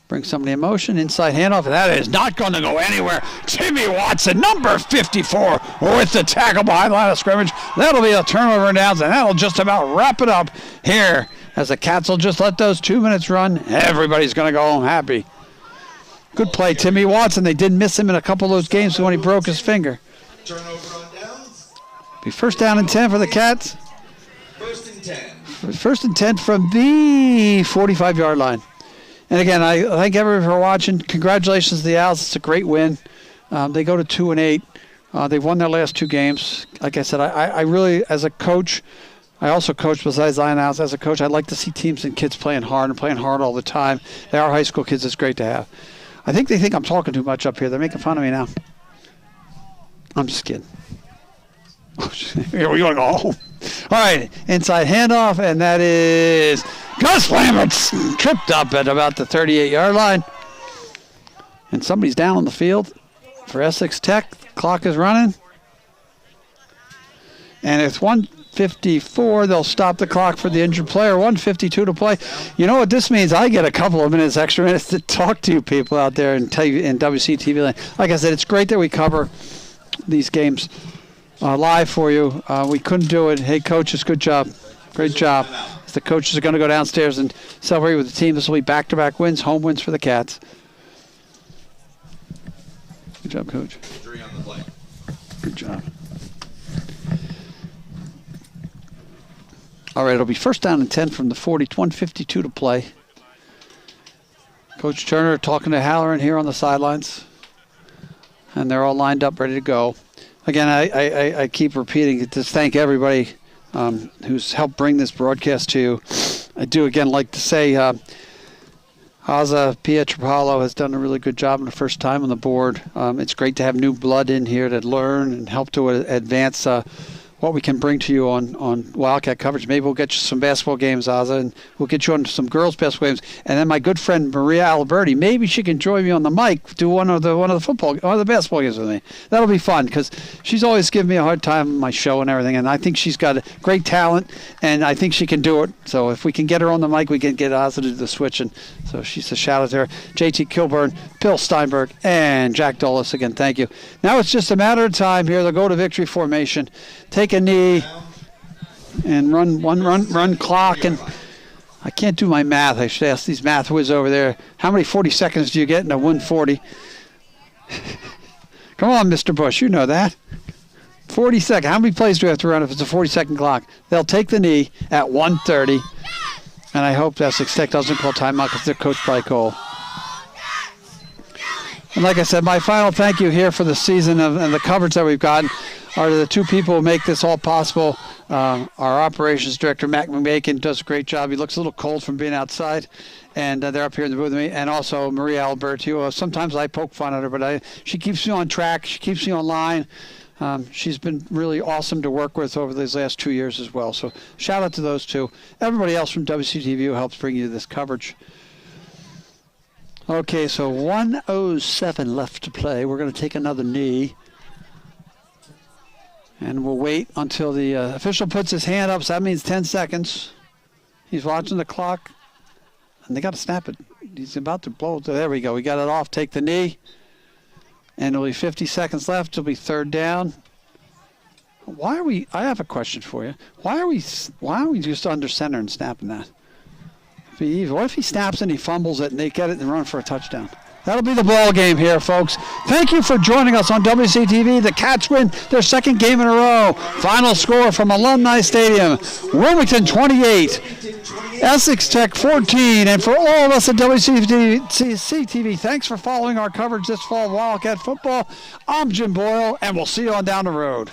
Bring somebody in motion, inside handoff, and that is not going to go anywhere. Timmy Watson, number 54, with the tackle behind the line of scrimmage. That'll be a turnover and downs, and that'll just about wrap it up here as the Cats will just let those 2 minutes run. Everybody's going to go home happy. Good play, Timmy Watson. They did miss him in a couple of those games when he broke his finger. Turnover on downs. Be 1st down and 10 for the Cats. 1st and 10. 1st and 10 from the 45-yard line. And again, I thank everyone for watching. Congratulations to the Owls. It's a great win. They go to 2-8. They've won their last 2 games. Like I said, I really, as a coach, I also coach besides Zion Owls. As a coach, I like to see teams and kids playing hard all the time. They are high school kids. It's great to have. I think they think I'm talking too much up here. They're making fun of me now. I'm just kidding. Here we go home. All right, inside handoff, and that is Gus Lambert's tripped up at about the 38-yard line. And somebody's down on the field for Essex Tech. Clock is running. And it's 1:54. They'll stop the clock for the injured player. 1:52 to play. You know what this means? I get a couple of minutes, extra minutes to talk to you people out there in WCTV land. Like I said, it's great that we cover these games live for you. We couldn't do it. Hey, coaches, good job. Great job. The coaches are going to go downstairs and celebrate with the team. This will be back-to-back wins, home wins for the Cats. Good job, Coach. Good job. All right, it'll be first down and 10 from the 40. 1:52 to play. Coach Turner talking to Halloran here on the sidelines. And they're all lined up, ready to go. Again, I keep repeating it to thank everybody who's helped bring this broadcast to you. I do, again, like to say Haza Pietropalo has done a really good job in the first time on the board. It's great to have new blood in here to learn and help to advance what we can bring to you on Wildcat coverage. Maybe we'll get you some basketball games, Azza, and we'll get you on some girls' basketball games. And then my good friend Maria Alberti, maybe she can join me on the mic, do one of the basketball games with me. That'll be fun because she's always given me a hard time on my show and everything, and I think she's got a great talent, and I think she can do it. So if we can get her on the mic, we can get Azza to do the switch. And so she's a shout out to her. JT Kilburn, Bill Steinberg, and Jack Dulles. Again, thank you. Now it's just a matter of time here. They'll go to victory formation. Take a knee and run clock, and I can't do my math. I should ask these math whiz over there. How many 40 seconds do you get in a 140? Come on, Mr. Bush, you know that. 40 seconds. How many plays do we have to run if it's a 40-second clock? They'll take the knee at 1:30, and I hope Essex Tech doesn't call timeout because their coach probably call. And like I said, my final thank you here for the season and the coverage that we've gotten are the two people who make this all possible. Our operations director, Mac McMakin, does a great job. He looks a little cold from being outside, and they're up here in the booth with me. And also Maria Alberti. Sometimes I poke fun at her, but she keeps me on track. She keeps me online. She's been really awesome to work with over these last 2 years as well. So shout out to those two. Everybody else from WCTV who helps bring you this coverage. Okay, so 1:07 left to play. We're going to take another knee. And we'll wait until the official puts his hand up, so that means 10 seconds. He's watching the clock, and they got to snap it. He's about to blow it. There we go. We got it off. Take the knee. And it'll be 50 seconds left. It'll be third down. I have a question for you. Why are we just under center and snapping that? What if he snaps and he fumbles it and they get it and run for a touchdown? That'll be the ball game here, folks. Thank you for joining us on WCTV. The Cats win their second game in a row. Final score from Alumni Stadium, Wilmington 28, Essex Tech 14. And for all of us at WCTV, thanks for following our coverage this fall of Wildcat football. I'm Jim Boyle, and we'll see you on down the road.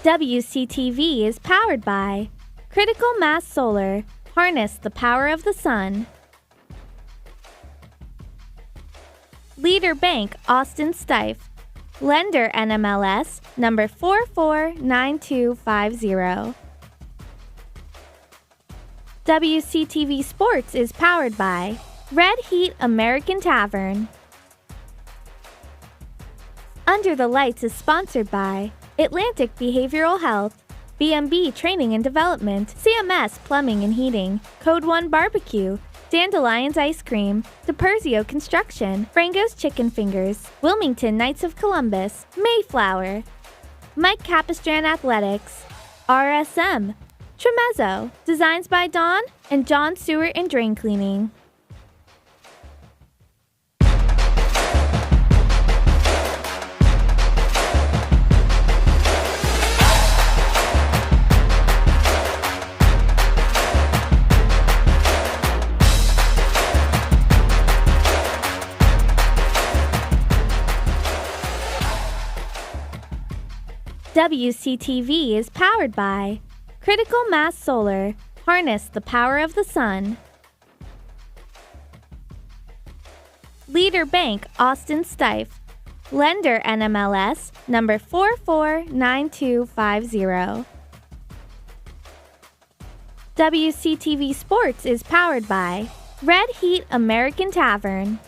WCTV is powered by Critical Mass Solar. Harness the power of the sun. Leader Bank Austin Stife. Lender NMLS number 449250. WCTV Sports is powered by Red Heat American Tavern. Under the Lights is sponsored by Atlantic Behavioral Health, B&B Training and Development, CMS Plumbing and Heating, Code 1 Barbecue, Dandelions Ice Cream, DiPerzio Construction, Frango's Chicken Fingers, Wilmington Knights of Columbus, Mayflower, Mike Capistran Athletics, RSM, Tremezzo, Designs by Dawn, and John Stewart and Drain Cleaning. WCTV is powered by Critical Mass Solar. Harness the power of the sun. Leader Bank Austin Stife. Lender NMLS number 449250. WCTV Sports is powered by Red Heat American Tavern.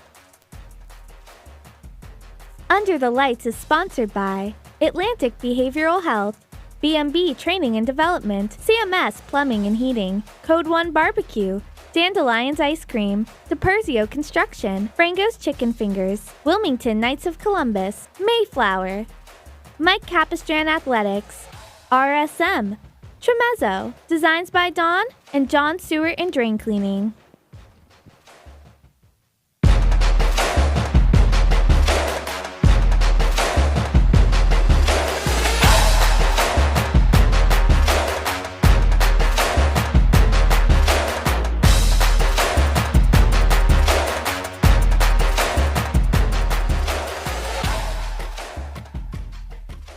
Under the Lights is sponsored by Atlantic Behavioral Health, B&B Training and Development, CMS Plumbing and Heating, Code 1 Barbecue, Dandelions Ice Cream, DiPerzio Construction, Frango's Chicken Fingers, Wilmington Knights of Columbus, Mayflower, Mike Capistran Athletics, RSM, Tremezzo, Designs by Dawn, and John Stewart and Drain Cleaning.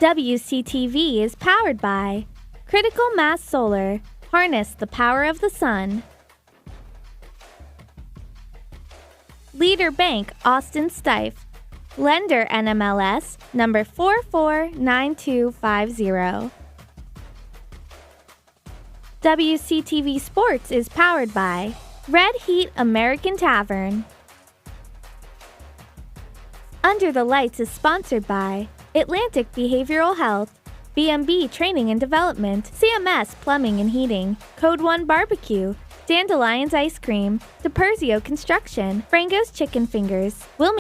WCTV is powered by Critical Mass Solar. Harness the power of the sun. Leader Bank Austin Stife. Lender NMLS number 449250. WCTV Sports is powered by Red Heat American Tavern. Under the Lights is sponsored by Atlantic Behavioral Health, B&B Training and Development, CMS Plumbing and Heating, Code 1 Barbecue, Dandelions Ice Cream, DiPerzio Construction, Frango's Chicken Fingers, Wilmington